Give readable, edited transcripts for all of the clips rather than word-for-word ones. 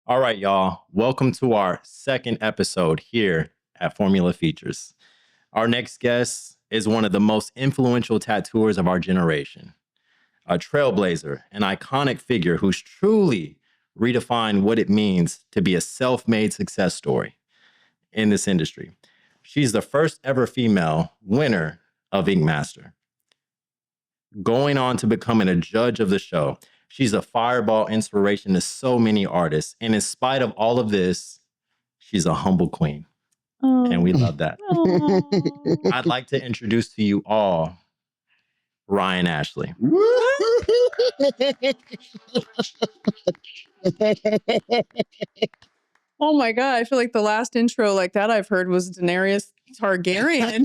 All right, y'all. Welcome to our second episode here at Formula Features. Our next guest is one of the most influential tattooers of our generation, a trailblazer, an iconic figure who's truly redefined what it means to be a self-made success story in this industry. She's the first ever female winner of Ink Master, going on to becoming a judge of the show. She's a fireball inspiration to so many artists. And in spite of all of this, she's a humble queen. And we love that. I'd like to introduce to you all Ryan Ashley. Oh my God. I feel like the last intro like that I've heard was Daenerys Targaryen.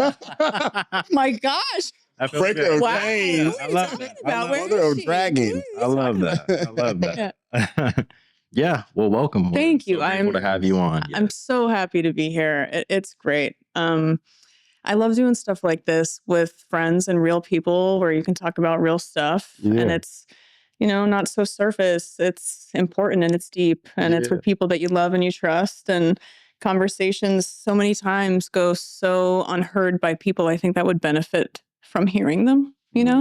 My gosh. Break of Wow. chains. I love that. Mother of dragons. I love that. I love that. Yeah. Well, welcome. Thank you. So grateful to have you on. I'm so happy to be here. It's great. I love doing stuff like this with friends and real people where you can talk about real stuff. Yeah. And it's, not so surface. It's important and it's deep. And it's with people that you love and you trust. And conversations so many times go so unheard by people I think that would benefit from hearing them,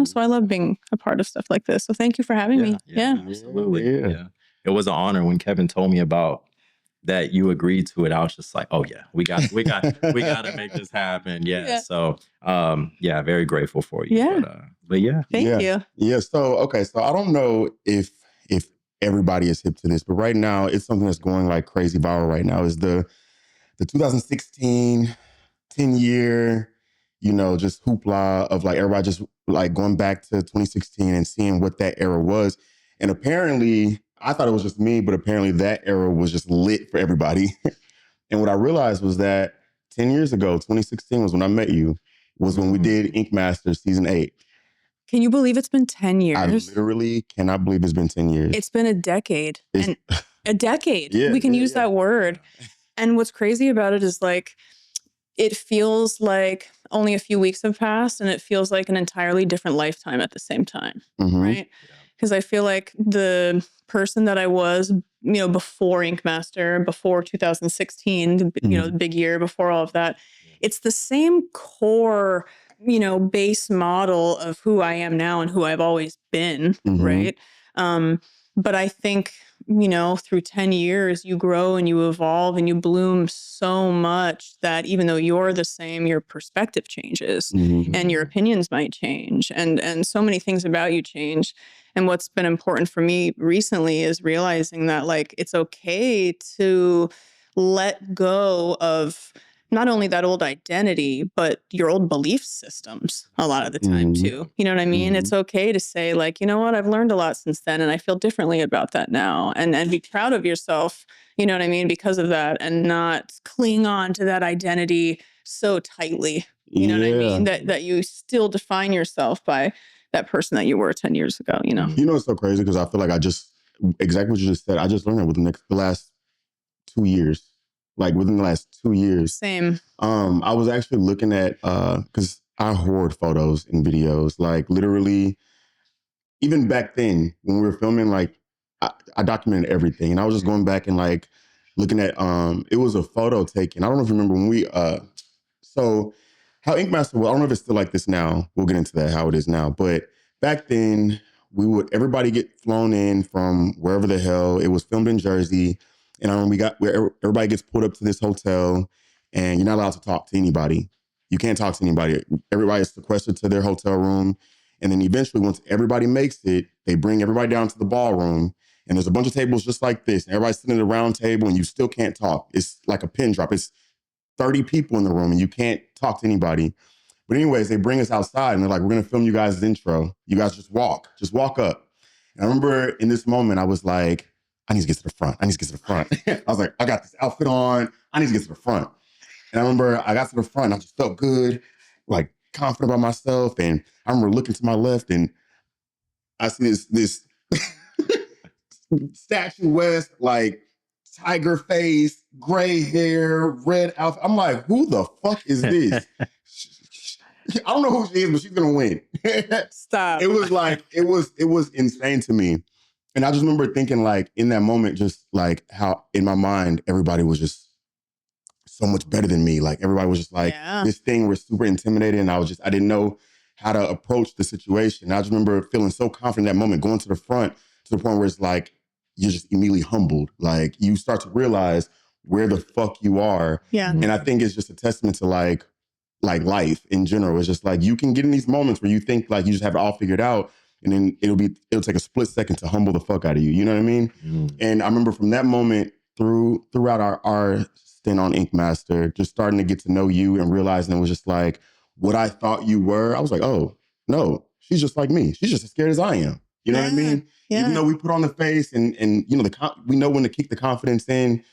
So I love being a part of stuff like this. So thank you for having me. Yeah. Absolutely. Yeah. It was an honor when Kevin told me about that you agreed to it. I was just like, oh yeah, we got to make this happen. Yeah. So, very grateful for you. Yeah. But yeah. Thank you. Yeah. So I don't know if everybody is hip to this, but right now it's something that's going like crazy viral right now is the 2016 10-year, just hoopla of like everybody just like going back to 2016 and seeing what that era was. And apparently I thought it was just me, but apparently that era was just lit for everybody. And what I realized was that 10 years ago, 2016 was when I met you, was when we did Ink Master season 8. Can you believe it's been 10 years? I literally cannot believe it's been 10 years. It's been a decade. And a decade. Yeah, we can use that word. And what's crazy about it is like, it feels like only a few weeks have passed and it feels like an entirely different lifetime at the same time, right? Because I feel like the person that I was, before Ink Master, before 2016, the big year, before all of that, it's the same core, base model of who I am now and who I've always been, right? But I think, through 10 years, you grow and you evolve and you bloom so much that even though you're the same, your perspective changes and your opinions might change and so many things about you change. And what's been important for me recently is realizing that like, it's okay to let go of not only that old identity, but your old belief systems a lot of the time too. You know what I mean? It's okay to say like, you know what, I've learned a lot since then and I feel differently about that now and be proud of yourself, you know what I mean? Because of that and not cling on to that identity so tightly, you know what I mean? That you still define yourself by that person that you were 10 years ago, It's so crazy because I feel like exactly what you just said, I just learned it within the last 2 years. Like within the last 2 years. Same. I was actually looking at, because I hoard photos and videos, like literally, even back then when we were filming, like I documented everything. And I was just going back and like looking at, it was a photo taken. I don't know if you remember when we, so how Ink Master, well, I don't know if it's still like this now. We'll get into that, how it is now. But back then everybody get flown in from wherever the hell. It was filmed in Jersey. And everybody gets pulled up to this hotel and you're not allowed to talk to anybody. You can't talk to anybody. Everybody is sequestered to their hotel room. And then eventually, once everybody makes it, they bring everybody down to the ballroom. And there's a bunch of tables just like this. And everybody's sitting at a round table and you still can't talk. It's like a pin drop. It's 30 people in the room and you can't talk to anybody. But anyways, they bring us outside and they're like, we're going to film you guys' intro. You guys just walk up. And I remember in this moment, I was like, I need to get to the front. I was like, I got this outfit on. I need to get to the front. And I remember I got to the front. I just felt good, like confident about myself. And I remember looking to my left and I see this statuesque, like tiger face, gray hair, red outfit. I'm like, who the fuck is this? I don't know who she is, but she's going to win. Stop. It was like, it was insane to me. And I just remember thinking like in that moment, just like how in my mind, everybody was just so much better than me. Like everybody was just like, this thing was super intimidating. And I didn't know how to approach the situation. And I just remember feeling so confident in that moment, going to the front to the point where it's like, you're just immediately humbled. Like you start to realize where the fuck you are. Yeah. And I think it's just a testament to like life in general. It's just like, you can get in these moments where you think like you just have it all figured out. And then it'll take a split second to humble the fuck out of you. You know what I mean? And I remember from that moment throughout our stint on Ink Master, just starting to get to know you and realizing it was just like what I thought you were. I was like, oh, no, she's just like me. She's just as scared as I am. You know what I mean? Yeah. Even though we put on the face and you know, we know when to kick the confidence in,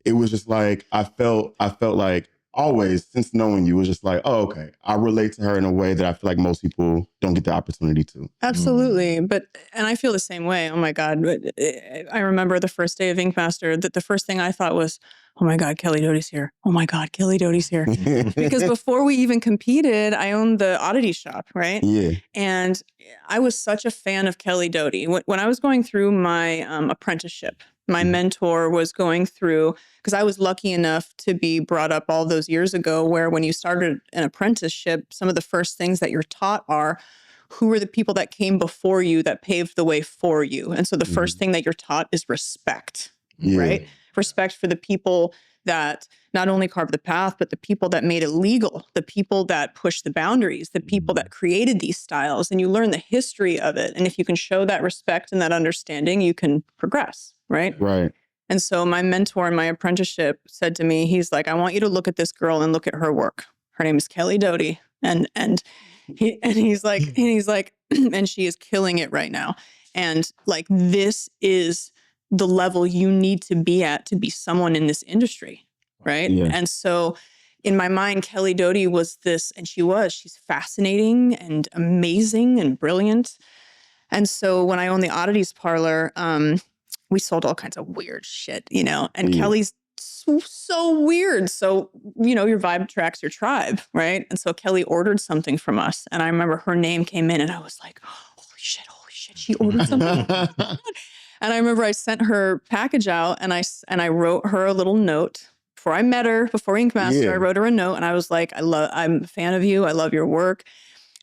it was just like, I felt like always since knowing you was just like, oh, okay, I relate to her in a way that I feel like most people don't get the opportunity to. Absolutely. And I feel the same way. Oh my God. I remember the first day of Ink Master that the first thing I thought was, oh my God, Kelly Doty's here. Oh my God, Kelly Doty's here. Because before we even competed, I owned the oddity shop, right? Yeah. And I was such a fan of Kelly Doty. When I was going through my apprenticeship, my mentor was going through, because I was lucky enough to be brought up all those years ago where when you started an apprenticeship, some of the first things that you're taught are who were the people that came before you that paved the way for you. And so the first thing that you're taught is respect, right? Respect for the people that not only carved the path, but the people that made it legal, the people that pushed the boundaries, the people that created these styles, and you learn the history of it. And if you can show that respect and that understanding, you can progress, right? Right. And so my mentor in my apprenticeship said to me, he's like, I want you to look at this girl and look at her work. Her name is Kelly Doty. And he's like, and she is killing it right now. And like, this is the level you need to be at to be someone in this industry. Right. Yeah. And so in my mind, Kelly Doty was this, and she's fascinating and amazing and brilliant. And so when I owned the oddities parlor, we sold all kinds of weird shit, you know, and Kelly's so weird. So, you know, your vibe attracts your tribe, right? And so Kelly ordered something from us. And I remember her name came in and I was like, holy shit, she ordered something. And I remember I sent her package out and I wrote her a little note before I met her, before Ink Master. I wrote her a note and I was like, I'm a fan of you. I love your work.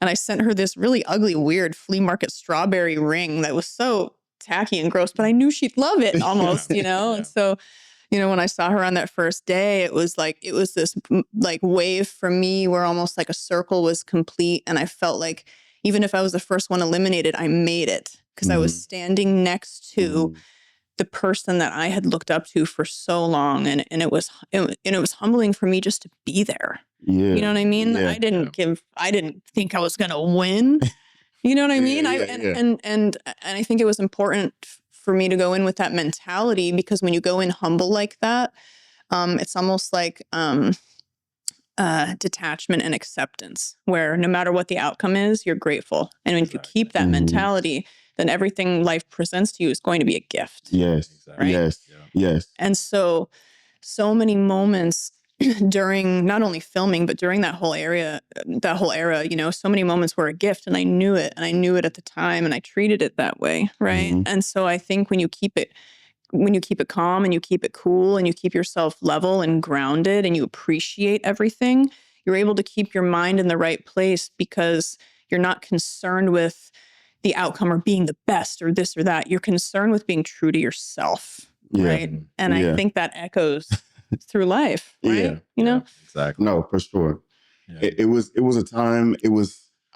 And I sent her this really ugly, weird flea market strawberry ring that was so tacky and gross, but I knew she'd love it almost, you know? And so, you know, when I saw her on that first day, it was this like wave for me where almost like a circle was complete. And I felt like even if I was the first one eliminated, I made it because I was standing next to the person that I had looked up to for so long. And it was humbling for me just to be there. Yeah. You know what I mean? Yeah. I didn't think I was going to win. You know what I mean? And I think it was important for me to go in with that mentality because when you go in humble like that, it's almost like detachment and acceptance, where no matter what the outcome is, you're grateful. And if you keep that mentality, then everything life presents to you is going to be a gift. Yes. Right? Yes. And so many moments during not only filming, but during that whole era, you know, so many moments were a gift and I knew it at the time and I treated it that way. Right. And so I think when you keep it calm and you keep it cool and you keep yourself level and grounded and you appreciate everything, you're able to keep your mind in the right place because you're not concerned with the outcome or being the best or this or that. You're concerned with being true to yourself. Right. And I think that echoes through life, right? You know? Exactly. No, for sure. Yeah. It was a time,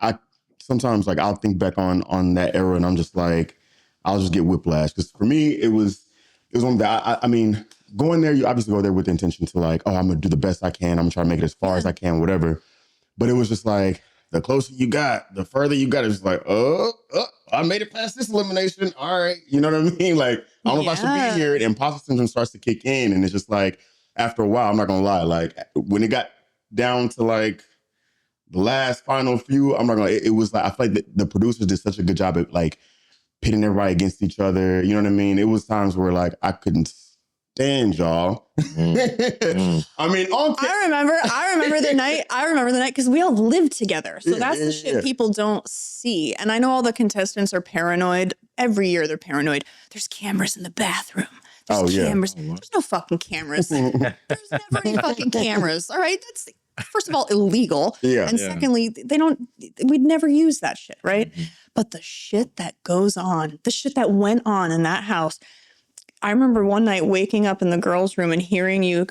I sometimes like I'll think back on that era and I'm just like, I'll just get whiplash. Because for me, it was one that I mean, going there, you obviously go there with the intention to like, oh, I'm gonna do the best I can. I'm gonna try to make it as far as I can, whatever. But it was just like, the closer you got, the further you got. It's like, I made it past this elimination. All right. You know what I mean? Like, I don't know if I should be here. And imposter syndrome starts to kick in. And it's just like, after a while, I'm not going to lie. Like, when it got down to like the last final few, I'm not going to, it was like, I feel like the producers did such a good job at like pitting everybody against each other. You know what I mean? It was times where like, I couldn't stand, y'all. I mean, I remember the night. I remember the night because we all lived together. So that's the shit people don't see. And I know all the contestants are paranoid. Every year they're paranoid. There's cameras in the bathroom. There's cameras. There's no fucking cameras. There's never any fucking cameras. All right. That's first of all illegal. And secondly, we'd never use that shit. Right. But the shit that goes on, the shit that went on in that house. I remember one night waking up in the girls' room and hearing you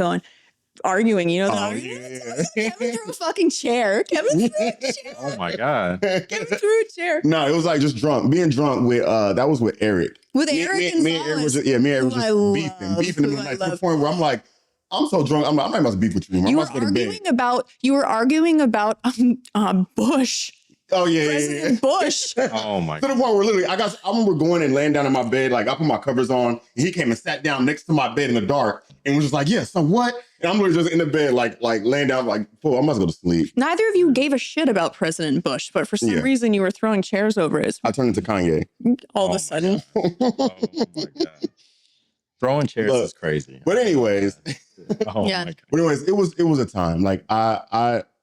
arguing, you know, Kevin threw a fucking chair. Kevin threw a chair. Oh my God. Kevin threw a chair. No, it was like just being drunk with, that was with Eric. With Eric and me and Eric was just, beefing him like, to the point where I'm like, I'm so drunk. I'm not about to beef with you. You were arguing about Bush. Oh yeah, President Bush. Oh my God. To the point where literally, I remember going and laying down in my bed, like I put my covers on, and he came and sat down next to my bed in the dark, and was just like, "Yeah, so what?" And I'm literally just in the bed, like laying down, like, "Oh, I must go to sleep." Neither of you gave a shit about President Bush, but for some reason, you were throwing chairs over it. I turned into Kanye all of a sudden. Oh my God. Throwing chairs is crazy. But anyways, my God. But anyways, it was a time. Like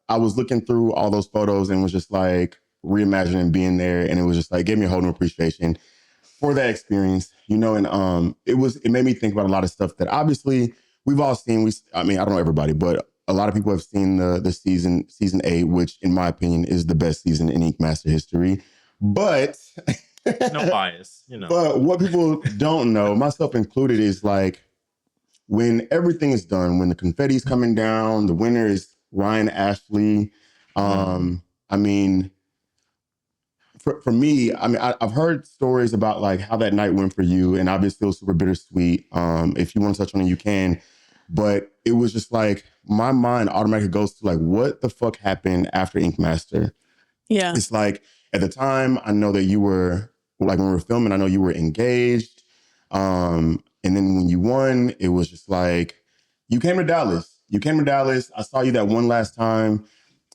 I was looking through all those photos and was just like reimagining being there, and it was just like gave me a whole new appreciation for that experience, you know. And it made me think about a lot of stuff that obviously we've all seen. I mean, I don't know everybody, but a lot of people have seen the season 8, which in my opinion is the best season in Ink Master history. But no bias, you know. But what people don't know, myself included, is like when everything is done, when the confetti's coming down, the winner is Ryan Ashley. I mean, for me, I mean, I've heard stories about like how that night went for you, and obviously it was super bittersweet. If you want to touch on it, you can. But it was just like my mind automatically goes to like, what the fuck happened after Ink Master? Yeah, it's like at the time I know that you were like when we were filming, I know you were engaged. And then when you won, it was just like you came to Dallas. I saw you that one last time,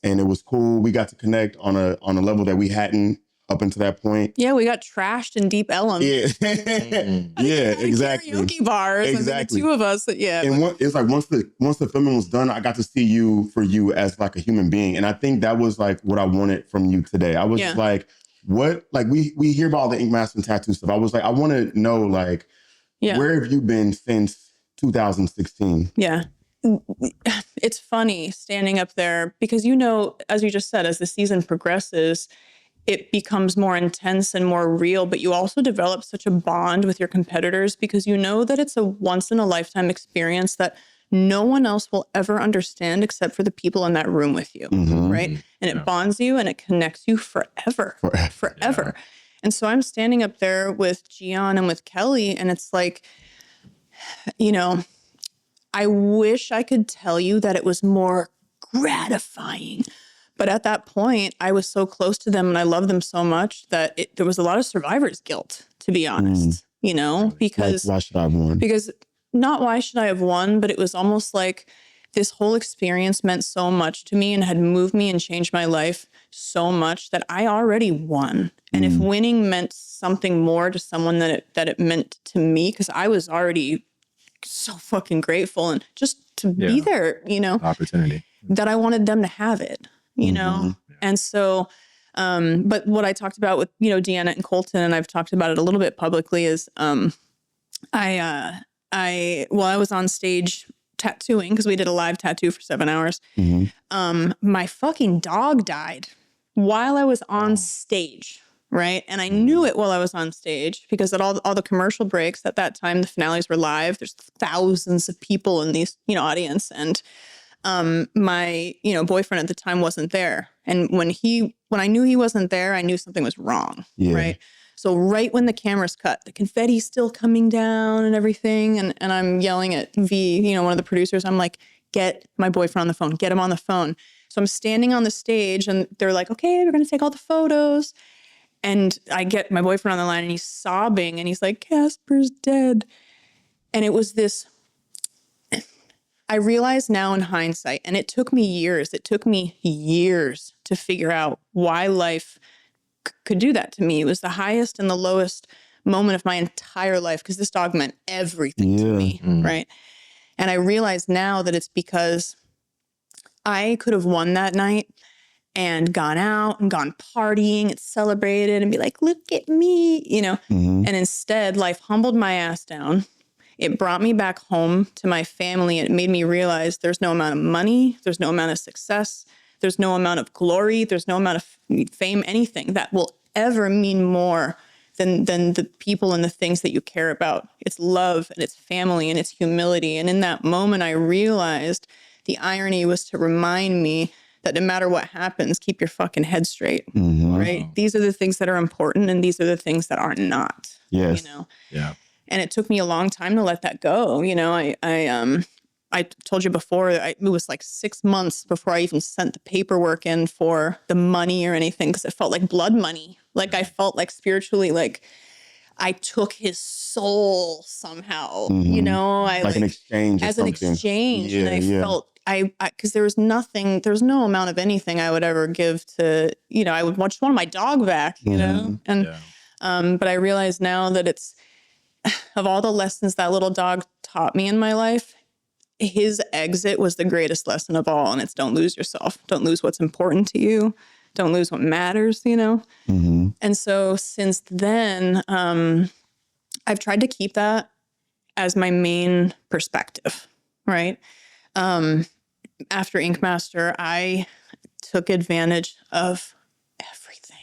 and it was cool. We got to connect on a level that we hadn't up until that point. Yeah, we got trashed in Deep Ellum. Yeah, yeah, exactly. Karaoke bars, exactly. And the two of us. Yeah, and it's like once the filming was done, I got to see you for you as like a human being, and I think that was like what I wanted from you today. I was just like, what? Like we hear about all the Ink Master and tattoo stuff. I was like, I want to know like, where have you been since 2016? Yeah. It's funny standing up there because, you know, as you just said, as the season progresses, it becomes more intense and more real, but you also develop such a bond with your competitors because you know that it's a once in a lifetime experience that no one else will ever understand except for the people in that room with you, right? And it bonds you and it connects you forever. Yeah. And so I'm standing up there with Gian and with Kelly, and it's like, you know, I wish I could tell you that it was more gratifying. But at that point, I was so close to them and I loved them so much that there was a lot of survivor's guilt, to be honest, you know, because why should I have won? Because not why should I have won, but it was almost like this whole experience meant so much to me and had moved me and changed my life so much that I already won. And if winning meant something more to someone that it meant to me, because I was already so fucking grateful and just to be there, you know, opportunity that I wanted them to have it, you know? And so, but what I talked about with, you know, Deanna and Colton, and I've talked about it a little bit publicly is, I was on stage tattooing because we did a live tattoo for 7 hours. My fucking dog died while I was on stage. Right. And I knew it while I was on stage because at all the commercial breaks at that time, the finales were live. There's thousands of people in these, you know, audience. And my, you know, boyfriend at the time wasn't there. And when I knew he wasn't there, I knew something was wrong. Yeah. Right. So right when the camera's cut, the confetti's still coming down and everything. And I'm yelling at V, you know, one of the producers. I'm like, get my boyfriend on the phone, get him on the phone. So I'm standing on the stage and they're like, okay, we're going to take all the photos. And I get my boyfriend on the line and he's sobbing and he's like, Casper's dead. And it was this, I realize now in hindsight, and it took me years to figure out why life could do that to me. It was the highest and the lowest moment of my entire life because this dog meant everything to me, right? And I realize now that it's because I could have won that night and gone out and gone partying and celebrated and be like, look at me, you know? And instead, life humbled my ass down. It brought me back home to my family. And it made me realize there's no amount of money, there's no amount of success, there's no amount of glory, there's no amount of fame, anything that will ever mean more than the people and the things that you care about. It's love and it's family and it's humility. And in that moment, I realized the irony was to remind me that no matter what happens, keep your fucking head straight, right? Wow. These are the things that are important and these are the things that are not, yes. you know? Yeah. And it took me a long time to let that go. You know, I told you before, it was like 6 months before I even sent the paperwork in for the money or anything, because it felt like blood money. Like I felt like spiritually, like I took his soul somehow, you know, like an exchange, as an exchange. And I felt, because there was no amount of anything I would ever give to, you know, I would just want my dog back, you know? And, but I realize now that it's, of all the lessons that little dog taught me in my life, his exit was the greatest lesson of all. And it's don't lose yourself. Don't lose what's important to you. Don't lose what matters, you know? And so since then, I've tried to keep that as my main perspective, right? After Ink Master, I took advantage of everything.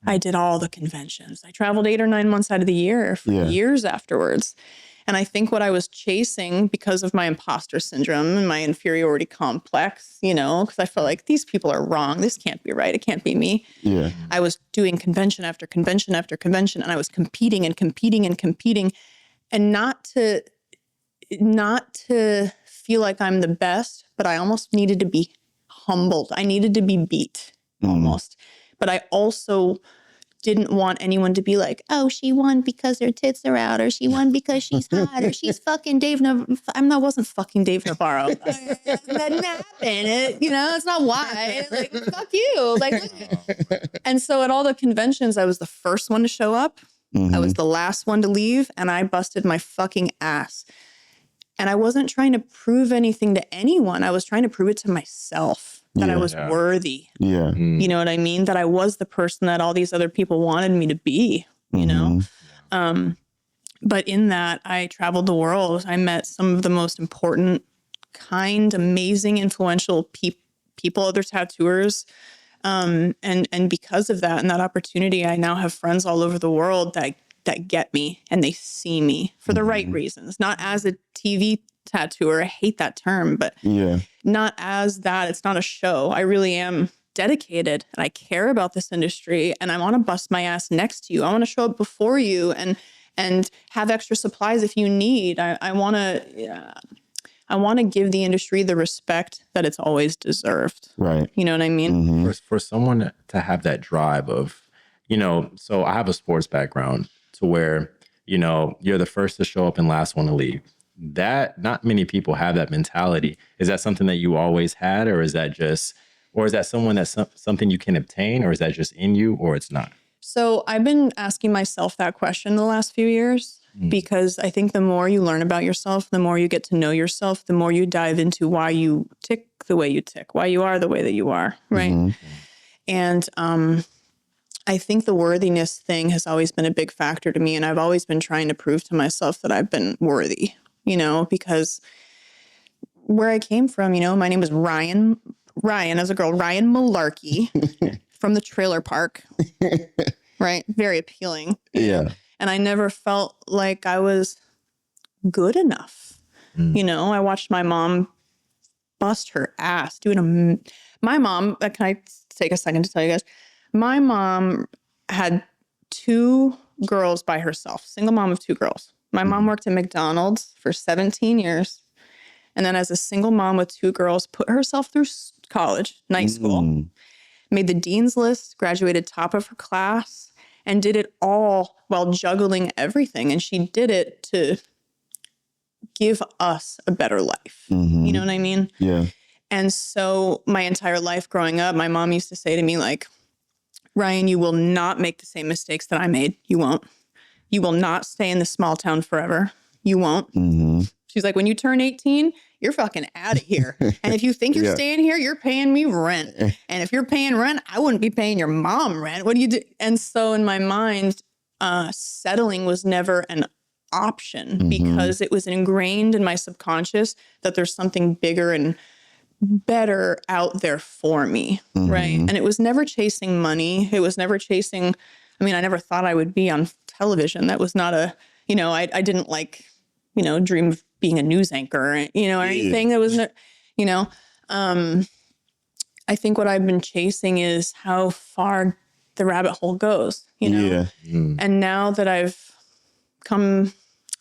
I did all the conventions. I traveled 8 or 9 months out of the year for years afterwards. And I think what I was chasing because of my imposter syndrome and my inferiority complex, you know, because I felt like these people are wrong. This can't be right. It can't be me. Yeah. I was doing convention after convention after convention, and I was competing and competing and competing, and not to feel like I'm the best, but I almost needed to be humbled. I needed to be beat almost. But I also didn't want anyone to be like, oh, she won because her tits are out, or she won because she's hot, or she's fucking Dave Navarro. I wasn't fucking Dave Navarro. That didn't happen. You know, it's not why. Like, fuck you. Like, and so at all the conventions, I was the first one to show up. I was the last one to leave, and I busted my fucking ass. And I wasn't trying to prove anything to anyone. I was trying to prove it to myself that I was worthy. Yeah. You know what I mean? That I was the person that all these other people wanted me to be, you know? But in that, I traveled the world. I met some of the most important, kind, amazing, influential people, other tattooers. And because of that and that opportunity, I now have friends all over the world that get me and they see me for the right reasons, not as a TV tattooer. I hate that term, but not as that. It's not a show. I really am dedicated and I care about this industry and I want to bust my ass next to you. I want to show up before you and have extra supplies if you need. I want to give the industry the respect that it's always deserved. Right. You know what I mean? For someone to have that drive of, you know, so I have a sports background to where, you know, you're the first to show up and last one to leave. That not many people have that mentality. Is that something that you always had, or is that something you can obtain, or is that just in you, or it's not? So I've been asking myself that question the last few years because I think the more you learn about yourself, the more you get to know yourself, the more you dive into why you tick the way you tick, why you are the way that you are, right? And I think the worthiness thing has always been a big factor to me, and I've always been trying to prove to myself that I've been worthy, you know, because where I came from, you know, my name was Ryan as a girl, Ryan Malarkey from the trailer park, right? Very appealing. Yeah. And I never felt like I was good enough. You know, I watched my mom bust her ass my mom, can I take a second to tell you guys? My mom had 2 girls by herself, single mom of 2 girls. My mom worked at McDonald's for 17 years. And then as a single mom with 2 girls, put herself through college, night school, made the dean's list, graduated top of her class, and did it all while juggling everything. And she did it to give us a better life. You know what I mean? Yeah. And so my entire life growing up, my mom used to say to me, like, Ryan, you will not make the same mistakes that I made. You won't. you will not stay in this small town forever. You won't. Mm-hmm. She's like, when you turn 18, you're fucking out of here. And if you think you're staying here, you're paying me rent. And if you're paying rent, I wouldn't be paying your mom rent. What do you do? And so in my mind, settling was never an option because it was ingrained in my subconscious that there's something bigger and better out there for me. Right. And it was never chasing money. It was never chasing, I mean, I never thought I would be on television. That was not a, you know, I didn't like, you know, dream of being a news anchor, you know, or anything. That was, you know, I think what I've been chasing is how far the rabbit hole goes, you know? And now that I've come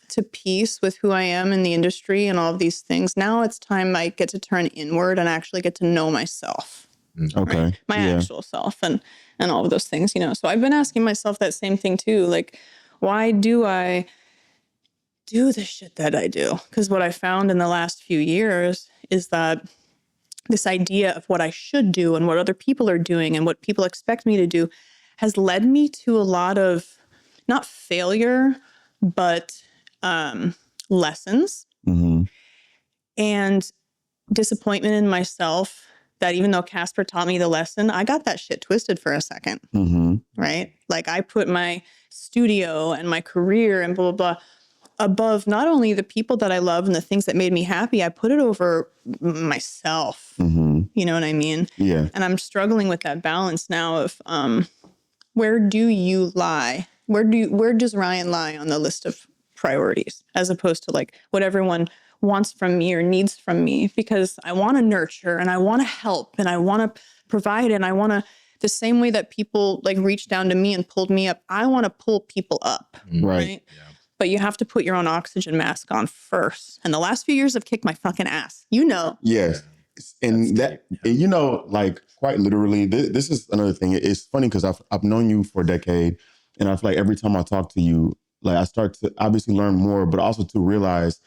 to peace with who I am in the industry and all of these things, now it's time I get to turn inward and actually get to know myself. Okay. Right? My actual self and all of those things, you know? So I've been asking myself that same thing too. Like, why do I do the shit that I do? Because what I found in the last few years is that this idea of what I should do and what other people are doing and what people expect me to do has led me to a lot of not failure, but lessons and disappointment in myself, that even though Casper taught me the lesson, I got that shit twisted for a second, right? Like I put my studio and my career and blah, blah, blah above not only the people that I love and the things that made me happy, I put it over myself. You know what I mean? Yeah. And I'm struggling with that balance now of where do you lie? Where does Ryan lie on the list of priorities as opposed to like what everyone wants from me or needs from me? Because I want to nurture and I want to help and I want to provide and I want to, the same way that people like reached down to me and pulled me up, I want to pull people up. Right. Yeah. But you have to put your own oxygen mask on first. And the last few years have kicked my fucking ass. You know. Yes. And and you know, like quite literally, this is another thing. It's funny because I've known you for a decade. And I feel like every time I talk to you, like I start to obviously learn more, but also to realize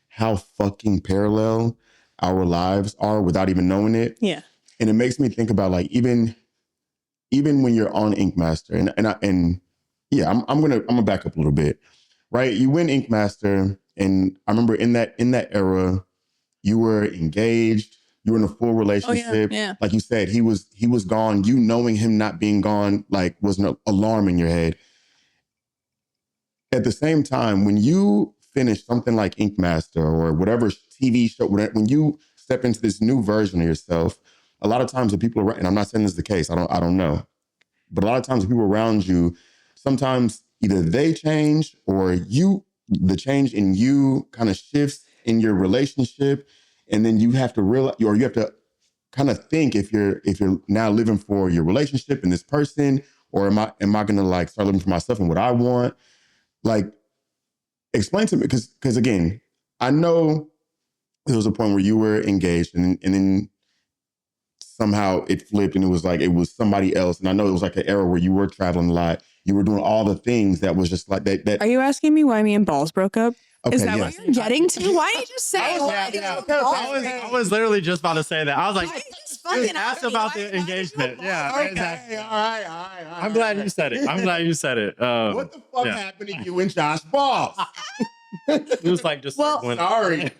how fucking parallel our lives are without even knowing it. Yeah. And it makes me think about like, even when you're on Ink Master and yeah, I'm gonna back up a little bit. Right. You win Ink Master. And I remember in that era, you were engaged, you were in a full relationship. Oh, yeah. Like you said, he was gone. You knowing him not being gone, like was an alarm in your head. At the same time, when you finish something like Ink Master or whatever TV show, when you step into this new version of yourself, a lot of times the people around, and I'm not saying this is the case, I don't know, but a lot of times the people around you, sometimes either they change or the change in you kind of shifts in your relationship. And then you have to realize, or you have to kind of think if you're now living for your relationship and this person, or am I going to like start living for myself and what I want? Like, explain to me, because again, I know there was a point where you were engaged and then somehow it flipped and it was somebody else. And I know it was like an era where you were traveling a lot. You were doing all the things that was just like that. Are you asking me why me and Balls broke up? Okay, is that what you're getting to? Why did you just say? I was literally just about to say that. I was like, fucking ask about the engagement. Yeah, okay, exactly. All right. I'm glad you said it. What the fuck happened to you and Josh Balls? It was like just sorry.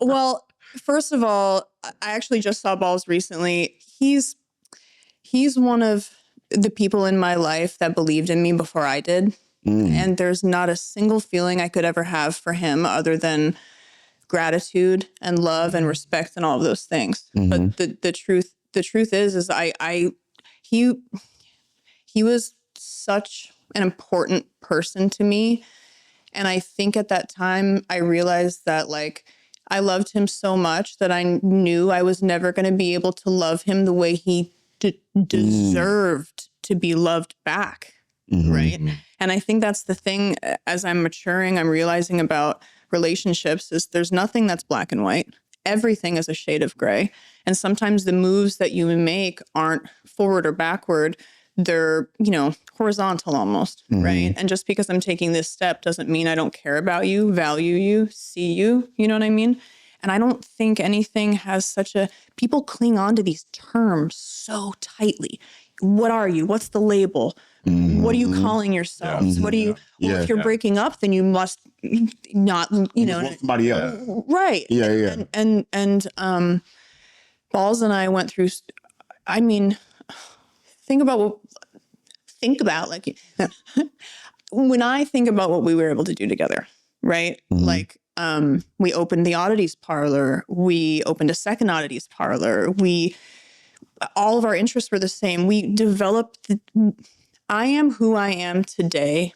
Well, first of all, I actually just saw Balls recently. He's one of the people in my life that believed in me before I did. And there's not a single feeling I could ever have for him other than gratitude and love and respect and all of those things. But the truth is he was such an important person to me. And I think at that time I realized that like I loved him so much that I knew I was never going to be able to love him the way he deserved to be loved back. Right. And I think that's the thing as I'm maturing, I'm realizing about relationships is there's nothing that's black and white. Everything is a shade of gray. And sometimes the moves that you make aren't forward or backward. They're, horizontal almost. Right. And just because I'm taking this step doesn't mean I don't care about you, value you, see you. You know what I mean? And I don't think anything has people cling on to these terms so tightly. What are you? What's the label? What are you calling yourselves? What do you, well, if you're breaking up, then you must not, you know, want somebody else. Right. Yeah. And Balls and I went through, I mean, think about like when I think about what we were able to do together, right? Like, we opened the oddities parlor. We opened a second oddities parlor. All of our interests were the same. We developed, I am who I am today,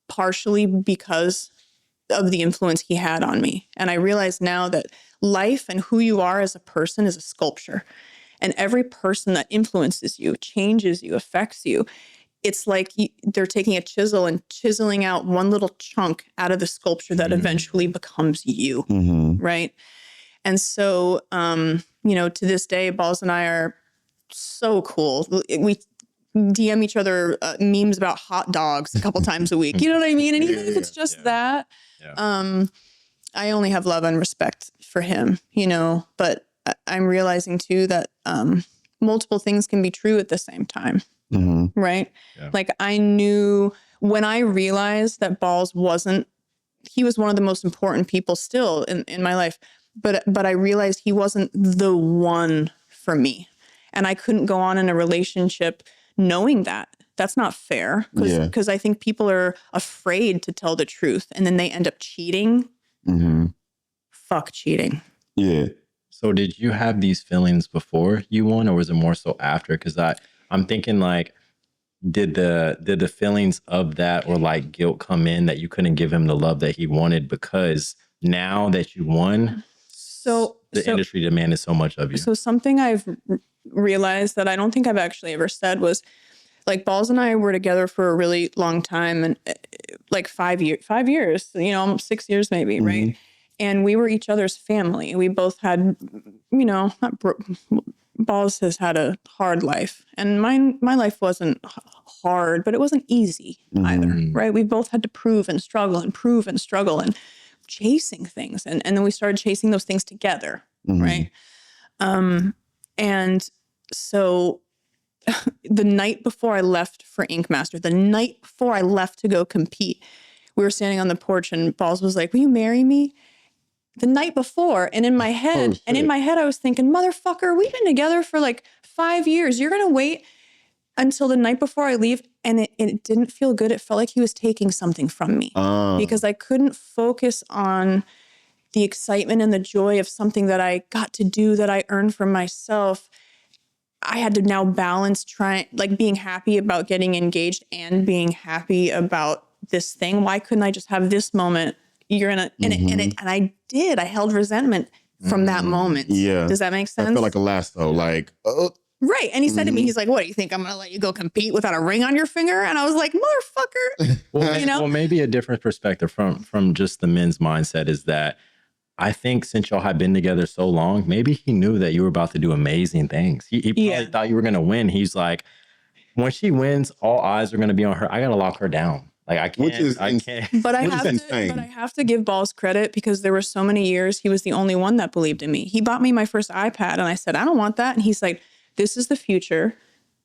partially because of the influence he had on me. And I realize now that life and who you are as a person is a sculpture. And every person that influences you, changes you, affects you, it's like they're taking a chisel and chiseling out one little chunk out of the sculpture that eventually becomes you, right? And so, you know, to this day, Balls and I are so cool. We DM each other memes about hot dogs a couple times a week. You know what I mean? And even if it's just that, I only have love and respect for him, you know, but I'm realizing too that multiple things can be true at the same time. Right? Yeah. Like I knew when I realized that Balls he was one of the most important people still in my life, but I realized he wasn't the one for me. And I couldn't go on in a relationship knowing that. That's not fair because I think people are afraid to tell the truth and then they end up cheating. Fuck cheating. Yeah. So did you have these feelings before you won, or was it more so after? Because I'm thinking like, did the feelings of that or like guilt come in that you couldn't give him the love that he wanted because now that you won, the industry demanded so much of you? So something I've realized that I don't think I've actually ever said was like Balls and I were together for a really long time and like 5 years, you know, almost 6 years maybe, right? And we were each other's family. We both had, you know, Balls has had a hard life, and my life wasn't hard, but it wasn't easy either, right? We both had to prove and struggle and chasing things, and then we started chasing those things together, right? And so the night before I left for Ink Master, the night before I left to go compete, we were standing on the porch, and Balls was like, "Will you marry me?" The night before, and in my head, I was thinking, motherfucker, we've been together for like 5 years. You're going to wait until the night before I leave. And it didn't feel good. It felt like he was taking something from me because I couldn't focus on the excitement and the joy of something that I got to do, that I earned for myself. I had to now balance being happy about getting engaged and being happy about this thing. Why couldn't I just have this moment? And I did. I held resentment from that moment. Yeah. Does that make sense? I felt like a lasso, like, right. And he said to me, he's like, "What do you think? I'm going to let you go compete without a ring on your finger?" And I was like, "Motherfucker." Well, maybe a different perspective from just the men's mindset is that I think since y'all had been together so long, maybe he knew that you were about to do amazing things. He probably thought you were going to win. He's like, when she wins, all eyes are going to be on her. I got to lock her down. Like I can't. But I have to give Balls credit because there were so many years he was the only one that believed in me. He bought me my first iPad and I said, "I don't want that." And he's like, "This is the future.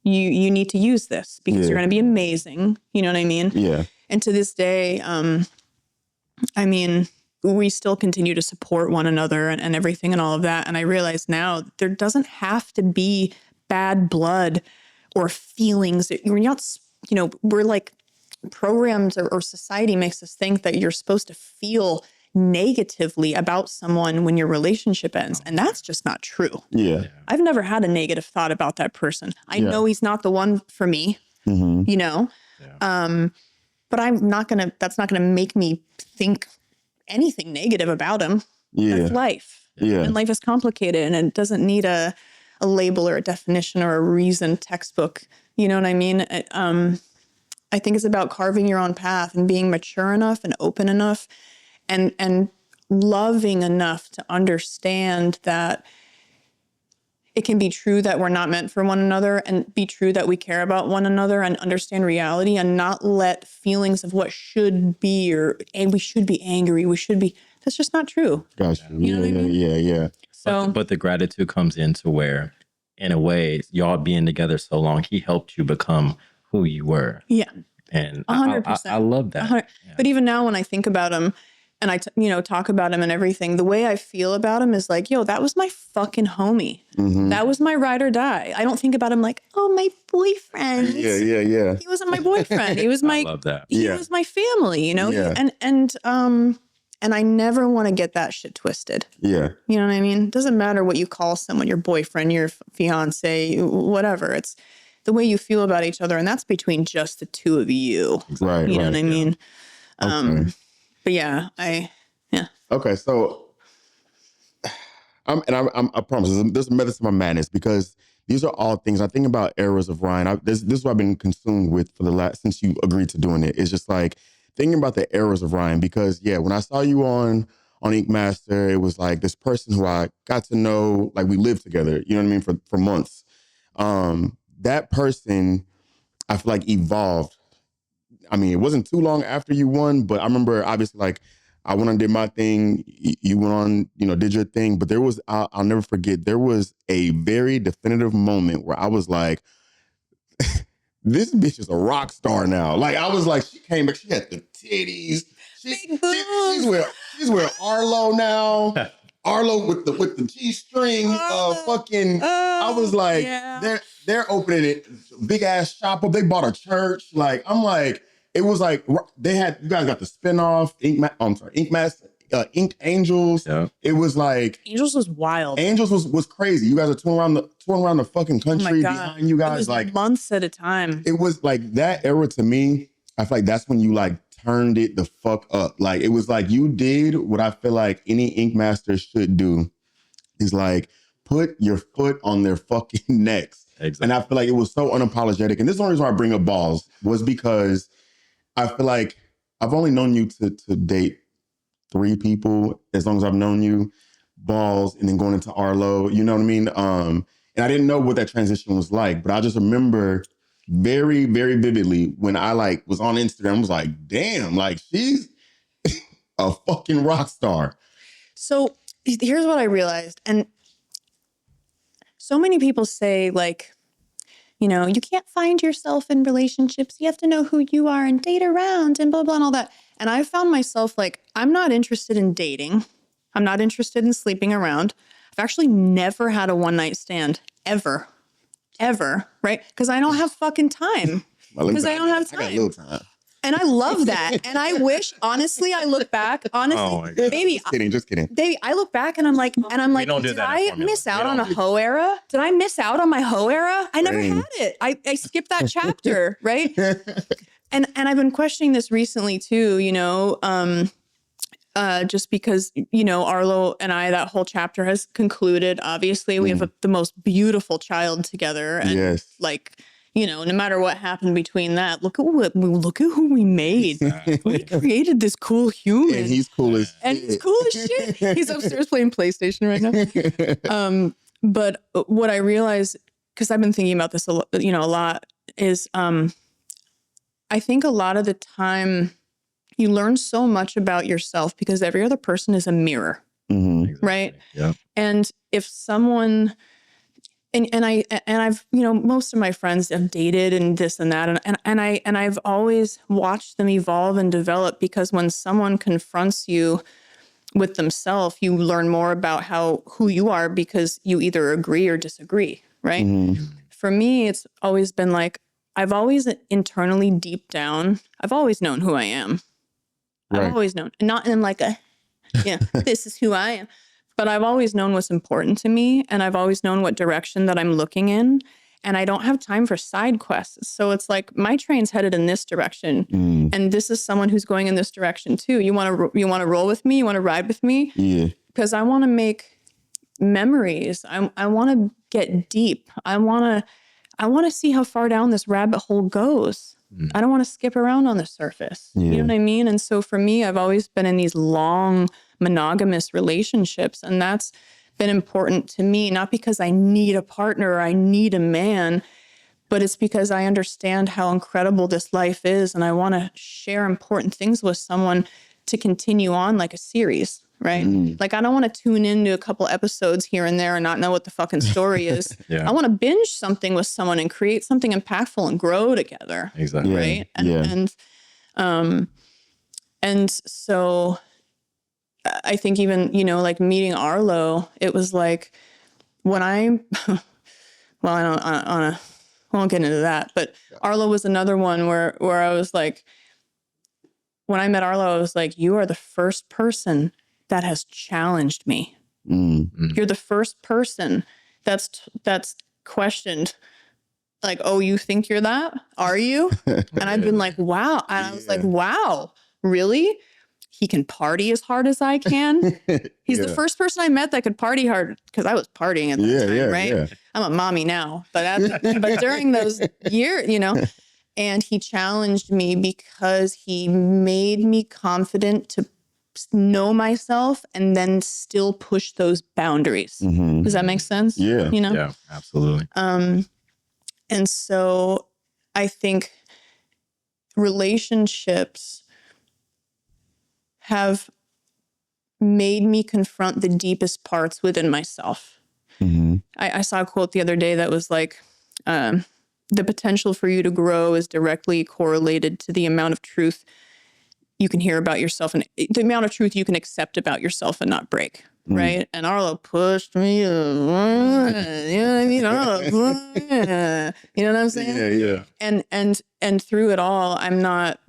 You need to use this because you're going to be amazing." You know what I mean? Yeah. And to this day, I mean, we still continue to support one another and everything and all of that. And I realize now there doesn't have to be bad blood or feelings. We're not, you know, we're like, programs or society makes us think that you're supposed to feel negatively about someone when your relationship ends. And that's just not true. Yeah. I've never had a negative thought about that person. I know he's not the one for me, you know? Yeah. But that's not going to make me think anything negative about him. Yeah. That's life. Yeah. And life is complicated and it doesn't need a label or a definition or a reason textbook. You know what I mean? I think it's about carving your own path and being mature enough and open enough and loving enough to understand that it can be true that we're not meant for one another and be true that we care about one another and understand reality and not let feelings of what should be and we should be angry. That's just not true. Gotcha. You know what I mean? Yeah. So, but the gratitude comes into where, in a way, y'all being together so long, he helped you become who you were. Yeah. And 100%. I love that. Yeah. But even now when I think about him and I, talk about him and everything, the way I feel about him is like, yo, that was my fucking homie. That was my ride or die. I don't think about him like, oh, my boyfriend. Yeah. He wasn't my boyfriend. He was my, I love that. He was my family, Yeah. And I never want to get that shit twisted. Yeah. You know what I mean? It doesn't matter what you call someone, your boyfriend, your fiance, whatever. It's the way you feel about each other. And that's between just the two of you. Right. You know what I mean? Okay. But yeah, Okay. So I promise there's a method to my madness, because these are all things I think about. Eras of Ryan. This is what I've been consumed with for the last, since you agreed to doing it. It's just like thinking about the eras of Ryan, because when I saw you on Ink Master, it was like this person who I got to know, like we lived together, you know what I mean, for months. That person, I feel like, evolved. I mean, it wasn't too long after you won, but I remember obviously, like, I went and did my thing. You went on, did your thing. But there was, I'll never forget, there was a very definitive moment where I was like, this bitch is a rock star now. Like, I was like, she came back, she had the titties. She's wearing Arlo now. Arlo with the G-string, I was like, they're opening it, big ass shop up. They bought a church. Like, I'm like, it was like you guys got the spinoff, Ink Master, Ink Angels. Yeah. It was like Angels was wild. Angels was crazy. You guys are touring around the fucking country behind you guys, like months at a time. It was like that era to me. I feel like that's when you like turned it the fuck up. Like, it was like you did what I feel like any Ink Master should do, is like put your foot on their fucking necks. Exactly. And I feel like it was so unapologetic. And this is the only reason why I bring up Balls, was because I feel like I've only known you to date 3 people as long as I've known you. Balls, and then going into Arlo, you know what I mean? And I didn't know what that transition was like, but I just remember very, very vividly when I like was on Instagram, I was like, damn, like she's a fucking rock star. So here's what I realized. And so many people say, like, you can't find yourself in relationships. You have to know who you are and date around and blah, blah, and all that. And I found myself like, I'm not interested in dating. I'm not interested in sleeping around. I've actually never had a one-night stand, ever, right? Because I don't have fucking time. Because I don't have time. I got a little time. And I love that. And I wish, honestly, I look back, baby. Just kidding. Baby, I look back and I'm like, did I miss out on a hoe era? Did I miss out on my hoe era? I never had it. I skipped that chapter, right? And I've been questioning this recently too, just because, Arlo and I, that whole chapter has concluded. Obviously, we have the most beautiful child together. And no matter what happened between that, look at who we made. We created this cool human. And he's cool as shit. He's upstairs playing PlayStation right now. But what I realized, because I've been thinking about this a lot, is I think a lot of the time you learn so much about yourself because every other person is a mirror, right? Yeah. And if someone, and I've, most of my friends have dated and this and that, and I've always watched them evolve and develop, because when someone confronts you with themselves, you learn more about who you are, because you either agree or disagree, right? Mm-hmm. For me, it's always been like, I've always internally, deep down, I've always known who I am. Right. I've always known, not in like this is who I am, but I've always known what's important to me, and I've always known what direction that I'm looking in, and I don't have time for side quests. So it's like, my train's headed in this direction, and this is someone who's going in this direction too. You want to roll with me? You want to ride with me? Yeah. Because I want to make memories. I want to get deep. I want to see how far down this rabbit hole goes. I don't want to skip around on the surface. Yeah. You know what I mean? And so for me, I've always been in these long monogamous relationships, and that's been important to me, not because I need a partner or I need a man, but it's because I understand how incredible this life is, and I want to share important things with someone to continue on like a series, right? Like, I don't want to tune into a couple episodes here and there and not know what the fucking story is. I want to binge something with someone and create something impactful and grow together. Exactly. Right. And so I think even, you know, like meeting Arlo, it was like when well, I won't get into that, but Arlo was another one where I was like, when I met Arlo, I was like, you are the first person that has challenged me. You're the first person that's questioned, like, oh, you think you're that? Are you? And I've been like, wow. And I was like, wow, really? He can party as hard as I can. He's the first person I met that could party hard, because I was partying at that time, right? Yeah. I'm a mommy now, but during those years, you know, and he challenged me because he made me confident to know myself and then still push those boundaries. Does that make sense? Yeah. You know? Yeah, absolutely. And so I think relationships have made me confront the deepest parts within myself. I saw a quote the other day that was like, the potential for you to grow is directly correlated to the amount of truth you can hear about yourself and the amount of truth you can accept about yourself and not break. Right. And Arlo pushed me. You know what I mean? You know what I'm saying? And through it all, I'm not,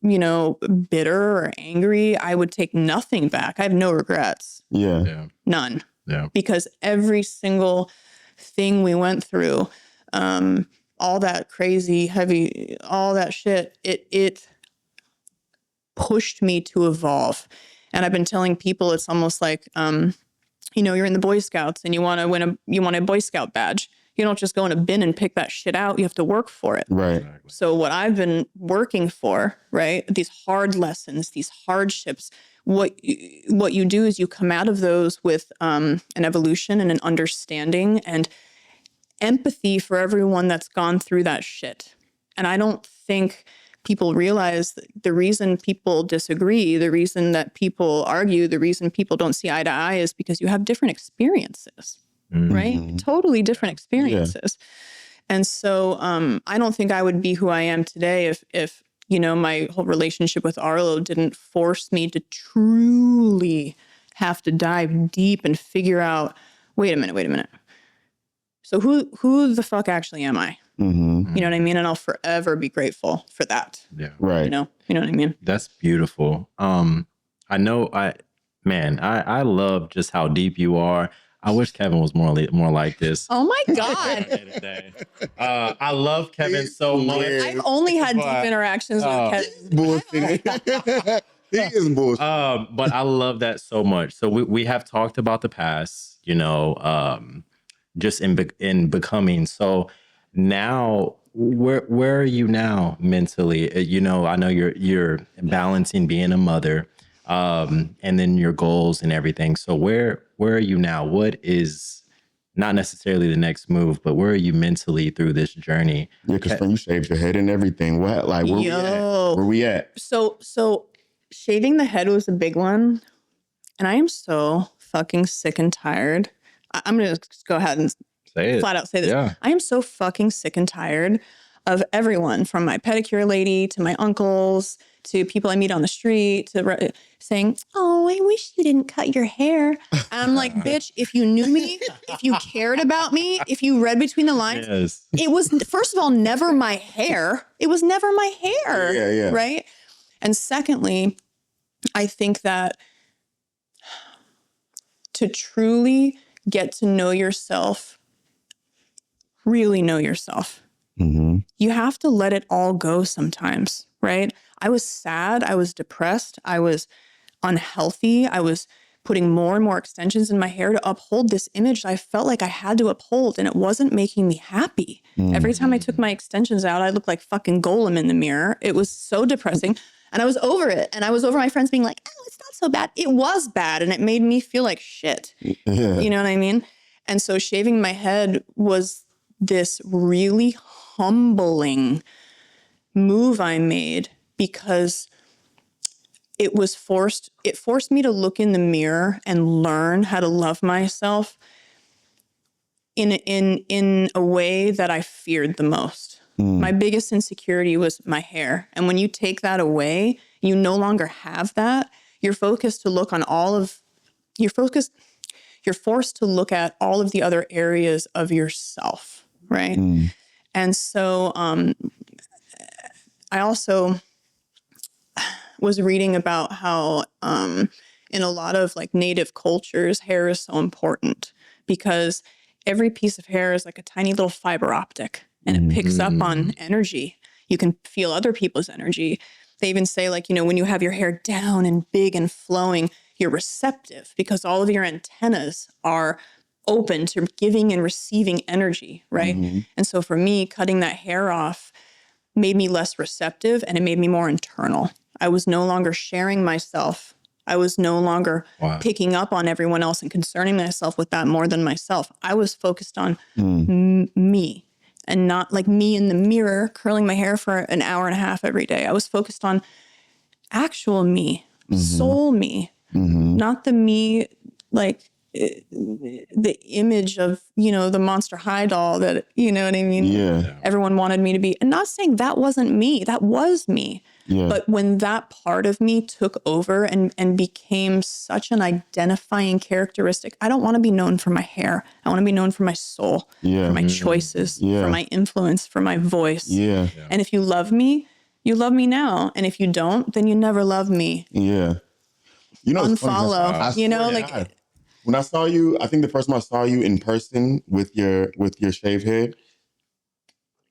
you know, bitter or angry. I would take nothing back. I have no regrets. None. Because every single thing we went through, all that crazy, heavy, all that shit, it pushed me to evolve. And I've been telling people it's almost like, you know, you're in the Boy Scouts and you want a Boy Scout badge. You don't just go in a bin and pick that shit out. You have to work for it. Right. Exactly. So what I've been working for, right, these hard lessons, these hardships, what you do is you come out of those with an evolution and an understanding and empathy for everyone that's gone through that shit. And I don't think people realize that the reason people disagree, the reason that people argue, the reason people don't see eye to eye is because you have different experiences, right? Totally different experiences. And so I don't think I would be who I am today if you know, my whole relationship with Arlo didn't force me to truly have to dive deep and figure out, wait a minute. So who the fuck actually am I? You know what I mean? And I'll forever be grateful for that. Yeah. Right. You know what I mean? That's beautiful. I know I love just how deep you are. I wish Kevin was more like this. Oh my God. I love Kevin so much. I've only had deep interactions with Kevin. Bullshit. He is bullshit. But I love that so much. So we have talked about the past, you know, just in becoming. So now, where are you now mentally? You know, I know you're balancing being a mother, and then your goals and everything. So where are you now? What is not necessarily the next move, but where are you mentally through this journey? Yeah, because when you shaved your head and everything, what like where we at? So shaving the head was a big one, and I am so fucking sick and tired. I'm gonna just go ahead and flat out say this. Yeah. I am so fucking sick and tired of everyone, from my pedicure lady to my uncles to people I meet on the street, to saying, "Oh, I wish you didn't cut your hair." And I'm like, bitch, if you knew me, if you cared about me, if you read between the lines, it was, first of all, never my hair. It was never my hair. Yeah. Right? And secondly, I think that to truly get to know yourself, really know yourself, you have to let it all go sometimes, right? I was sad. I was depressed. I was unhealthy. I was putting more and more extensions in my hair to uphold this image I felt like I had to uphold, and it wasn't making me happy. Every time I took my extensions out, I looked like fucking Golem in the mirror. It was so depressing, and I was over it. And I was over my friends being like, "Oh, it's not so bad." It was bad, and it made me feel like shit. Yeah. You know what I mean? And so shaving my head was this really humbling move I made, because it forced me to look in the mirror and learn how to love myself in a way that I feared the most. My biggest insecurity was my hair. And when you take that away, you no longer have that. You're focused to look on you're forced to look at all of the other areas of yourself, right? And so I also was reading about how in a lot of like native cultures, hair is so important because every piece of hair is like a tiny little fiber optic and it picks up on energy. You can feel other people's energy. They even say like, when you have your hair down and big and flowing, you're receptive because all of your antennas are open to giving and receiving energy, right? And so for me, cutting that hair off made me less receptive and it made me more internal. I was no longer sharing myself. I was no longer picking up on everyone else and concerning myself with that more than myself. I was focused on me and not like me in the mirror curling my hair for an hour and a half every day. I was focused on actual me, soul me, not the me like the image of, the Monster High doll that, you know what I mean? Yeah. Everyone wanted me to be. And not saying that wasn't me. That was me. Yeah. But when that part of me took over and became such an identifying characteristic, I don't want to be known for my hair. I want to be known for my soul, for my choices, for my influence, for my voice. Yeah. And if you love me now. And if you don't, then you never love me. Yeah. It's funny, Unfollow, when I saw you, I think the first time I saw you in person with your shaved head,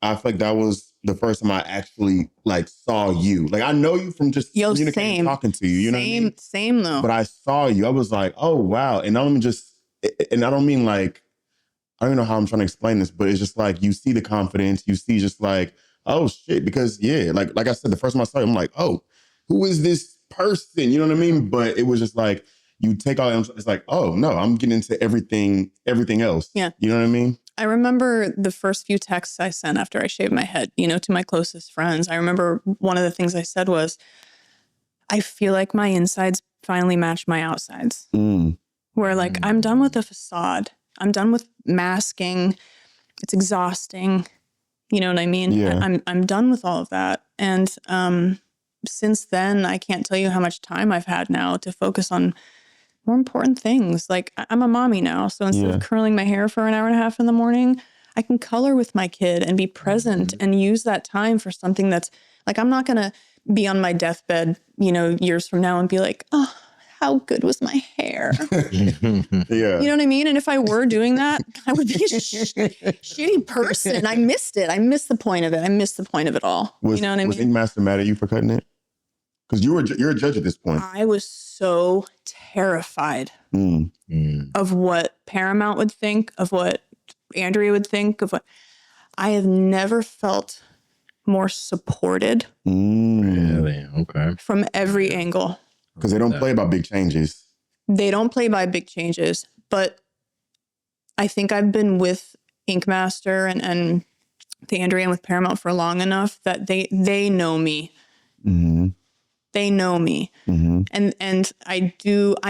I feel like that was the first time I actually like saw you. Like I know you from just communicating, talking to you. You know what I mean? Same though. But I saw you. I was like, oh wow. And I don't mean like, I don't even know how I'm trying to explain this, but it's just like you see the confidence. You see just like, oh shit. Because like I said, the first time I saw you, I'm like, oh, who is this person? You know what I mean? But it was just like you take all. It's like, oh no, I'm getting into everything else. Yeah. You know what I mean? I remember the first few texts I sent after I shaved my head, to my closest friends. I remember one of the things I said was, I feel like my insides finally match my outsides. Where like, I'm done with the facade. I'm done with masking. It's exhausting. You know what I mean? Yeah. I'm done with all of that. And since then, I can't tell you how much time I've had now to focus on more important things. Like I'm a mommy now. So instead of curling my hair for an hour and a half in the morning, I can color with my kid and be present and use that time for something that's like, I'm not going to be on my deathbed, years from now and be like, oh, how good was my hair? Yeah. You know what I mean? And if I were doing that, I would be a shitty person. I missed it. I missed the point of it. I missed the point of it all. You know what I mean? Was Ink Master mad at you for cutting it? Because you're a judge at this point. I was so terrified of what Paramount would think, of what Andrea would think, of what I have never felt more supported. Really? Okay. From every angle. Because they don't play about big changes. They don't play by big changes, but I think I've been with Ink Master and the Andrea and with Paramount for long enough that they know me. They know me. And I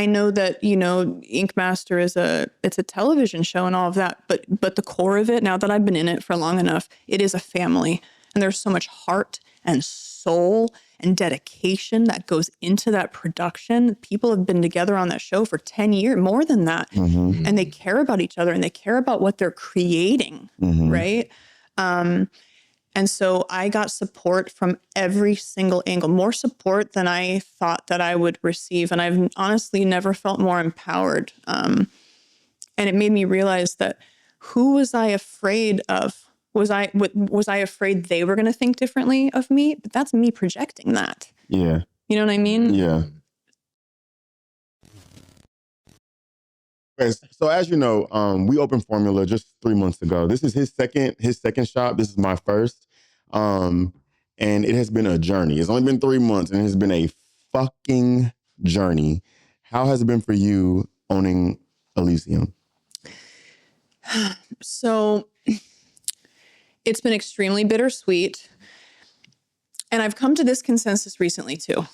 know that, Ink Master it's a television show and all of that, but the core of it, now that I've been in it for long enough, it is a family. And there's so much heart and soul and dedication that goes into that production. People have been together on that show for 10 years, more than that. And they care about each other and they care about what they're creating, right? And so I got support from every single angle, more support than I thought that I would receive. And I've honestly never felt more empowered. And it made me realize that who was I afraid of? Was I afraid they were going to think differently of me? But that's me projecting that. Yeah. You know what I mean? Yeah. So as you know, we opened Formula just 3 months ago. This is his second shop. This is my first. And it has been a journey. It's only been 3 months and it has been a fucking journey. How has it been for you owning Elysium? So it's been extremely bittersweet. And I've come to this consensus recently too.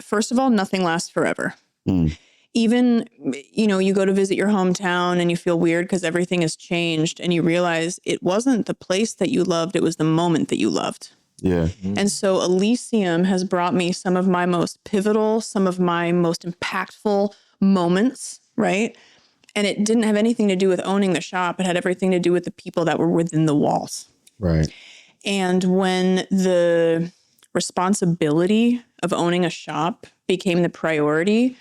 first of all, nothing lasts forever. Mm. Even, you go to visit your hometown and you feel weird because everything has changed and you realize it wasn't the place that you loved, it was the moment that you loved. Yeah. And so Elysium has brought me some of my most pivotal, some of my most impactful moments, right? And it didn't have anything to do with owning the shop. It had everything to do with the people that were within the walls. Right. And when the responsibility of owning a shop became the priority,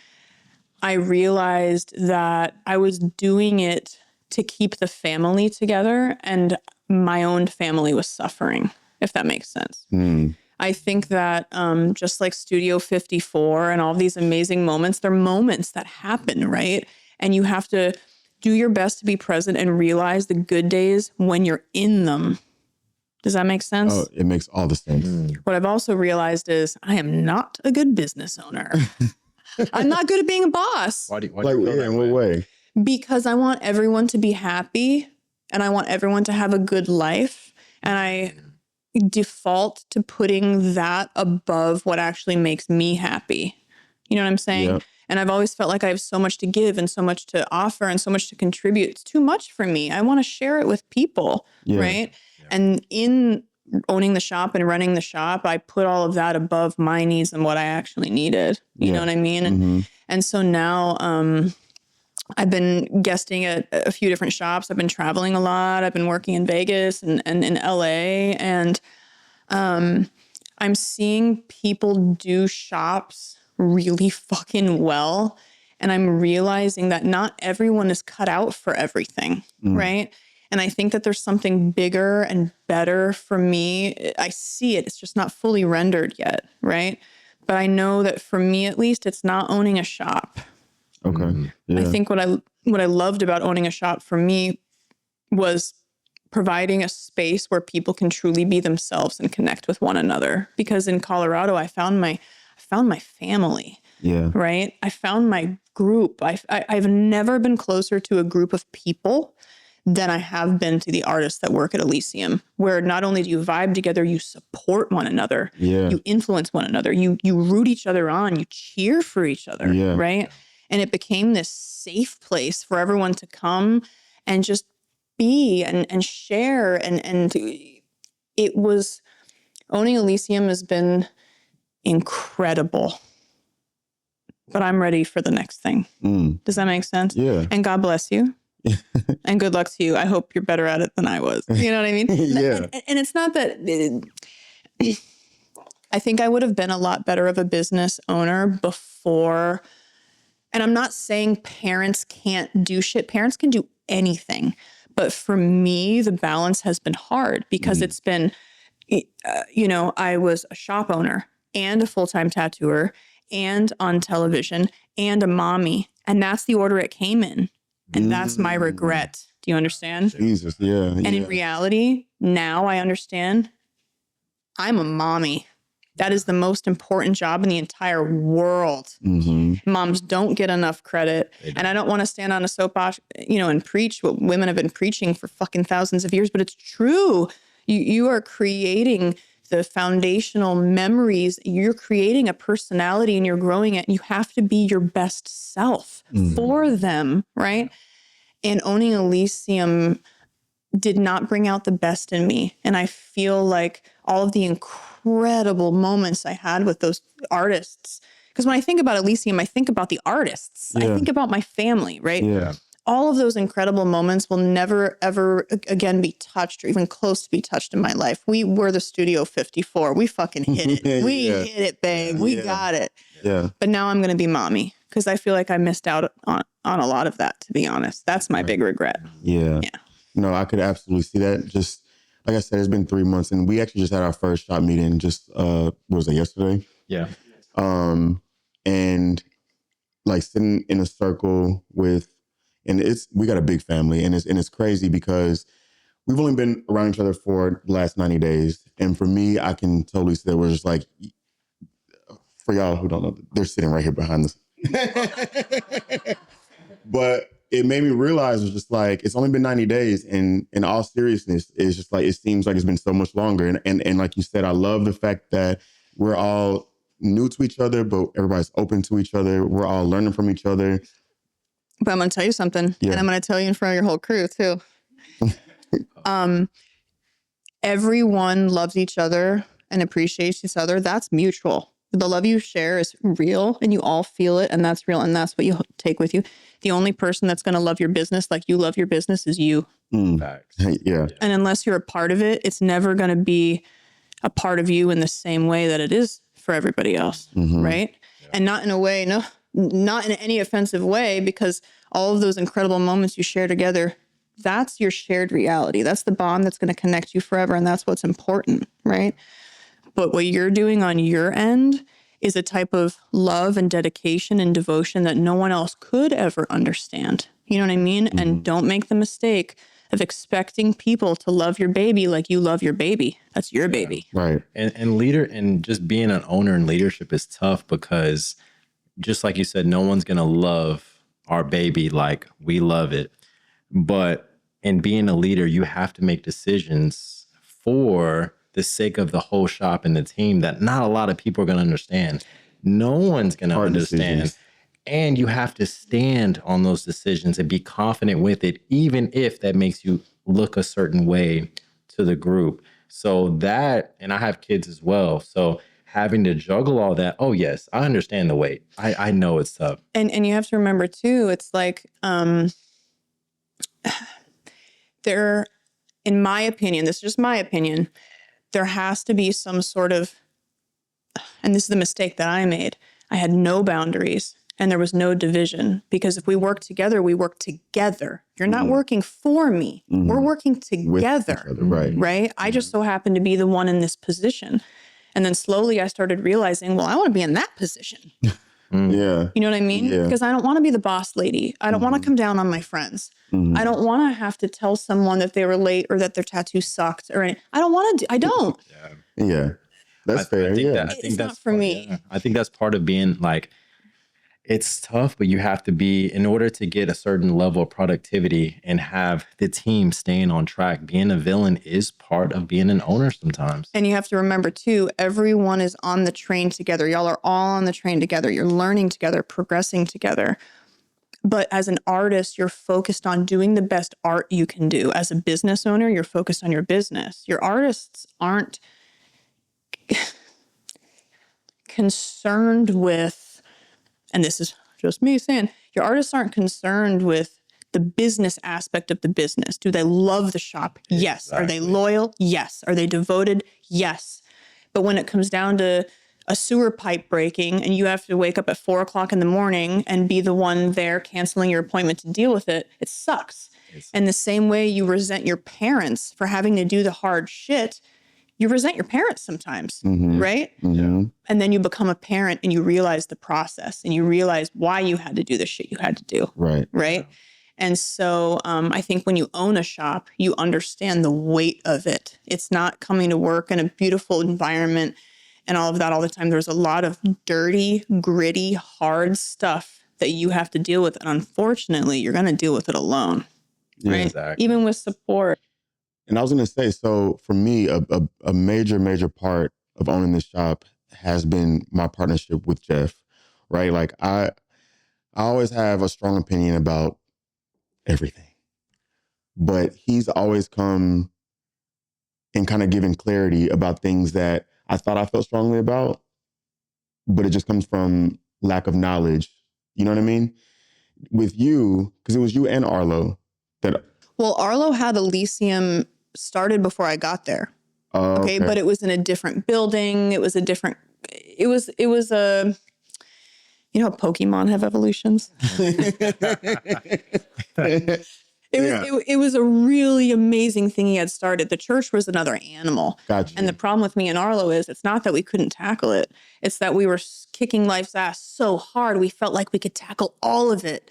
I realized that I was doing it to keep the family together and my own family was suffering, if that makes sense. Mm. I think that just like Studio 54 and all these amazing moments, they're moments that happen, right? And you have to do your best to be present and realize the good days when you're in them. Does that make sense? Oh, it makes all the sense. What I've also realized is I am not a good business owner. I'm not good at being a boss. Why do you In what way? Because I want everyone to be happy and I want everyone to have a good life. And I default to putting that above what actually makes me happy. You know what I'm saying? Yep. And I've always felt like I have so much to give and so much to offer and so much to contribute. It's too much for me. I want to share it with people, right? Yeah. And in owning the shop and running the shop, I put all of that above my needs and what I actually needed. You know what I mean? Mm-hmm. And so now I've been guesting at a few different shops. I've been traveling a lot. I've been working in Vegas and in LA. And I'm seeing people do shops really fucking well. And I'm realizing that not everyone is cut out for everything, right? And I think that there's something bigger and better for me. I see it. It's just not fully rendered yet, right? But I know that for me, at least, it's not owning a shop. Okay. Yeah. I think what I loved about owning a shop for me was providing a space where people can truly be themselves and connect with one another. Because in Colorado, I found my family. Yeah. Right. I found my group. I've never been closer to a group of people than I have been to the artists that work at Elysium, where not only do you vibe together, you support one another, you influence one another, you root each other on, you cheer for each other, right? And it became this safe place for everyone to come and just be and share. And it was, owning Elysium has been incredible. But I'm ready for the next thing. Does that make sense? Yeah. And God bless you. And good luck to you. I hope you're better at it than I was. You know what I mean? Yeah. And it's not that I think I would have been a lot better of a business owner before. And I'm not saying parents can't do shit. Parents can do anything. But for me, the balance has been hard because it's been, I was a shop owner and a full-time tattooer and on television and a mommy. And that's the order it came in. And that's my regret. Do you understand? Jesus, yeah. And in reality, now I understand I'm a mommy. That is the most important job in the entire world. Moms don't get enough credit. And I don't want to stand on a soapbox, and preach what women have been preaching for fucking thousands of years, but it's true. You are creating the foundational memories. You're creating a personality and you're growing it. You have to be your best self for them, right? And owning Elysium did not bring out the best in me. And I feel like all of the incredible moments I had with those artists, because when I think about Elysium, I think about the artists. I think about my family, right? Yeah. All of those incredible moments will never, ever again be touched or even close to be touched in my life. We were the Studio 54. We fucking hit it. We hit it, babe. We got it. Yeah. But now I'm going to be mommy because I feel like I missed out on a lot of that, to be honest. That's my big regret. Yeah. No, I could absolutely see that. Just like I said, it's been 3 months and we actually just had our first shop meeting just, what was it, yesterday? Yeah. And like sitting in a circle and we got a big family and it's crazy because we've only been around each other for the last 90 days. And for me, I can totally say we're just like, for y'all who don't know, they're sitting right here behind us. But it made me realize it's just like, it's only been 90 days and in all seriousness, it's just like, it seems like it's been so much longer. And like you said, I love the fact that we're all new to each other, but everybody's open to each other. We're all learning from each other. But I'm going to tell you something, and I'm going to tell you in front of your whole crew too. Everyone loves each other and appreciates each other. That's mutual. The love you share is real and you all feel it, and that's real, and that's what you take with you. The only person that's going to love your business like you love your business is you. Facts. Yeah. And unless you're a part of it, it's never going to be a part of you in the same way that it is for everybody else, right? Yeah. And not in a way, not in any offensive way, because all of those incredible moments you share together, that's your shared reality. That's the bond that's going to connect you forever. And that's what's important, right? But what you're doing on your end is a type of love and dedication and devotion that no one else could ever understand. You know what I mean? And don't make the mistake of expecting people to love your baby like you love your baby. That's your baby. Right. And just being an owner in leadership is tough because just like you said, no one's going to love our baby like we love it. But in being a leader, you have to make decisions for the sake of the whole shop and the team that not a lot of people are going to understand. No one's going to understand. Decisions. And you have to stand on those decisions and be confident with it, even if that makes you look a certain way to the group. So that, and I have kids as well. So having to juggle all that, oh yes, I understand the weight. I know it's tough. And you have to remember too, it's like, there, in my opinion, this is just my opinion, there has to be some sort of, and this is the mistake that I made. I had no boundaries and there was no division, because if we work together, we work together. You're not working for me. We're working together, right? I just so happen to be the one in this position. And then slowly I started realizing, well, I want to be in that position. Yeah. You know what I mean? Yeah. Because I don't want to be the boss lady. I don't want to come down on my friends. I don't want to have to tell someone that they were late or that their tattoo sucked or anything. I don't want to. I don't. Yeah. That's fair. I think that's not for me. Yeah. I think that's part of being like, it's tough, but you have to be, in order to get a certain level of productivity and have the team staying on track, being a villain is part of being an owner sometimes. And you have to remember too, everyone is on the train together. Y'all are all on the train together. You're learning together, progressing together. But as an artist, you're focused on doing the best art you can do. As a business owner, you're focused on your business. Your artists aren't concerned with, and this is just me saying, your artists aren't concerned with the business aspect of the business. Do they love the shop? Yes. Exactly. Are they loyal? Yes. Are they devoted? Yes. But when it comes down to a sewer pipe breaking and you have to wake up at 4:00 in the morning and be the one there canceling your appointment to deal with it, it sucks. And the same way you resent your parents for having to do the hard shit, you resent your parents sometimes, right? And then you become a parent and you realize the process and you realize why you had to do the shit you had to do. Right. Yeah. And so I think when you own a shop, you understand the weight of it. It's not coming to work in a beautiful environment and all of that all the time. There's a lot of dirty, gritty, hard stuff that you have to deal with. And unfortunately, you're going to deal with it alone, right? Exactly. Even with support. And I was going to say, so for me, a major part of owning this shop has been my partnership with Jeff, right? Like I always have a strong opinion about everything, but he's always come and kind of given clarity about things that I thought I felt strongly about, but it just comes from lack of knowledge. You know what I mean? With you, because it was you and Arlo that. Well, Arlo had Elysium started before I got there. Okay. But it was in a different building. It was a, you know how Pokemon have evolutions? It was a really amazing thing he had started. The church was another animal. Gotcha. And the problem with me and Arlo is it's not that we couldn't tackle it. It's that we were kicking life's ass so hard. We felt like we could tackle all of it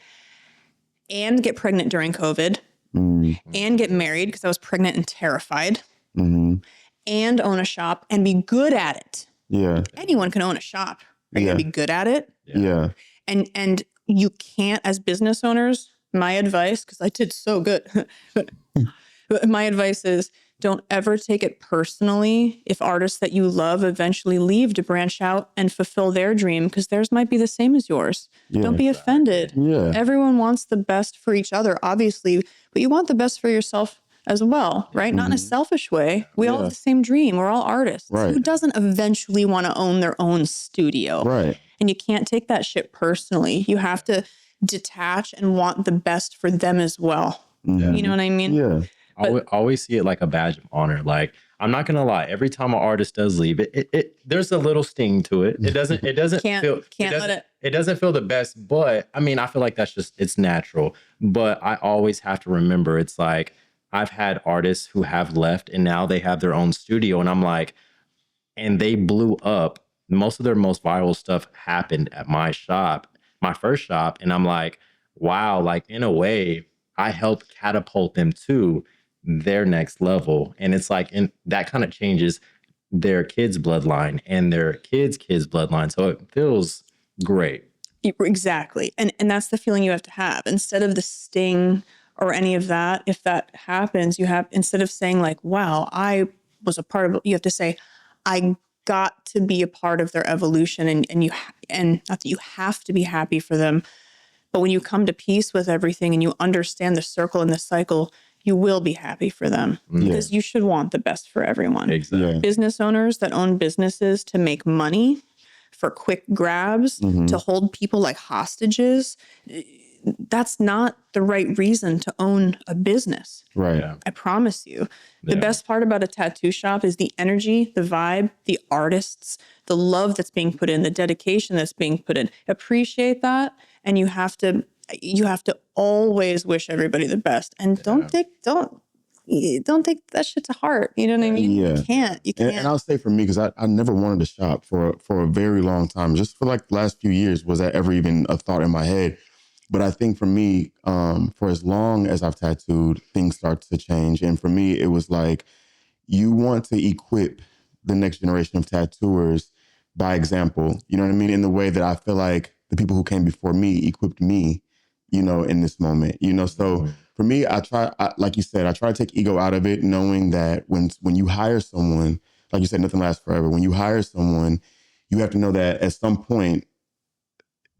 and get pregnant during COVID. And get married because I was pregnant and terrified, and own a shop and be good at it. Yeah. Anyone can own a shop. Are you going to be good at it? Yeah. And you can't, as business owners, my advice, because I did so good, but my advice is Don't ever take it personally if artists that you love eventually leave to branch out and fulfill their dream, because theirs might be the same as yours. Don't be offended. Yeah. Everyone wants the best for each other, obviously, but you want the best for yourself as well, right? Not in a selfish way. We all have the same dream. We're all artists. Right. Who doesn't eventually want to own their own studio? Right. And you can't take that shit personally. You have to detach and want the best for them as well. You know what I mean? Yeah. I always see it like a badge of honor. Like, I'm not gonna lie. Every time an artist does leave, it there's a little sting to it. It doesn't it doesn't feel the best. But I mean, I feel like that's just, it's natural. But I always have to remember, it's like, I've had artists who have left and now they have their own studio, and I'm like, and they blew up. Most of their most viral stuff happened at my shop, my first shop, and I'm like, wow, like in a way, I helped catapult them to their next level. And it's like, and that kind of changes their kids' bloodline and their kids' bloodline. So it feels great. Exactly. And that's the feeling you have to have. Instead of the sting or any of that, if that happens, you have, instead of saying like, wow, I was a part of it, you have to say, I got to be a part of their evolution. And not that you have to be happy for them, but when you come to peace with everything and you understand the circle and the cycle, you will be happy for them, because you should want the best for everyone. Exactly. Yeah. Business owners that own businesses to make money, for quick grabs, to hold people like hostages, that's not the right reason to own a business. Right. Yeah. I promise you. The best part about a tattoo shop is the energy, the vibe, the artists, the love that's being put in, the dedication that's being put in. Appreciate that. And you have to always wish everybody the best. And don't take that shit to heart. You know what I mean? Yeah. You can't. And I'll say for me, because I never wanted to shop for a very long time. Just for like the last few years, was that ever even a thought in my head? But I think for me, for as long as I've tattooed, things start to change. And for me, it was like, you want to equip the next generation of tattooers by example. You know what I mean? In the way that I feel like the people who came before me equipped me, you know, in this moment. You know, so for me, like you said, I try to take ego out of it, knowing that when you hire someone, like you said, nothing lasts forever. When you hire someone, you have to know that at some point,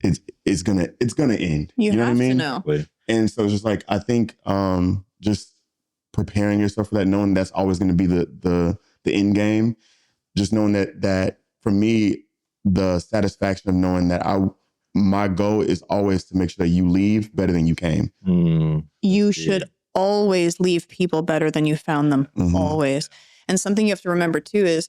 it's gonna end. You know what I mean? To know. And so it's just like, I think just preparing yourself for that, knowing that's always gonna be the end game. Just knowing that for me, the satisfaction of knowing that my goal is always to make sure that you leave better than you came. You should always leave people better than you found them. Always. And something you have to remember too is,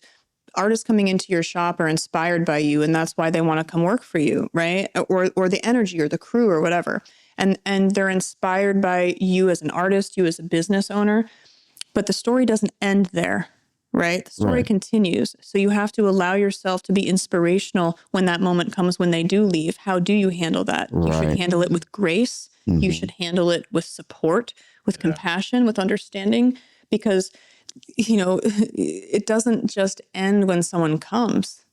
artists coming into your shop are inspired by you, and that's why they want to come work for you, right? Or the energy or the crew or whatever. And they're inspired by you as an artist, you as a business owner. But the story doesn't end there, right? The story continues. So you have to allow yourself to be inspirational when that moment comes, when they do leave. How do you handle that? You should handle it with grace. You should handle it with support, with compassion, with understanding, because you know, it doesn't just end when someone comes.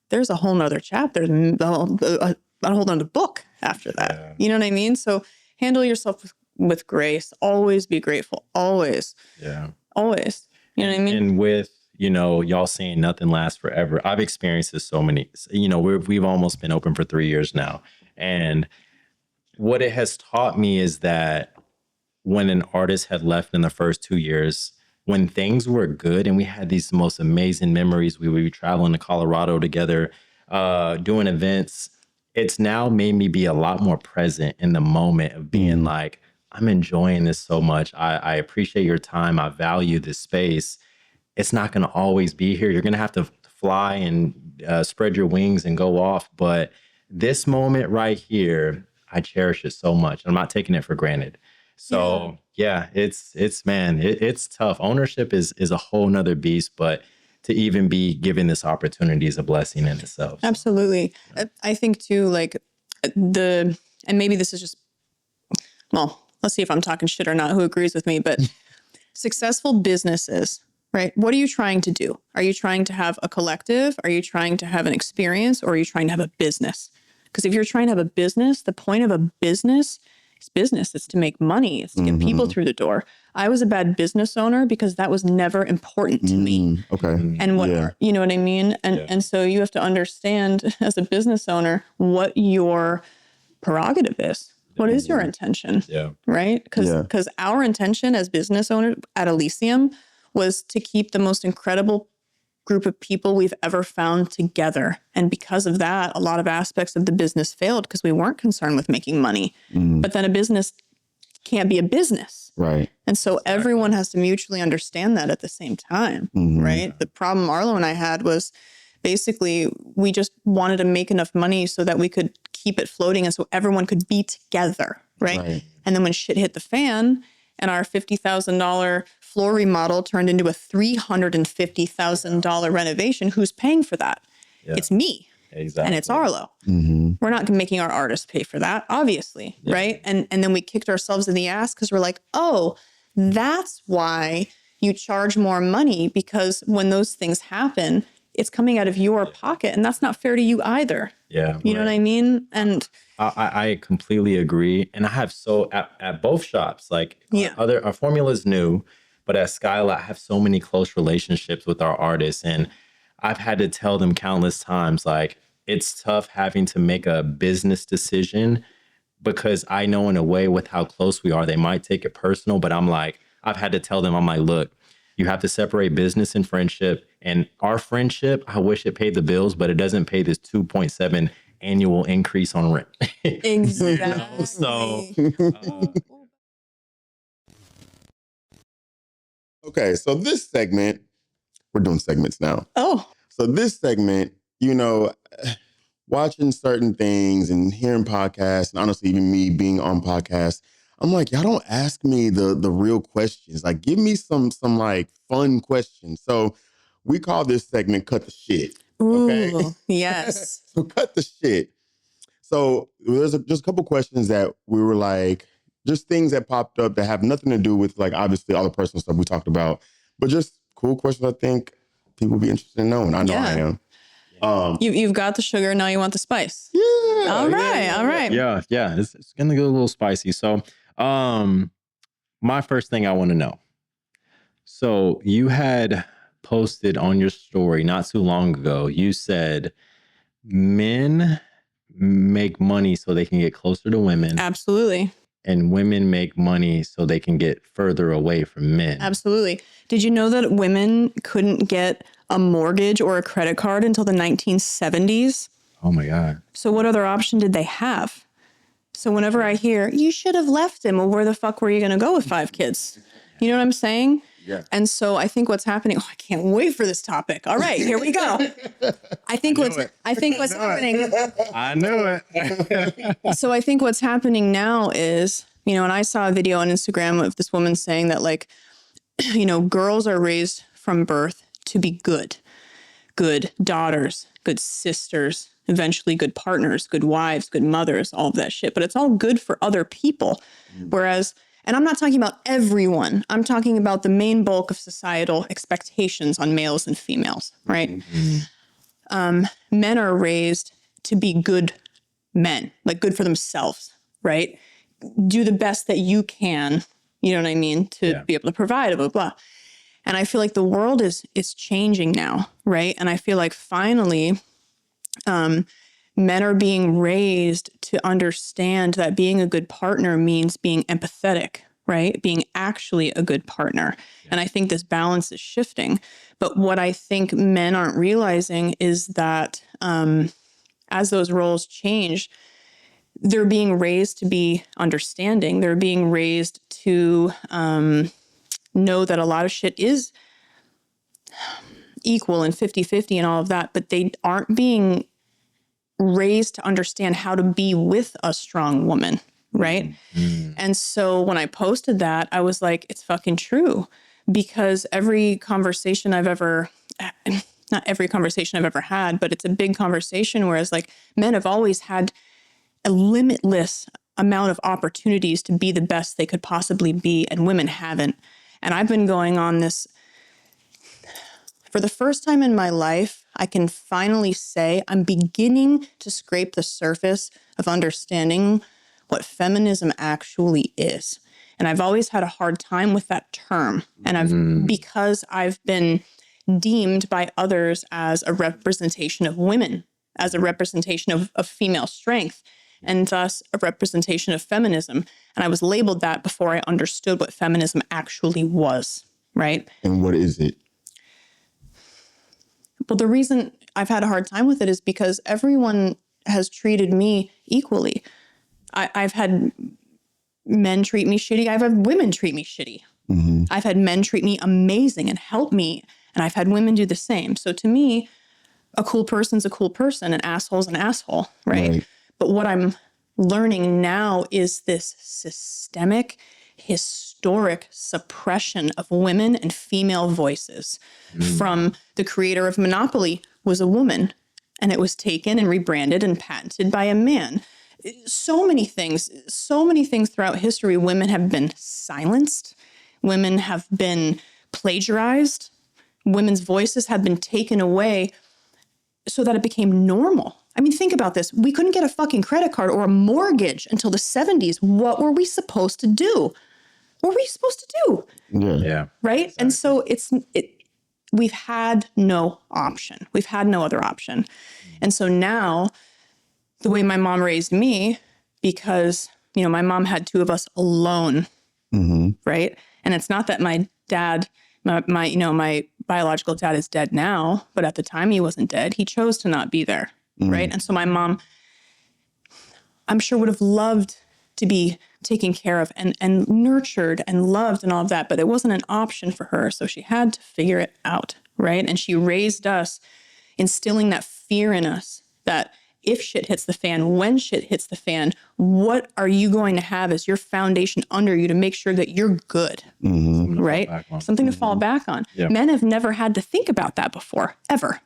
There's a whole nother chapter, a whole nother book after that. Yeah. You know what I mean? So handle yourself with grace. Always be grateful. Always. Yeah. Always. You know what I mean? And with, you know, y'all saying nothing lasts forever, I've experienced this so many, you know, we've almost been open for 3 years now. And what it has taught me is that when an artist had left in the first 2 years, when things were good and we had these most amazing memories, we would be traveling to Colorado together, doing events, it's now made me be a lot more present in the moment of being like, I'm enjoying this so much. I appreciate your time. I value this space. It's not going to always be here. You're going to have to fly and spread your wings and go off. But this moment right here, I cherish it so much. I'm not taking it for granted. So yeah, it's tough. Ownership is a whole nother beast, but to even be given this opportunity is a blessing in itself. So. Absolutely. I think too, like and maybe this is just, well, let's see if I'm talking shit or not, who agrees with me, but successful businesses, right? What are you trying to do? Are you trying to have a collective? Are you trying to have an experience, or are you trying to have a business? Because if you're trying to have a business, the point of a business is business. It's to make money. It's to get people through the door. I was a bad business owner because that was never important to me. Okay. And what, you know what I mean? And so you have to understand as a business owner what your prerogative is. What is your intention? Right? Because our intention as business owners at Elysium was to keep the most incredible group of people we've ever found together. And because of that, a lot of aspects of the business failed because we weren't concerned with making money. But then a business can't be a business. Right. And so everyone has to mutually understand that at the same time. Right. The problem Arlo and I had was basically we just wanted to make enough money so that we could keep it floating and so everyone could be together. Right. And then when shit hit the fan and our $50,000 floor remodel turned into a $350,000 renovation, who's paying for that? It's me. Exactly. And it's Arlo. We're not making our artists pay for that, obviously. Right. And then we kicked ourselves in the ass because we're like, oh, that's why you charge more money, because when those things happen, it's coming out of your pocket, and that's not fair to you either. You know what I mean? And I completely agree. And I have at both shops, like our formula is new, but at Skylight, I have so many close relationships with our artists. And I've had to tell them countless times, like, it's tough having to make a business decision because I know in a way with how close we are, they might take it personal. But I've had to tell them, I'm like, look, you have to separate business and friendship. And our friendship, I wish it paid the bills, but it doesn't pay this 2.7 annual increase on rent. Exactly. So, okay, so this segment, we're doing segments now. Oh. So this segment, watching certain things and hearing podcasts, and honestly, even me being on podcasts, I'm like, y'all don't ask me the real questions. Like, give me some like fun questions. So we call this segment "Cut the Shit." Okay. Ooh, yes. So cut the shit. So there's just a couple questions that we were like, just things that popped up that have nothing to do with, like, obviously all the personal stuff we talked about, but just cool questions I think people will be interested in knowing. I know I am. You've got the sugar, now you want the spice. Yeah. All right. Yeah. It's gonna get a little spicy. So, my first thing I want to know. So you had posted on your story not too long ago, you said men make money so they can get closer to women. Absolutely. And women make money so they can get further away from men. Absolutely. Did you know that women couldn't get a mortgage or a credit card until the 1970s? Oh my God. So what other option did they have? So whenever I hear, you should have left him, well, where the fuck were you going to go with 5 kids? You know what I'm saying? Yeah. And so I think what's happening, I can't wait for this topic. All right, here we go. I think what's happening. I knew it. So I think what's happening now is, and I saw a video on Instagram of this woman saying that, like, girls are raised from birth to be good daughters, good sisters, eventually good partners, good wives, good mothers, all of that shit. But it's all good for other people. Whereas, and I'm not talking about everyone, I'm talking about the main bulk of societal expectations on males and females, right? Men are raised to be good men, like good for themselves, right? Do the best that you can, you know what I mean, to be able to provide, blah, blah, blah. And I feel like the world is changing now, right? And I feel like finally, men are being raised to understand that being a good partner means being empathetic, right? Being actually a good partner. And I think this balance is shifting. But what I think men aren't realizing is that as those roles change, they're being raised to be understanding. They're being raised to know that a lot of shit is equal and 50-50 and all of that, but they aren't being raised to understand how to be with a strong woman, right? And so when I posted that, I was like, it's fucking true. Because every conversation I've ever, not every conversation I've ever had, but it's a big conversation, whereas like men have always had a limitless amount of opportunities to be the best they could possibly be, and women haven't. And I've been going on this, for the first time in my life, I can finally say I'm beginning to scrape the surface of understanding what feminism actually is. And I've always had a hard time with that term. And because I've been deemed by others as a representation of women, as a representation of female strength, and thus a representation of feminism. And I was labeled that before I understood what feminism actually was, right? And what is it? Well, the reason I've had a hard time with it is because everyone has treated me equally. I've had men treat me shitty. I've had women treat me shitty. I've had men treat me amazing and help me. And I've had women do the same. So to me, a cool person's a cool person, an asshole's an asshole, right? But what I'm learning now is this systemic, historic suppression of women and female voices. From the creator of Monopoly was a woman, and it was taken and rebranded and patented by a man. So many things throughout history, women have been silenced. Women have been plagiarized. Women's voices have been taken away so that it became normal. I mean, think about this. We couldn't get a fucking credit card or a mortgage until the 70s. What were we supposed to do? What were we supposed to do? Yeah. Right? Exactly. And so we've had no option. We've had no other option. And so now, the way my mom raised me, because, you know, my mom had two of us alone, right? And it's not that my dad, my biological dad is dead now, but at the time he wasn't dead. He chose to not be there, right? And so my mom, I'm sure, would have loved to be taken care of and nurtured and loved and all of that, but it wasn't an option for her. So she had to figure it out, right? And she raised us, instilling that fear in us that if shit hits the fan, when shit hits the fan, what are you going to have as your foundation under you to make sure that you're good, right? Something to fall back on. Yeah. Men have never had to think about that before, ever,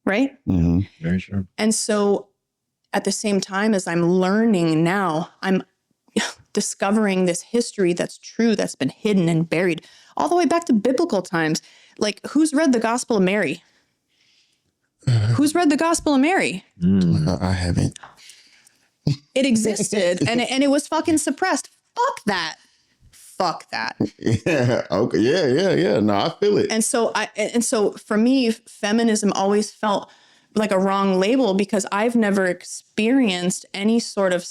right? Very sure. And so at the same time as I'm learning now, I'm discovering this history that's true, that's been hidden and buried all the way back to biblical times. Like, who's read the Gospel of Mary? Who's read the Gospel of Mary? I haven't. It existed and it was fucking suppressed. Fuck that. Yeah. Okay. Yeah. No, I feel it. And so for me, feminism always felt like a wrong label because I've never experienced any sort of.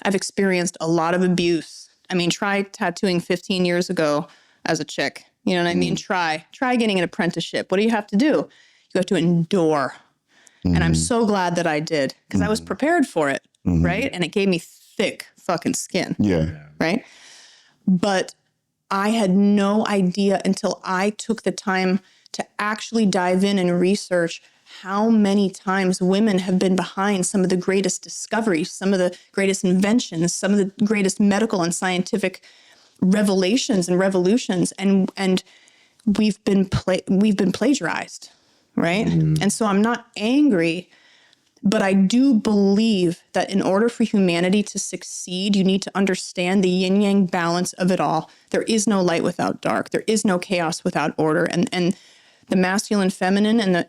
I've experienced a lot of abuse. I mean, try tattooing 15 years ago as a chick. You know what I mean? Try getting an apprenticeship. What do you have to do? You have to endure. And I'm so glad that I did because I was prepared for it, right? And it gave me thick fucking skin. Yeah. Right? But I had no idea until I took the time to actually dive in and research how many times women have been behind some of the greatest discoveries, some of the greatest inventions, some of the greatest medical and scientific revelations and revolutions, and we've been plagiarized, right? And so I'm not angry, but I do believe that in order for humanity to succeed, you need to understand the yin yang balance of it all. There is no light without dark. There is no chaos without order, and the masculine feminine the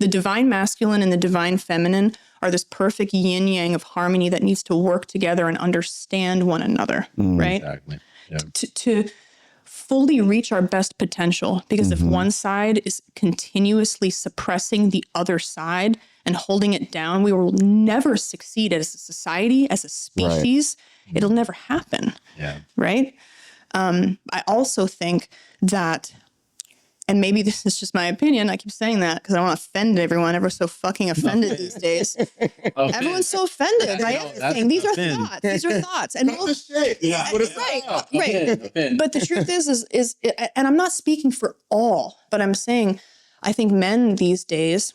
divine masculine and the divine feminine are this perfect yin yang of harmony that needs to work together and understand one another, right? Exactly. Yeah. To fully reach our best potential, because if one side is continuously suppressing the other side and holding it down, we will never succeed as a society, as a species. Right. It'll never happen. Yeah. Right? I also think that, and maybe this is just my opinion, I keep saying that because I want to offend everyone. Everyone's so fucking offended these days. Everyone's so offended by everything. These are thoughts. These are thoughts. And right. But the truth is, and I'm not speaking for all, but I'm saying I think men these days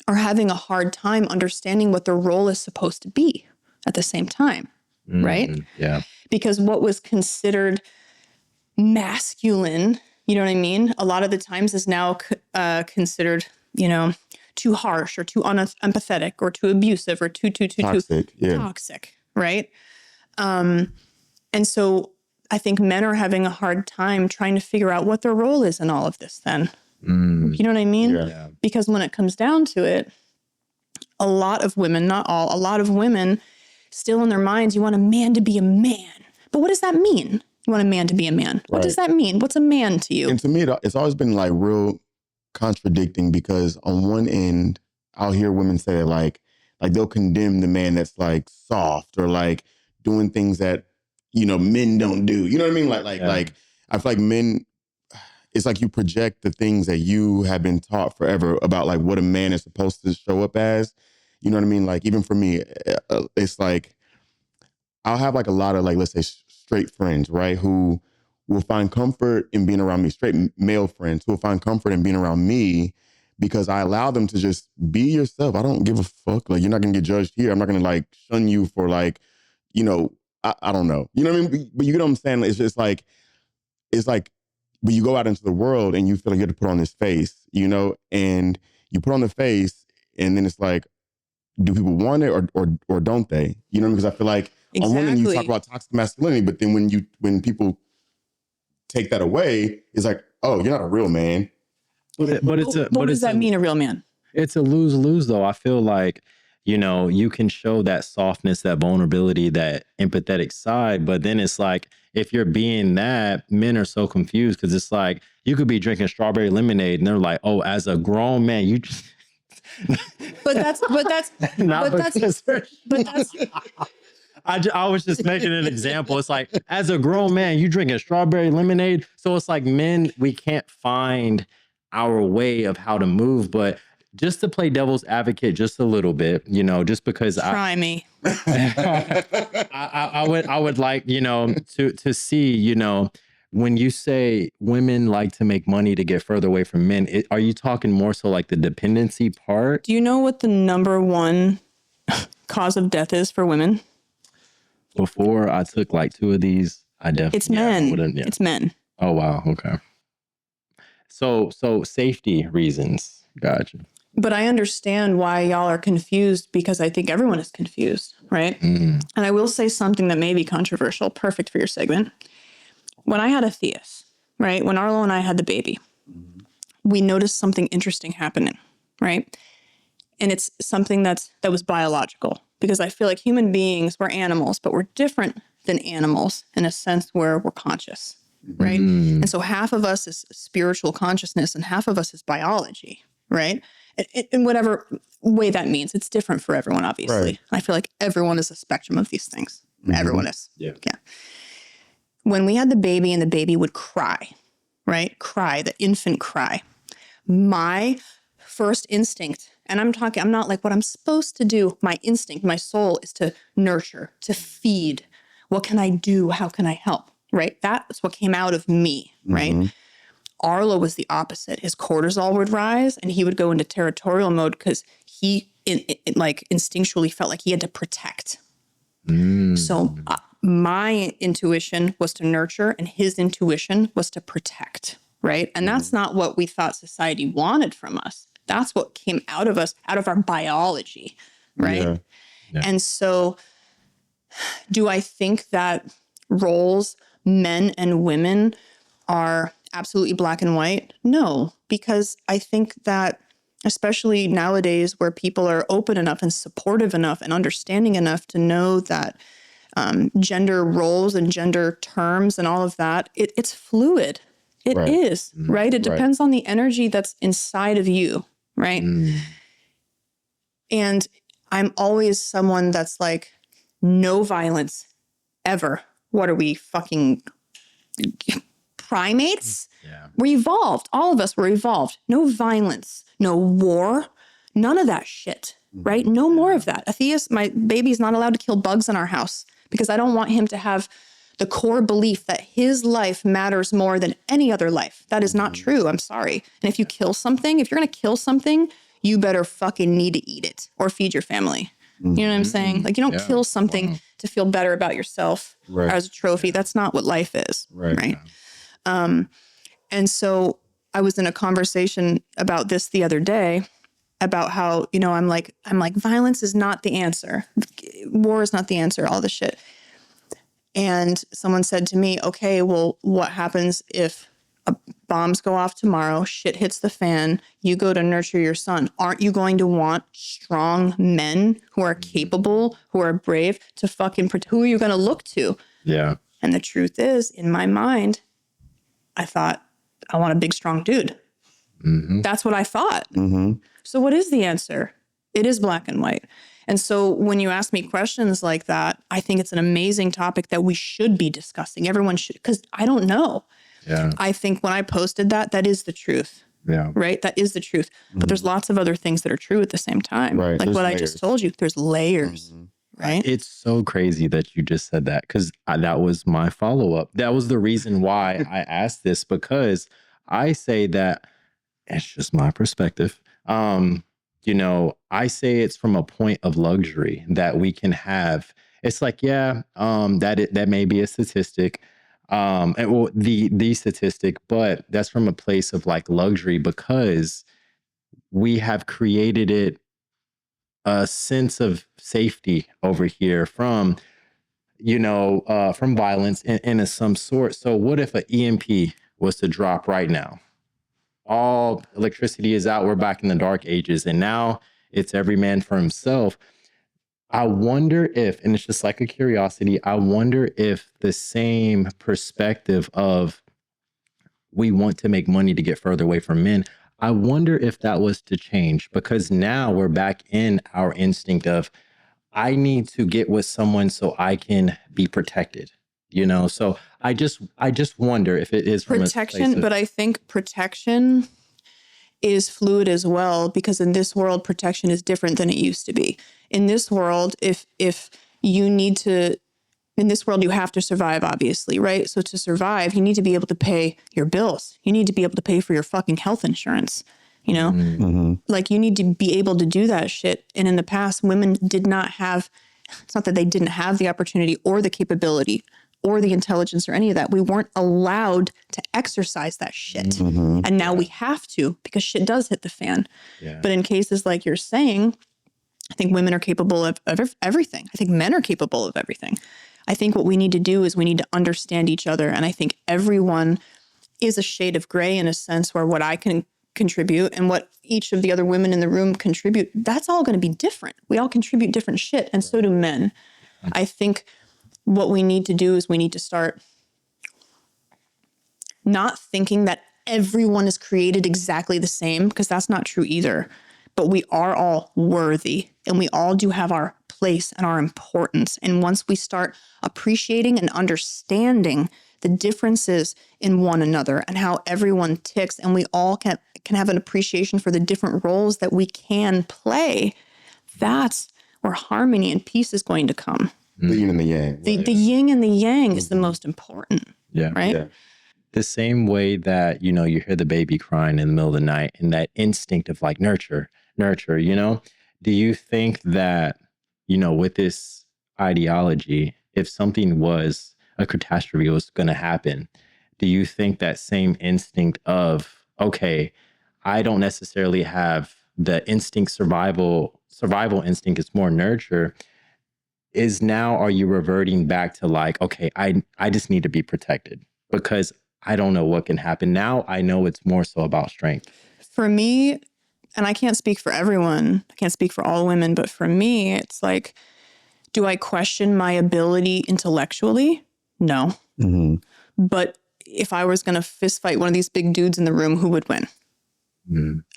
are having a hard time understanding what their role is supposed to be at the same time. Right? Yeah. Because what was considered masculine, you know what I mean? A lot of the times is now considered, too harsh or too unempathetic or too abusive or too toxic, right? And so I think men are having a hard time trying to figure out what their role is in all of this then. You know what I mean? Yeah. Because when it comes down to it, a lot of women, not all, a lot of women still in their minds, you want a man to be a man. But what does that mean? You want a man to be a man. What does that mean? What's a man to you? And to me, it's always been like real contradicting, because on one end, I'll hear women say like they'll condemn the man that's like soft or like doing things that, you know, men don't do. You know what I mean? Like I feel like men, it's like you project the things that you have been taught forever about like what a man is supposed to show up as. You know what I mean? Like even for me, it's like I'll have like a lot of like, let's say straight friends, right? Who will find comfort in being around me, straight male friends who will find comfort in being around me because I allow them to just be yourself. I don't give a fuck. Like, you're not going to get judged here. I'm not going to like shun you for like, you know, I don't know. You know what I mean? But you know what I'm saying? It's just like, it's like when you go out into the world and you feel like you have to put on this face, you know, and you put on the face and then it's like, do people want it or don't they? You know, because I feel like on one end you talk about toxic masculinity, but then when people take that away, it's like, oh, you're not a real man. What does that mean, a real man? It's a lose-lose though. I feel like, you know, you can show that softness, that vulnerability, that empathetic side, but then it's like, if you're being that, men are so confused because it's like, you could be drinking strawberry lemonade and they're like, oh, as a grown man, you just... but that's I was just making an example. It's like, as a grown man, you drinking strawberry lemonade. So it's like men, we can't find our way of how to move. But just to play devil's advocate just a little bit, you know, just because Try me. I would like, you know, to see, you know, when you say women like to make money to get further away from men, are you talking more so like the dependency part? Do you know what the number one cause of death is for women? Before I took like 2 of these, I definitely... It's men. Yeah. It's men. Oh, wow. Okay. So safety reasons. Gotcha. But I understand why y'all are confused, because I think everyone is confused, right? And I will say something that may be controversial, perfect for your segment. When I had Atheus, right? When Arlo and I had the baby, we noticed something interesting happening, right? And it's something that was biological, because I feel like human beings, we're animals, but we're different than animals in a sense where we're conscious, right? And so half of us is spiritual consciousness and half of us is biology, right? In whatever way that means. It's different for everyone, obviously. Right. I feel like everyone is a spectrum of these things. Everyone is. Yeah. When we had the baby and the baby would cry, right? Cry, the infant cry. My first instinct, and I'm not like what I'm supposed to do. My instinct, my soul is to nurture, to feed. What can I do? How can I help? Right? That's what came out of me, right? Arlo was the opposite. His cortisol would rise and he would go into territorial mode because he instinctually felt like he had to protect. So my intuition was to nurture and his intuition was to protect, right? And that's not what we thought society wanted from us. That's what came out of us, out of our biology, right? Yeah. And so do I think that roles, men and women, are absolutely black and white? No, because I think that especially nowadays where people are open enough and supportive enough and understanding enough to know that gender roles and gender terms and all of that, it's fluid. It is, right? It depends on the energy that's inside of you, right? And I'm always someone that's like, no violence, ever. What are we, fucking primates? Yeah. We're evolved. All of us were evolved. No violence, no war, none of that shit, right? No more of that. Atheus, my baby's not allowed to kill bugs in our house because I don't want him to have the core belief that his life matters more than any other life. That is not true. I'm sorry. And if you kill something, if you're going to kill something, you better fucking need to eat it or feed your family. You know what I'm saying? Like, you don't kill something to feel better about yourself as a trophy. That's not what life is. Right. And so I was in a conversation about this the other day about how, you know, I'm like, violence is not the answer. War is not the answer, all this shit. And someone said to me, okay, well, what happens if bombs go off tomorrow, shit hits the fan, you go to nurture your son. Aren't you going to want strong men who are capable, who are brave to fucking protect? Who are you going to look to? Yeah. And the truth is, in my mind, I thought, I want a big, strong dude. Mm-hmm. That's what I thought. Mm-hmm. So what is the answer? It is black and white. And so when you ask me questions like that, I think it's an amazing topic that we should be discussing. Everyone should, because I don't know. Yeah. I think when I posted that, that is the truth. Yeah. Right? That is the truth. But there's lots of other things that are true at the same time. Right. Like There's what layers. I just told you, there's layers. Right? It's so crazy that you just said that, because that was my follow-up. That was the reason why I asked this, because I say that it's just my perspective. I say it's from a point of luxury that we can have. It's like, that may be a statistic, the statistic, but that's from a place of like luxury, because we have created it a sense of safety over here from violence in some sort. So what if an EMP was to drop right now? All electricity is out. We're back in the dark ages, and now it's every man for himself. I wonder if, and it's just like a curiosity, I wonder if the same perspective of we want to make money to get further away from men, I wonder if that was to change, because now we're back in our instinct of, I need to get with someone so I can be protected, So I just wonder if it is from Protection, but I think protection is fluid as well, because in this world, protection is different than it used to be. In this world, if you need to, in this world, you have to survive, obviously, right? So to survive, you need to be able to pay your bills. You need to be able to pay for your fucking health insurance, Like you need to be able to do that shit. And in the past, women did not have, it's not that they didn't have the opportunity or the capability or the intelligence or any of that. We weren't allowed to exercise that shit. And now we have to, because shit does hit the fan. Yeah. But in cases like you're saying, I think women are capable of everything. I think men are capable of everything. I think what we need to do is we need to understand each other. And I think everyone is a shade of gray in a sense, where what I can contribute and what each of the other women in the room contribute, that's all going to be different. We all contribute different shit. And so do men. I think what we need to do is we need to start not thinking that everyone is created exactly the same, because that's not true either. But we are all worthy, and we all do have our place and our importance. And once we start appreciating and understanding the differences in one another and how everyone ticks, and we all can have an appreciation for the different roles that we can play, that's where harmony and peace is going to come. The yin and the yang. The yin and the yang is the most important. Yeah. Right? Yeah. The same way that, you hear the baby crying in the middle of the night, and that instinct of like nurture, do you think that, with this ideology, if something was a catastrophe was going to happen, do you think that same instinct of, okay, I don't necessarily have the instinct, survival instinct, it's more nurture, are you reverting back to like, okay, I just need to be protected because I don't know what can happen. Now I know it's more so about strength. For me, and I can't speak for everyone, I can't speak for all women, but for me, it's like, do I question my ability intellectually? No. But if I was going to fist fight one of these big dudes in the room, who would win?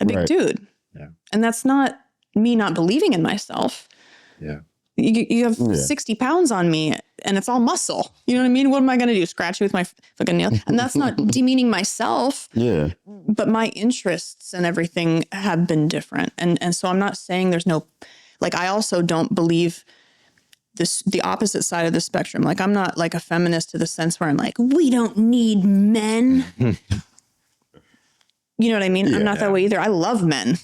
A big dude. Yeah. And that's not me not believing in myself. Yeah. You have 60 pounds on me and it's all muscle. You know what I mean? What am I going to do? Scratch you with my fucking nail? And that's not demeaning myself. Yeah. But my interests and everything have been different. And so I'm not saying there's no, like, I also don't believe the opposite side of the spectrum. Like, I'm not like a feminist to the sense where I'm like, we don't need men. You know what I mean? I'm not that way either. I love men.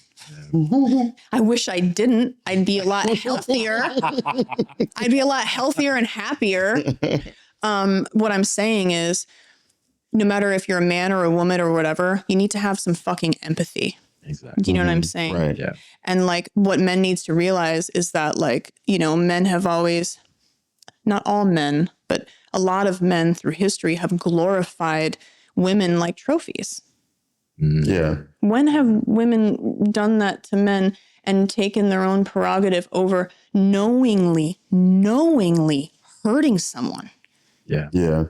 I wish I didn't. I'd be a lot healthier. I'd be a lot healthier and happier. What I'm saying is, no matter if you're a man or a woman or whatever, you need to have some fucking empathy. Exactly. Do you know what I'm saying? Right. Yeah. And like what men needs to realize is that, like, men have always, not all men, but a lot of men through history have glorified women like trophies. Yeah. When have women done that to men and taken their own prerogative over knowingly hurting someone? Yeah. Yeah.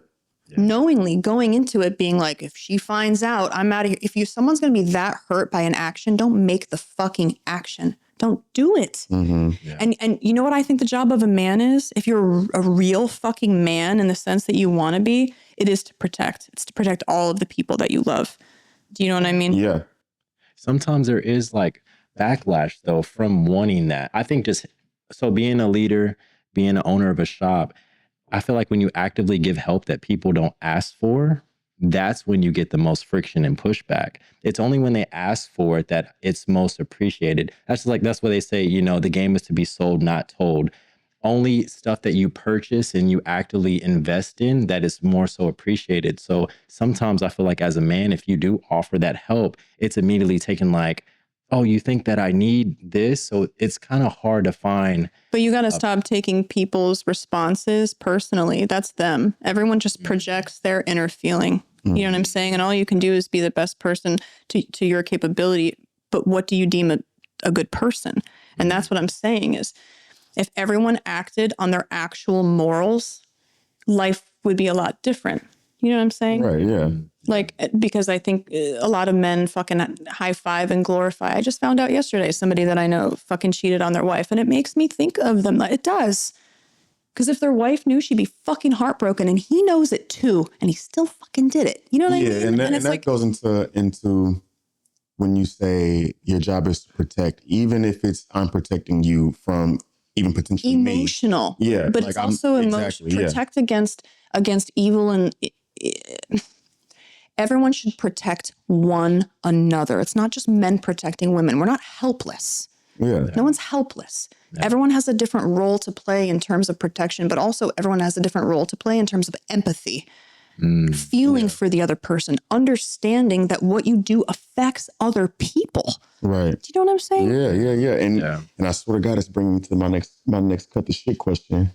Knowingly going into it being like, if she finds out, I'm out of here. If someone's going to be that hurt by an action, don't make the fucking action. Don't do it. Yeah. And you know what I think the job of a man is? If you're a real fucking man in the sense that you want to be, it is to protect. It's to protect all of the people that you love. Do you know what I mean? Yeah. Sometimes there is like backlash though from wanting that. I think so being a leader, being an owner of a shop, I feel like when you actively give help that people don't ask for, that's when you get the most friction and pushback. It's only when they ask for it that it's most appreciated. That's why they say, the game is to be sold, not told. Only stuff that you purchase and you actively invest in that is more so appreciated. So sometimes I feel like as a man, if you do offer that help, it's immediately taken like, oh, you think that I need this? So it's kind of hard to find. But you got to stop taking people's responses personally. That's them. Everyone just projects their inner feeling. You know what I'm saying? And all you can do is be the best person to your capability. But what do you deem a good person? And that's what I'm saying is, if everyone acted on their actual morals, life would be a lot different. You know what I'm saying? Right. Yeah. Like, because I think a lot of men fucking high five and glorify. I just found out yesterday somebody that I know fucking cheated on their wife, and it makes me think of them. It does. Because if their wife knew, she'd be fucking heartbroken, and he knows it too, and he still fucking did it. You know what I mean? And that goes into when you say your job is to protect, even if I'm protecting you from even potentially emotional. Me. Yeah. But like it's also emotional. Protect against evil, and everyone should protect one another. It's not just men protecting women. We're not helpless. Yeah. No one's helpless. Yeah. Everyone has a different role to play in terms of protection, but also everyone has a different role to play in terms of empathy, feeling for the other person, understanding that what you do affects other people. Right. Do you know what I'm saying? Yeah. And I swear to God, it's bringing me to my next cut the shit question.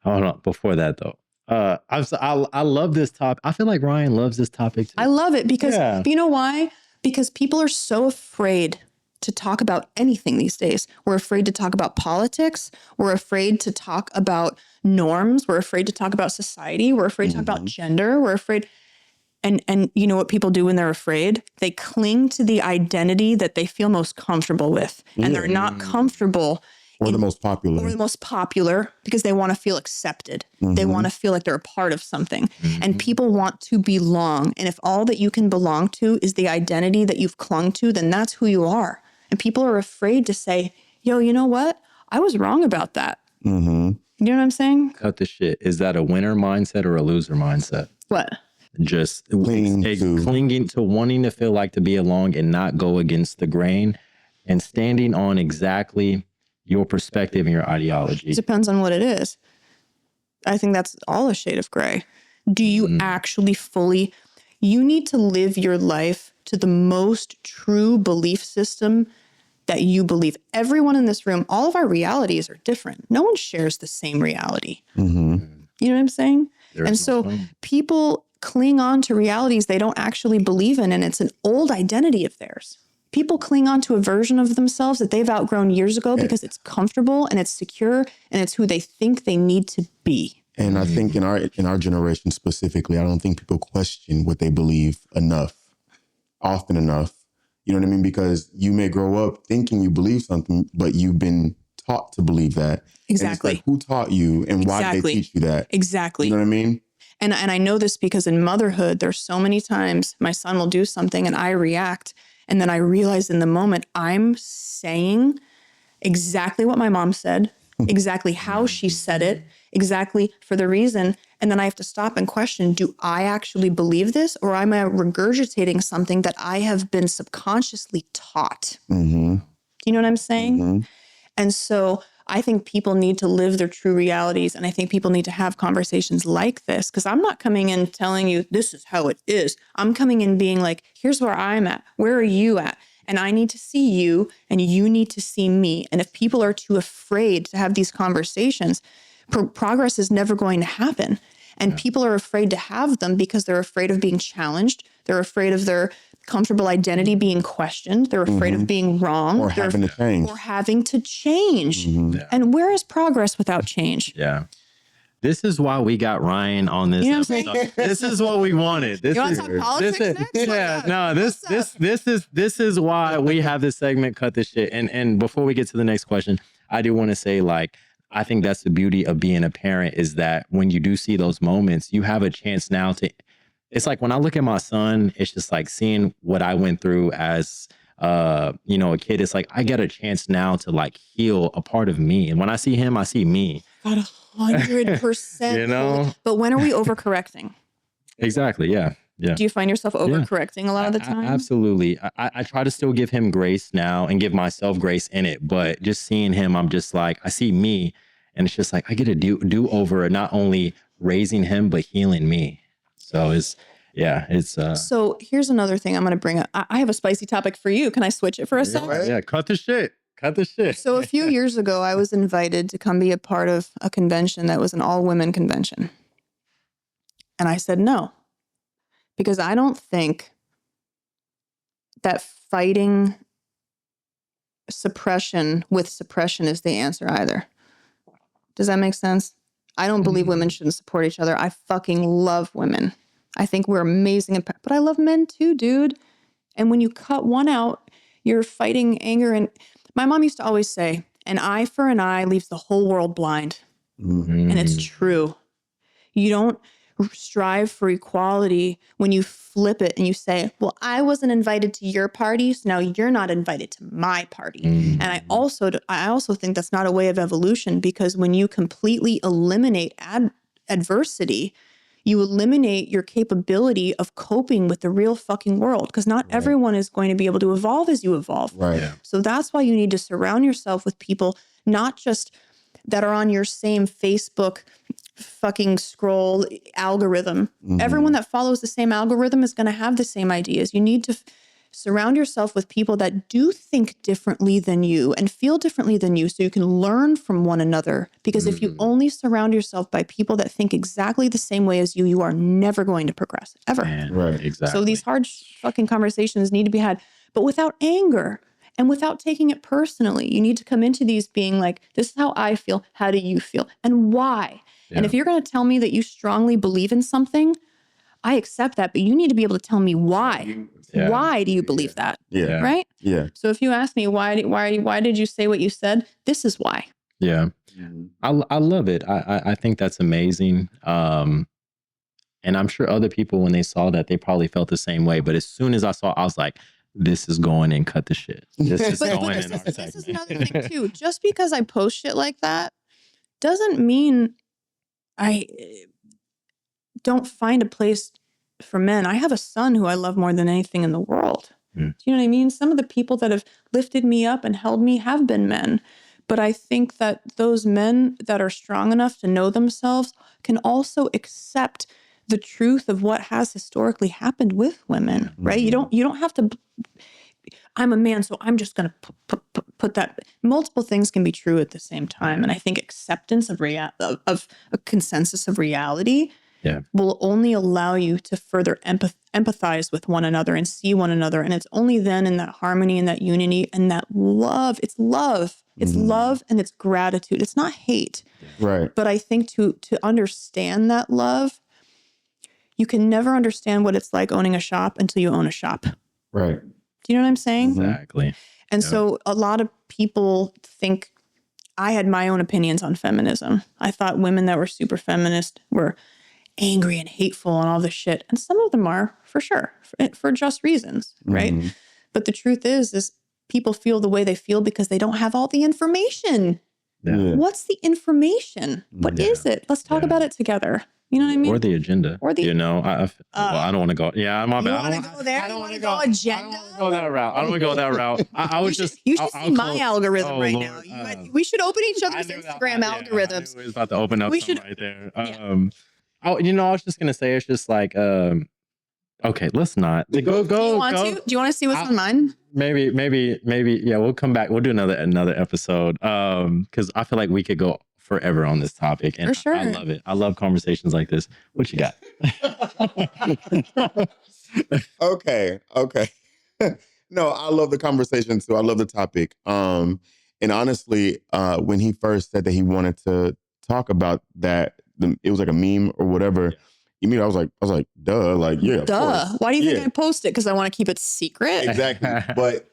Hold on. Before that though. I love this topic. I feel like Ryan loves this topic too. I love it because you know why? Because people are so afraid to talk about anything these days. We're afraid to talk about politics. We're afraid to talk about norms. We're afraid to talk about society. We're afraid to talk about gender. We're afraid. And you know what people do when they're afraid? They cling to the identity that they feel most comfortable with. And they're not comfortable. Or the most popular because they want to feel accepted. They want to feel like they're a part of something. And people want to belong. And if all that you can belong to is the identity that you've clung to, then that's who you are. And people are afraid to say, yo, you know what? I was wrong about that. You know what I'm saying? Cut the shit. Is that a winner mindset or a loser mindset? What? Just clinging to wanting to feel like to be along and not go against the grain and standing on exactly your perspective and your ideology. It depends on what it is. I think that's all a shade of gray. Do you actually you need to live your life to the most true belief system that you believe. Everyone in this room, all of our realities are different. No one shares the same reality. You know what I'm saying? People cling on to realities they don't actually believe in, and it's an old identity of theirs. People cling on to a version of themselves that they've outgrown years ago because it's comfortable and it's secure and it's who they think they need to be. And I think in our generation specifically, I don't think people question what they believe often enough. You know what I mean? Because you may grow up thinking you believe something, but you've been taught to believe that. Exactly. And it's like, who taught you and why did they teach you that? Exactly. You know what I mean? And I know this because in motherhood, there's so many times my son will do something and I react. And then I realize in the moment I'm saying exactly what my mom said, exactly how she said it, exactly for the reason. And then I have to stop and question, do I actually believe this, or am I regurgitating something that I have been subconsciously taught? Do you know what I'm saying? And so I think people need to live their true realities. And I think people need to have conversations like this, because I'm not coming in telling you this is how it is. I'm coming in being like, here's where I'm at. Where are you at? And I need to see you and you need to see me. And if people are too afraid to have these conversations, progress is never going to happen. And people are afraid to have them because they're afraid of being challenged. They're afraid of their comfortable identity being questioned. They're afraid of being wrong. Or having to change. Or having to change. Yeah. And where is progress without change? Yeah. This is why we got Ryan on this. You know what I'm saying? This is what we wanted. This You want is, to talk politics this is, next? yeah, no, this is why we have this segment, Cut the Shit. And before we get to the next question, I do want to say, like, I think that's the beauty of being a parent, is that when you do see those moments, you have a chance now to, it's like when I look at my son, it's just like seeing what I went through as you know, a kid. It's like I get a chance now to like heal a part of me. And when I see him, I see me. Got 100%. You know? But when are we overcorrecting? Exactly. Yeah. Yeah. Do you find yourself overcorrecting a lot of the time? Absolutely. I try to still give him grace now and give myself grace in it. But just seeing him, I'm just like, I see me, and it's just like I get a do over not only raising him, but healing me. So it's, yeah, it's. So here's another thing I'm going to bring up. I have a spicy topic for you. Can I switch it for a second? Yeah, cut the shit. Cut the shit. So a few years ago, I was invited to come be a part of a convention that was an all-women convention. And I said no, because I don't think that fighting suppression with suppression is the answer either. Does that make sense? I don't believe women shouldn't support each other. I fucking love women. I think we're amazing, but I love men too, dude. And when you cut one out, you're fighting anger. And my mom used to always say, an eye for an eye leaves the whole world blind. And it's true. You don't strive for equality when you flip it and you say, well, I wasn't invited to your party, so now you're not invited to my party. And I also think that's not a way of evolution, because when you completely eliminate adversity, you eliminate your capability of coping with the real fucking world, because not everyone is going to be able to evolve as you evolve. Right. Yeah. So that's why you need to surround yourself with people, not just that are on your same Facebook fucking scroll algorithm. Everyone that follows the same algorithm is going to have the same ideas. You need to surround yourself with people that do think differently than you and feel differently than you, so you can learn from one another. Because if you only surround yourself by people that think exactly the same way as you, you are never going to progress, ever. Man, Right. Exactly. So these hard fucking conversations need to be had, but without anger and without taking it personally. You need to come into these being like, this is how I feel. How do you feel? And why? Yeah. And if you're going to tell me that you strongly believe in something, I accept that, but you need to be able to tell me why. Yeah. Why do you believe that? Yeah. Right? Yeah. So if you ask me why did you say what you said? This is why. Yeah. I love it. I think that's amazing. And I'm sure other people, when they saw that, they probably felt the same way. But as soon as I saw, I was like, this is going and cut the shit. This is going in our segment. This is another thing too. Just because I post shit like that doesn't mean I don't find a place for men. I have a son who I love more than anything in the world. Do you know what I mean? Some of the people that have lifted me up and held me have been men. But I think that those men that are strong enough to know themselves can also accept the truth of what has historically happened with women, right? You don't have to, I'm a man, so I'm just going to put that. Multiple things can be true at the same time. And I think acceptance of a consensus of reality will only allow you to further empathize with one another and see one another. And it's only then in that harmony and that unity and that love. It's love. It's love and it's gratitude. It's not hate. Right. But I think to understand that love, you can never understand what it's like owning a shop until you own a shop. Right. Do you know what I'm saying? Exactly. And so a lot of people think, I had my own opinions on feminism. I thought women that were super feminist were angry and hateful and all this shit. And some of them are, for sure, for just reasons, right? But the truth is people feel the way they feel because they don't have all the information. Yeah. What's the information? What is it? Let's talk about it together. You know what I mean? Or the agenda. You know, I don't want to go. Yeah, my bad. You want to go there? I don't want to go agenda. I don't want to go that route. I don't want to go that route. I was You should see my algorithm right now. We should open each other's Instagram algorithms. I knew it was about to open up something right there. I was just gonna say, it's just like, okay, let's not go. Do you want to see what's on mine? Maybe. Yeah, we'll come back. We'll do another episode. Because I feel like we could go forever on this topic, and for sure. I love it. I love conversations like this. What you got? Okay. No, I love the conversation too. I love the topic. And honestly, when he first said that he wanted to talk about that, it was like a meme or whatever. Immediately, I was like, duh, like, yeah, of course. Why do you think I post it? Because I want to keep it secret. Exactly. But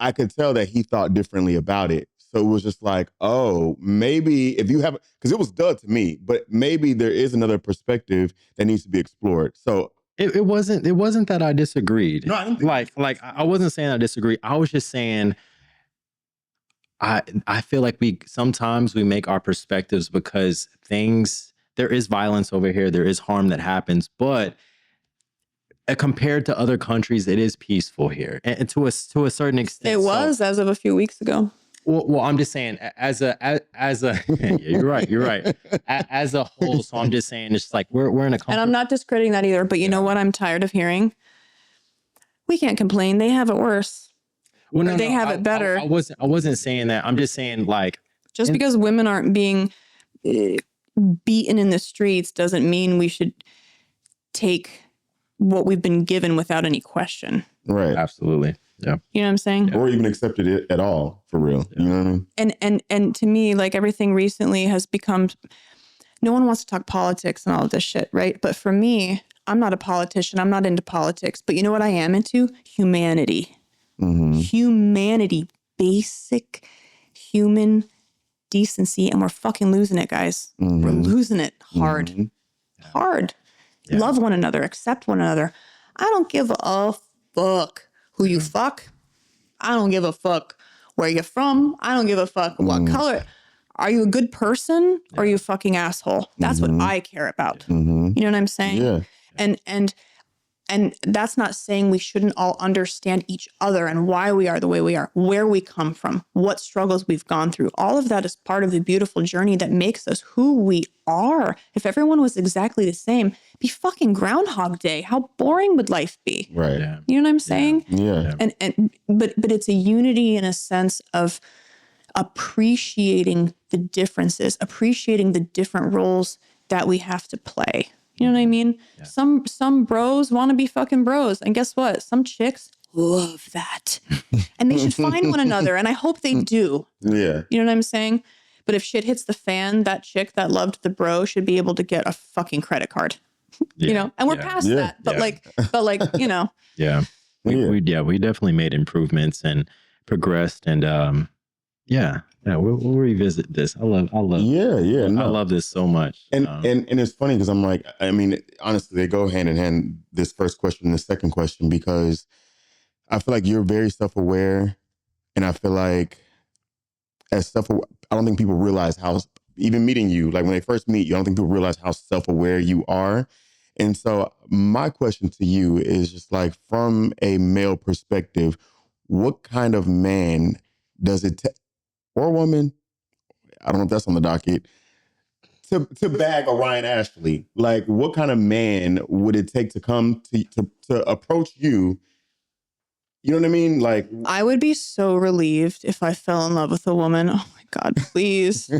I could tell that he thought differently about it. So it was just like, oh, maybe if you have, because it was duh to me, but maybe there is another perspective that needs to be explored. So it wasn't that I disagreed. No, I don't think I wasn't saying I disagree. I was just saying I feel like we sometimes make our perspectives because there is violence over here, there is harm that happens, but compared to other countries, it is peaceful here, and to a certain extent, it was as of a few weeks ago. Well, I'm just saying, as a yeah, you're right. As a whole, so I'm just saying, it's like we're in a and I'm not discrediting that either. But you know what? I'm tired of hearing. We can't complain. They have it worse. Well, no, they have it better. I wasn't saying that. I'm just saying, like, just because women aren't being beaten in the streets doesn't mean we should take what we've been given without any question. Right. Absolutely. Yeah. You know what I'm saying? Or even accepted it at all, for real. Yeah. You know what I mean? And to me, like, everything recently has become, no one wants to talk politics and all of this shit, right? But for me, I'm not a politician. I'm not into politics. But you know what I am into? Humanity. Mm-hmm. Humanity. Basic human decency. And we're fucking losing it, guys. Mm-hmm. We're losing it hard. Mm-hmm. Hard. Yeah. Love one another. Accept one another. I don't give a fuck who you fuck. I don't give a fuck where you're from. I don't give a fuck what color. Are you a good person or are you a fucking asshole? That's what I care about. Mm-hmm. You know what I'm saying? Yeah. And that's not saying we shouldn't all understand each other and why we are the way we are, where we come from, what struggles we've gone through. All of that is part of the beautiful journey that makes us who we are. If everyone was exactly the same, it'd be fucking Groundhog Day. How boring would life be? Right. Yeah. You know what I'm saying? Yeah. But it's a unity in a sense of appreciating the differences, appreciating the different roles that we have to play. You know what I mean? Yeah. Some bros want to be fucking bros. And guess what? Some chicks love that. And they should find one another. And I hope they do. Yeah. You know what I'm saying? But if shit hits the fan, that chick that loved the bro should be able to get a fucking credit card. Yeah. You know? And we're past that. But like, you know. Yeah. We definitely made improvements and progressed. And we'll revisit this. I love. I love this so much. And it's funny because I'm like, I mean, honestly, they go hand in hand. This first question and the second question, because I feel like you're very self-aware, and I feel like I don't think people realize how, even meeting you, like when they first meet you, I don't think people realize how self-aware you are. And so my question to you is just like, from a male perspective, what kind of man does it take, or a woman, I don't know if that's on the docket, to bag Orion Ashley? Like, what kind of man would it take to come to approach you? You know what I mean? Like, I would be so relieved if I fell in love with a woman. Oh my God, please.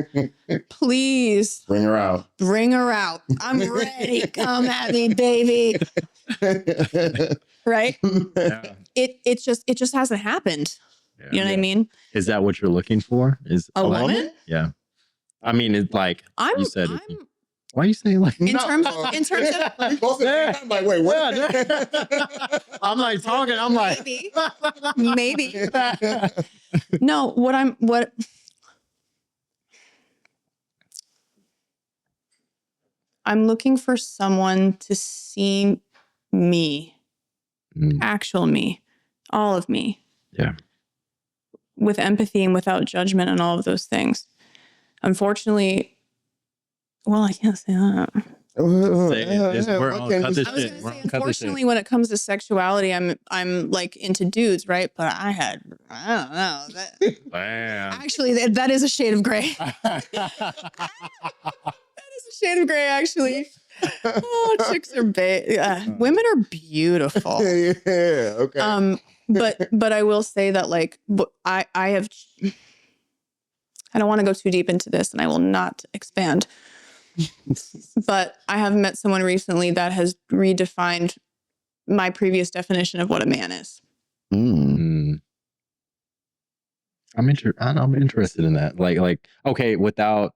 Please. Bring her out. Bring her out. I'm ready. Come at me, baby. Right? Yeah. It just hasn't happened. Yeah. You know what I mean? Is that what you're looking for? Is a woman? Yeah. I mean, it's like you said. Why are you saying like in terms of I'm like, wait, what? I'm like talking. I'm like maybe. No, what I'm looking for someone to see me, actual me, all of me. Yeah. With empathy and without judgment and all of those things. Unfortunately, well, I can't say that. Unfortunately, when it comes to sexuality, I'm like into dudes, right? But I don't know. Actually, that is a shade of gray. That is a shade of gray, actually. Oh, chicks are women are beautiful. Yeah. Okay. But I will say that, like, I have. I don't want to go too deep into this, and I will not expand. But I have met someone recently that has redefined my previous definition of what a man is. I'm interested in that. Like, okay, without,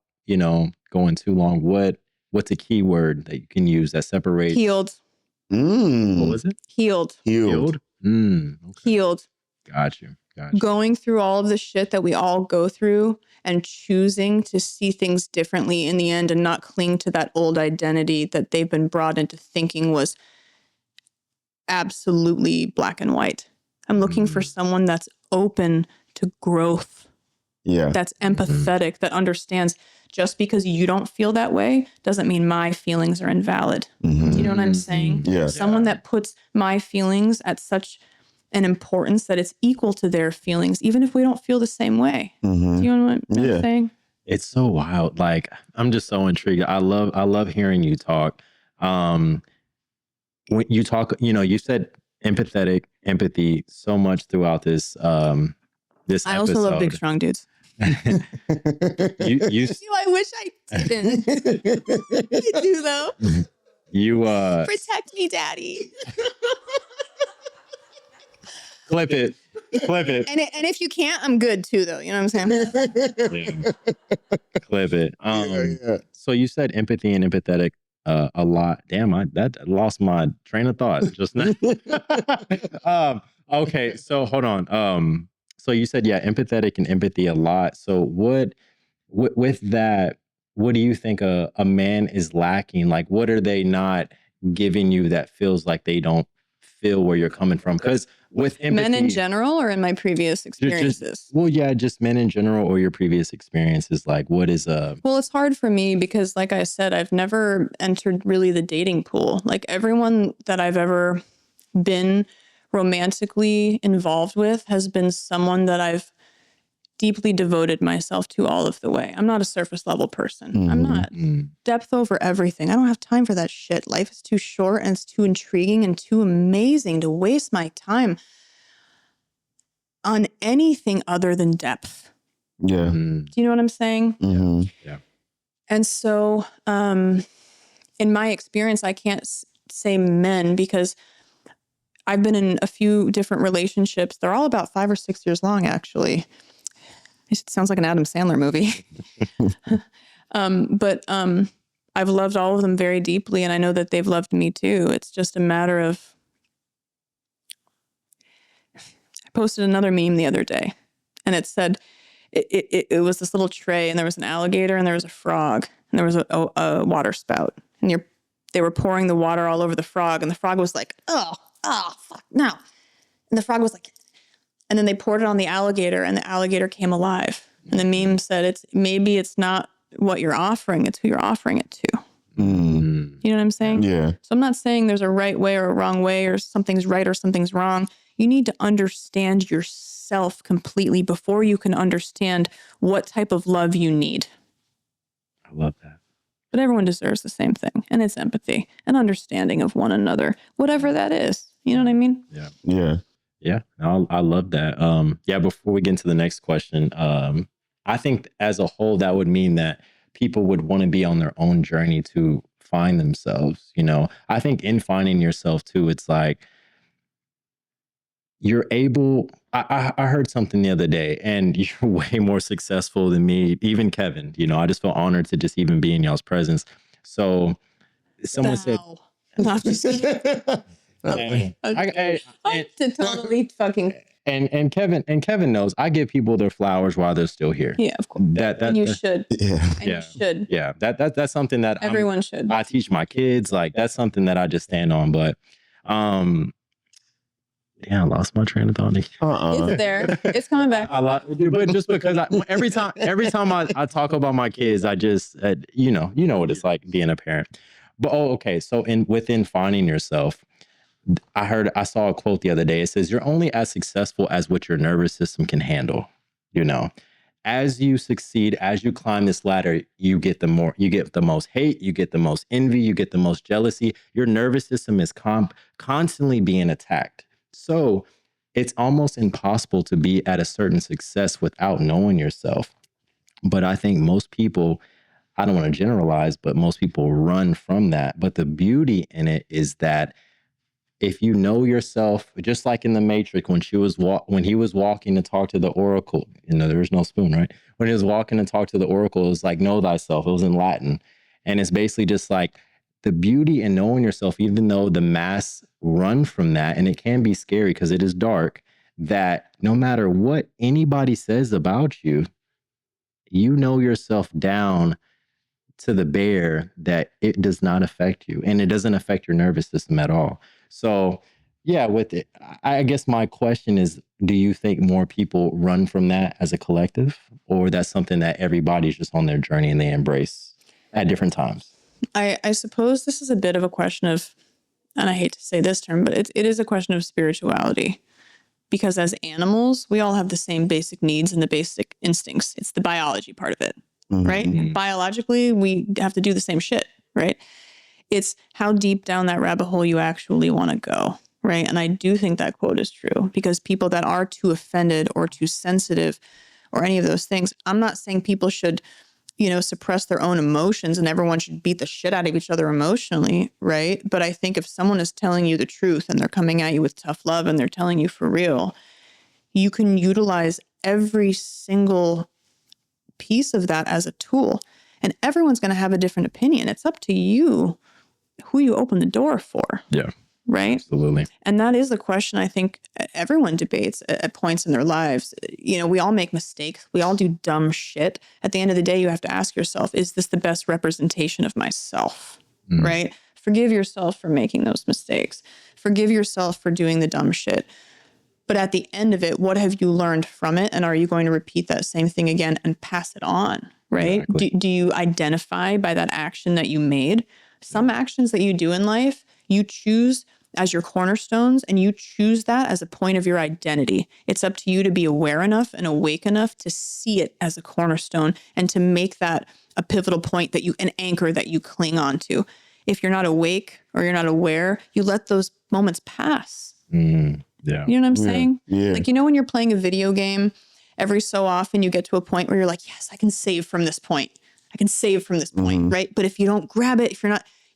going too long, what's a key word that you can use that separates? Healed. What was it? Healed. Okay. Healed. Got you. Going through all of the shit that we all go through and choosing to see things differently in the end and not cling to that old identity that they've been brought into thinking was absolutely black and white. I'm looking for someone that's open to growth. Yeah. That's empathetic, that understands just because you don't feel that way doesn't mean my feelings are invalid. Do you know what I'm saying? Yeah. Someone that puts my feelings at such an importance that it's equal to their feelings, even if we don't feel the same way. Do you know what I'm saying? It's so wild. Like, I'm just so intrigued. I love hearing you talk. When you talk, you said empathy so much throughout this this I episode. also love big strong dudes. you I wish I didn't. I do though. You protect me, daddy. Clip it. And if you can't, I'm good too, though. You know what I'm saying? Yeah. Clip it. So you said empathy and empathetic a lot. Damn, that lost my train of thought just now. Okay, so hold on. So you said empathetic and empathy a lot. So with that, what do you think a man is lacking? Like, what are they not giving you that feels like they don't feel where you're coming from? Because with empathy, men in general or in my previous experiences? Just men in general or your previous experiences. Like, what is Well, it's hard for me because, like I said, I've never entered really the dating pool. Like, everyone that I've ever been romantically involved with has been someone that I've deeply devoted myself to all of the way. I'm not a surface level person. I'm not. Depth over everything. I don't have time for that shit. Life is too short and it's too intriguing and too amazing to waste my time on anything other than depth. Yeah. Do you know what I'm saying? Yeah. And so, in my experience, I can't say men because I've been in a few different relationships. They're all about 5 or 6 years long, actually. It sounds like an Adam Sandler movie. But I've loved all of them very deeply, and I know that they've loved me too. It's just a matter of... I posted another meme the other day, and it said, it was this little tray, and there was an alligator, and there was a frog, and there was a water spout. And they were pouring the water all over the frog, and the frog was like, oh, fuck, no. And the frog was like... And then they poured it on the alligator, and the alligator came alive. And the meme said, maybe it's not what you're offering, it's who you're offering it to. You know what I'm saying? Yeah. So I'm not saying there's a right way or a wrong way, or something's right or something's wrong. You need to understand yourself completely before you can understand what type of love you need. I love that. But everyone deserves the same thing. And it's empathy and understanding of one another, whatever that is. You know what I mean? Yeah. Yeah. Yeah, I love that. Before we get into the next question, I think as a whole, that would mean that people would want to be on their own journey to find themselves. I think in finding yourself too, it's like you're able. I heard something the other day, and you're way more successful than me, even Kevin. I just feel honored to just even be in y'all's presence. So someone said, No, I'm just kidding. I totally fucking... And Kevin knows I give people their flowers while they're still here. Yeah, of course. And you should. Yeah. And you should. Yeah. That's something that Everyone should. I teach my kids. Like, that's something that I just stand on. But I lost my train of thought. It's there. It's coming back. But just because every time I talk about my kids, I just you know what it's like being a parent. But okay. So within finding yourself, I saw a quote the other day. It says, you're only as successful as what your nervous system can handle. As you succeed, as you climb this ladder, you get the most hate, you get the most envy, you get the most jealousy. Your nervous system is constantly being attacked. So it's almost impossible to be at a certain success without knowing yourself. But I think most people, I don't want to generalize, but most people run from that. But the beauty in it is that if you know yourself, just like in the Matrix, when he was walking to talk to the Oracle, there was no spoon, right? When he was walking to talk to the Oracle, it was like, know thyself. It was in Latin. And it's basically just like the beauty in knowing yourself, even though the mass run from that, and it can be scary because it is dark, that no matter what anybody says about you, you know yourself down to the bare that it does not affect you, and it doesn't affect your nervous system at all. So yeah, with it, I guess my question is, do you think more people run from that as a collective, or that's something that everybody's just on their journey and they embrace at different times? I suppose this is a bit of a question of, and I hate to say this term, but it is a question of spirituality. Because as animals, we all have the same basic needs and the basic instincts. It's the biology part of it, right? Biologically, we have to do the same shit, right? It's how deep down that rabbit hole you actually want to go, right? And I do think that quote is true, because people that are too offended or too sensitive or any of those things, I'm not saying people should, suppress their own emotions and everyone should beat the shit out of each other emotionally, right? But I think if someone is telling you the truth and they're coming at you with tough love and they're telling you for real, you can utilize every single piece of that as a tool. And everyone's going to have a different opinion. It's up to you who you open the door for. Yeah. Right? Absolutely. And that is a question I think everyone debates at points in their lives. We all make mistakes. We all do dumb shit. At the end of the day, you have to ask yourself, is this the best representation of myself? Right? Forgive yourself for making those mistakes. Forgive yourself for doing the dumb shit. But at the end of it, what have you learned from it? And are you going to repeat that same thing again and pass it on? Right? Exactly. Do you identify by that action that you made? Some actions that you do in life, you choose as your cornerstones, and you choose that as a point of your identity. It's up to you to be aware enough and awake enough to see it as a cornerstone and to make that a pivotal point an anchor that you cling on to. If you're not awake or you're not aware, you let those moments pass. Yeah. You know what I'm saying? Yeah. Like, when you're playing a video game, every so often you get to a point where you're like, yes, I can save from this point. I can save from this point, right? But if you don't grab it,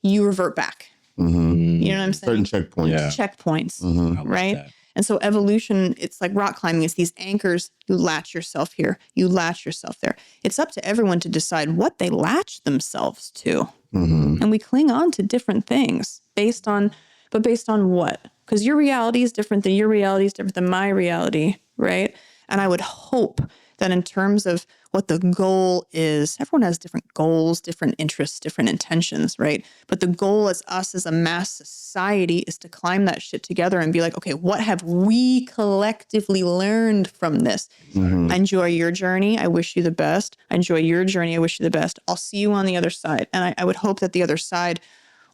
you revert back. You know what I'm saying? Certain checkpoints. Yeah. Checkpoints, right? And so evolution, it's like rock climbing. It's these anchors. You latch yourself here. You latch yourself there. It's up to everyone to decide what they latch themselves to. And we cling on to different things based on what? Because your reality is different than your reality is different than my reality, right? And I would hope that in terms of what the goal is, everyone has different goals, different interests, different intentions, right? But the goal as us as a mass society is to climb that shit together and be like, okay, what have we collectively learned from this? I enjoy your journey. I wish you the best. I enjoy your journey. I wish you the best. I'll see you on the other side. And I would hope that the other side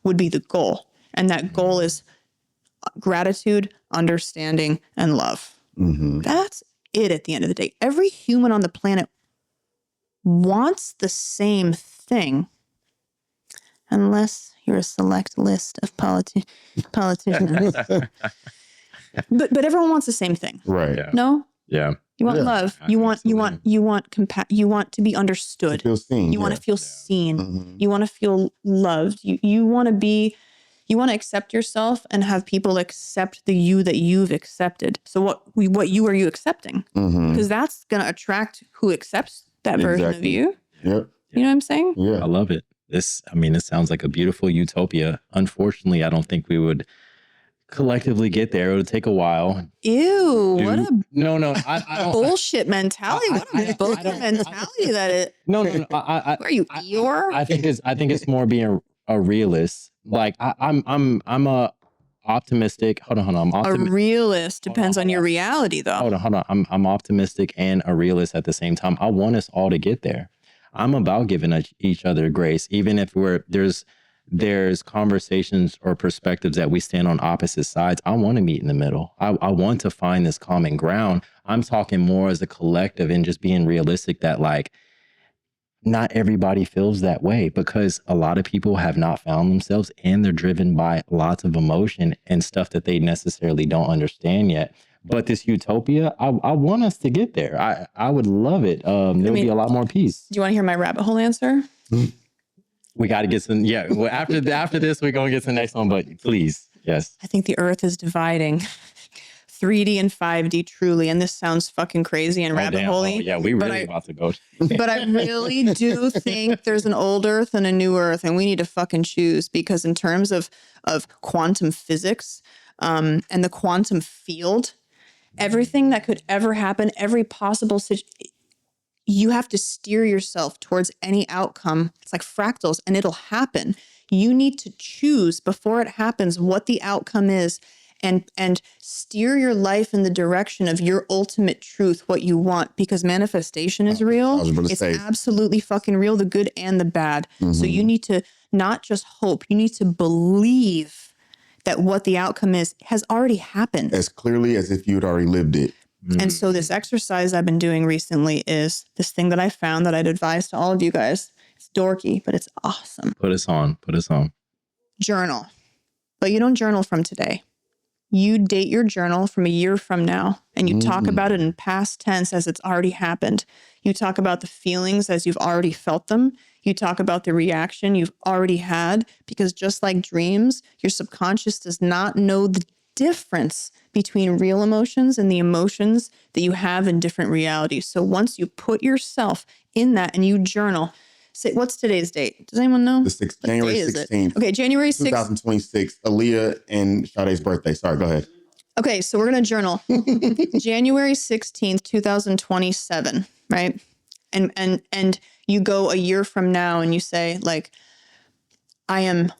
would be the goal. And that goal is gratitude, understanding, and love. That's it at the end of the day. Every human on the planet wants the same thing, unless you're a select list of politicians. but everyone wants the same thing. Right. Yeah. No? Yeah. You want love. You want you want to be understood. To feel seen. You want to feel seen. You want to feel loved. You want to accept yourself and have people accept the you that you've accepted. So what you are you accepting? Because that's going to attract who accepts that version of you. Yep. You know what I'm saying? Yeah. I love it. This sounds like a beautiful utopia. Unfortunately, I don't think we would collectively get there. It would take a while. Ew, what a No, I don't. bullshit mentality. What a bullshit mentality that is. No. Are you Eeyore? I think it's more being a realist. Like I'm a optimistic. Hold on. I'm A realist depends on your reality, though. Hold on. I'm optimistic and a realist at the same time. I want us all to get there. I'm about giving each other grace, even if there's conversations or perspectives that we stand on opposite sides. I want to meet in the middle. I want to find this common ground. I'm talking more as a collective and just being realistic that like not everybody feels that way, because a lot of people have not found themselves and they're driven by lots of emotion and stuff that they necessarily don't understand yet. But this utopia, I want us to get there. I would love it. There'll be a lot more peace. Do you want to hear my rabbit hole answer? We got to get some. Yeah. Well, after this, we're going to get to the next one, but please. Yes. I think the earth is dividing 3D and 5D truly. And this sounds fucking crazy and rabbit hole-y. Oh, yeah, we really about to go. But I really do think there's an old earth and a new earth, and we need to fucking choose, because in terms of quantum physics and the quantum field, everything that could ever happen, every possible situation, you have to steer yourself towards any outcome. It's like fractals, and it'll happen. You need to choose before it happens what the outcome is, and steer your life in the direction of your ultimate truth, what you want, because manifestation is real. It's absolutely fucking real, the good and the bad. So you need to not just hope, you need to believe that what the outcome is has already happened. As clearly as if you'd already lived it. And so this exercise I've been doing recently is this thing that I found that I'd advise to all of you guys. It's dorky, but it's awesome. Put us on. Journal. But you don't journal from today. You date your journal from a year from now, and you talk about it in past tense as it's already happened. You talk about the feelings as you've already felt them. You talk about the reaction you've already had, because just like dreams, your subconscious does not know the difference between real emotions and the emotions that you have in different realities. So once you put yourself in that and you journal, say, what's today's date? Does anyone know? January 16th. Okay, January 6th. 2026, Aaliyah and Sade's birthday. Sorry, go ahead. Okay, so we're going to journal. January 16th, 2027, right? And you go a year from now and you say, like, I am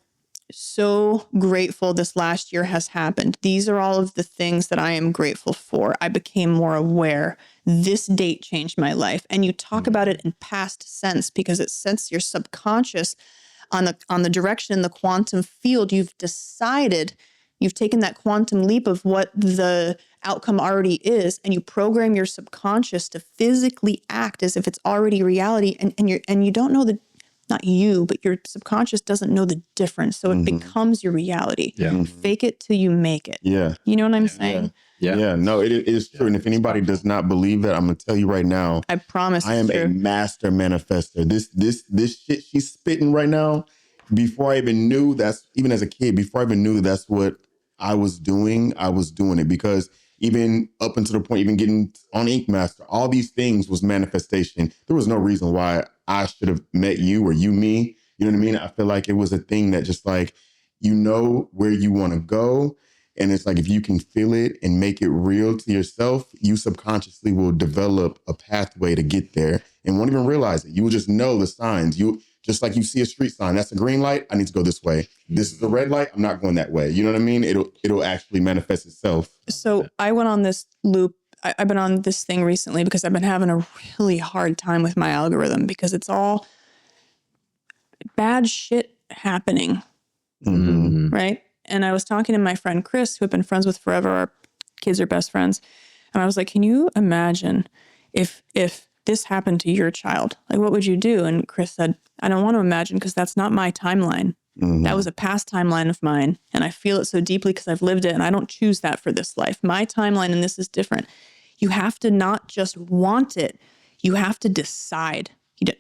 so grateful this last year has happened. These are all of the things that I am grateful for. I became more aware. This date changed my life. And you talk about it in past sense, because it sets your subconscious on the direction in the quantum field. You've decided, you've taken that quantum leap of what the outcome already is, and you program your subconscious to physically act as if it's already reality. And you don't know not you, but your subconscious doesn't know the difference. So it becomes your reality. Yeah. Fake it till you make it. Yeah. You know what I'm saying? Yeah. No, it is true. And if anybody does not believe that, I'm going to tell you right now. I promise I am a master manifester. This shit she's spitting right now, before I even knew even as a kid, before I even knew that's what I was doing it, because even up until the point, even getting on Ink Master, all these things was manifestation. There was no reason why I should have met you or you me. You know what I mean? I feel like it was a thing that just like, you know where you want to go. And it's like, if you can feel it and make it real to yourself, you subconsciously will develop a pathway to get there and won't even realize it. You will just know the signs. You just like you see a street sign, that's a green light, I need to go this way. This is a red light, I'm not going that way. You know what I mean? It'll actually manifest itself. So I went on this loop. I've been on this thing recently because I've been having a really hard time with my algorithm, because it's all bad shit happening. Right? And I was talking to my friend Chris, who I've been friends with forever. Our kids are best friends. And I was like, can you imagine if this happened to your child? Like, what would you do? And Chris said, I don't want to imagine, because that's not my timeline. That was a past timeline of mine. And I feel it so deeply because I've lived it, and I don't choose that for this life. My timeline and this is different. You have to not just want it. You have to decide.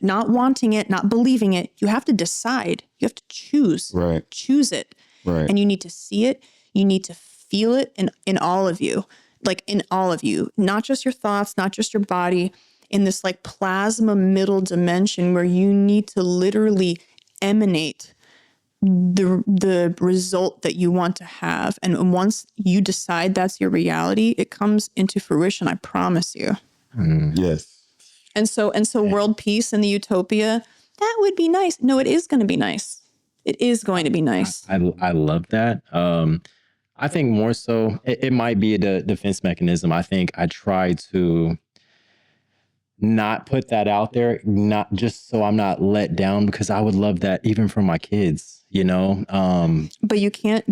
Not wanting it, not believing it. You have to decide. You have to choose. Right. Choose it. Right. And you need to see it. You need to feel it in all of you. Like in all of you. Not just your thoughts, not just your body. In this like plasma middle dimension where you need to literally emanate the result that you want to have. And once you decide that's your reality, it comes into fruition, I promise you. Yes. And so world peace and the utopia, that would be nice. No, it is going to be nice. It is going to be nice. I love that. I think more so, it might be a defense mechanism. I think I try to not put that out there, not just so I'm not let down, because I would love that even for my kids, you know? But you can't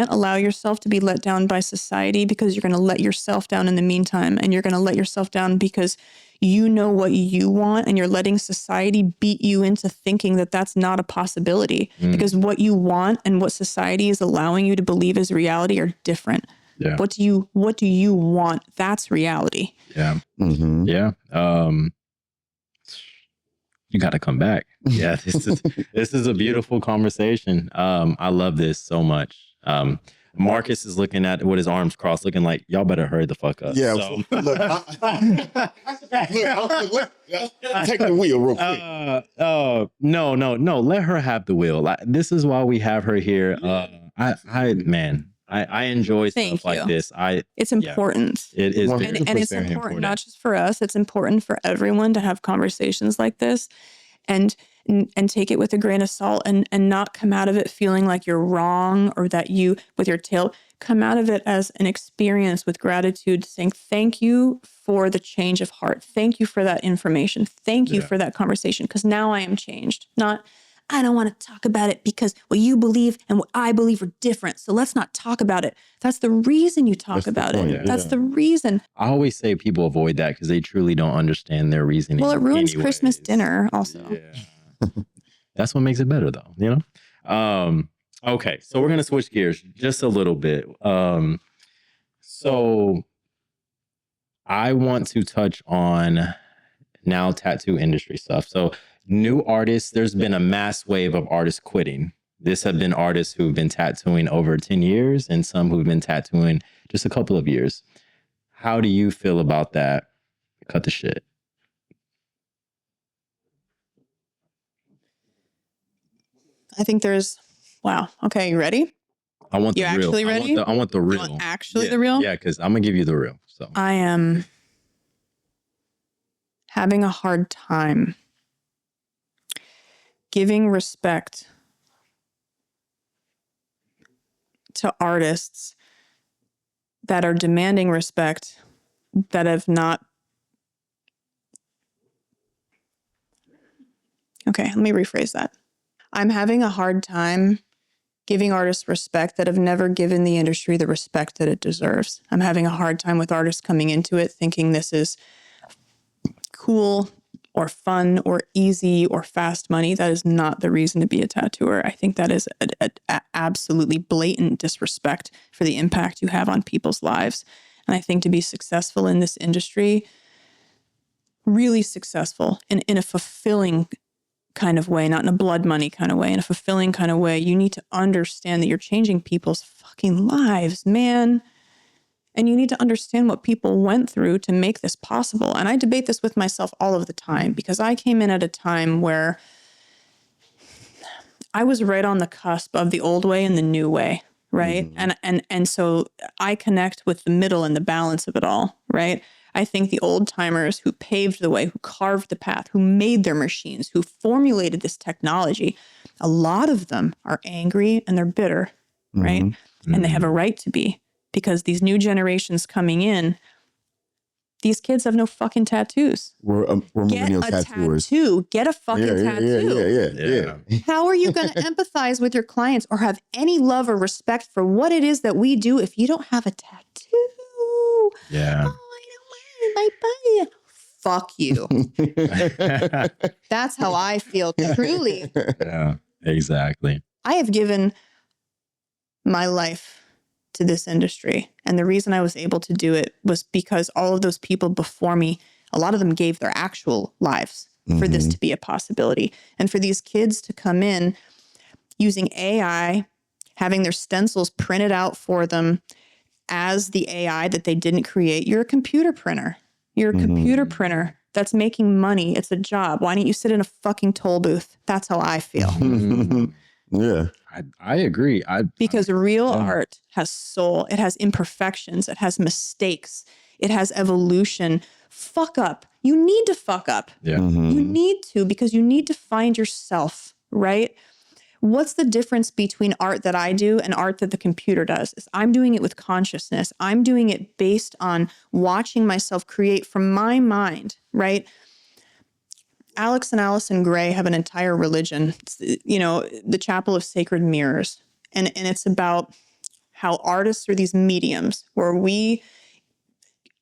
allow yourself to be let down by society, because you're going to let yourself down in the meantime. And you're going to let yourself down because you know what you want, and you're letting society beat you into thinking that that's not a possibility, because what you want and what society is allowing you to believe is reality are different. Yeah. What do you want? That's reality. Yeah. Yeah. You got to come back. Yeah. This is a beautiful conversation. I love this so much. Marcus is looking at with his arms crossed, looking like, y'all better hurry the fuck up. Yeah, So, look, take the wheel real quick. No. Let her have the wheel. This is why we have her here. I enjoy Thank stuff like you. this. It's important. It is, And very, And it's very important, not just for us. It's important for everyone to have conversations like this and take it with a grain of salt and not come out of it feeling like you're wrong or that you, with your tail, come out of it as an experience with gratitude, saying, thank you for the change of heart. Thank you for that information. Thank you for that conversation. Because now I am changed. Not, I don't want to talk about it because what you believe and what I believe are different. So let's not talk about it. That's the reason you talk about it. point, That's the reason. I always say people avoid that because they truly don't understand their reasoning. Well, it ruins Christmas dinner also. Yeah. That's what makes it better though, you know? Okay, so we're gonna switch gears just a little bit. So I want to touch on now tattoo industry stuff. So new artists, there's been a mass wave of artists quitting. This have been artists who've been tattooing over 10 years and some who've been tattooing just a couple of years. How do you feel about that? Cut the shit. I think there's, wow. Okay, you ready? I want the You real. actually ready? I want the real. You want actually the real? Yeah, because I'm gonna give you the real. So I am having a hard time giving respect to artists that are demanding respect that have not. Okay, let me rephrase that. I'm having a hard time giving artists respect that have never given the industry the respect that it deserves. I'm having a hard time with artists coming into it thinking this is cool or fun or easy or fast money. That is not the reason to be a tattooer. I think that is a absolutely blatant disrespect for the impact you have on people's lives. And I think to be successful in this industry, really successful in a fulfilling kind of way, not in a blood money kind of way, in a fulfilling kind of way, you need to understand that you're changing people's fucking lives, man. And you need to understand what people went through to make this possible. And I debate this with myself all of the time because I came in at a time where I was right on the cusp of the old way and the new way, right? Mm-hmm. And so I connect with the middle and the balance of it all, right? I think the old timers who paved the way, who carved the path, who made their machines, who formulated this technology, a lot of them are angry and they're bitter, right? Mm-hmm. And they have a right to be because these new generations coming in, these kids have no fucking tattoos. We're millennial tattooers. Get a fucking tattoo. Yeah. How are you going to empathize with your clients or have any love or respect for what it is that we do if you don't have a tattoo? Yeah. Oh, I don't want my body. Fuck you. That's how I feel, truly. Yeah, exactly. I have given my life to this industry. And the reason I was able to do it was because all of those people before me, a lot of them gave their actual lives for this to be a possibility. And for these kids to come in using AI, having their stencils printed out for them as the AI that they didn't create, you're a computer printer. You're a computer printer that's making money. It's a job. Why don't you sit in a fucking toll booth? That's how I feel. Yeah. I agree. Because real art has soul. It has imperfections. It has mistakes. It has evolution. Fuck up. You need to fuck up. Yeah. You need to because you need to find yourself, right? What's the difference between art that I do and art that the computer does? Is I'm doing it with consciousness. I'm doing it based on watching myself create from my mind, right? Alex and Allison Gray have an entire religion, the Chapel of Sacred Mirrors. And it's about how artists are these mediums, where we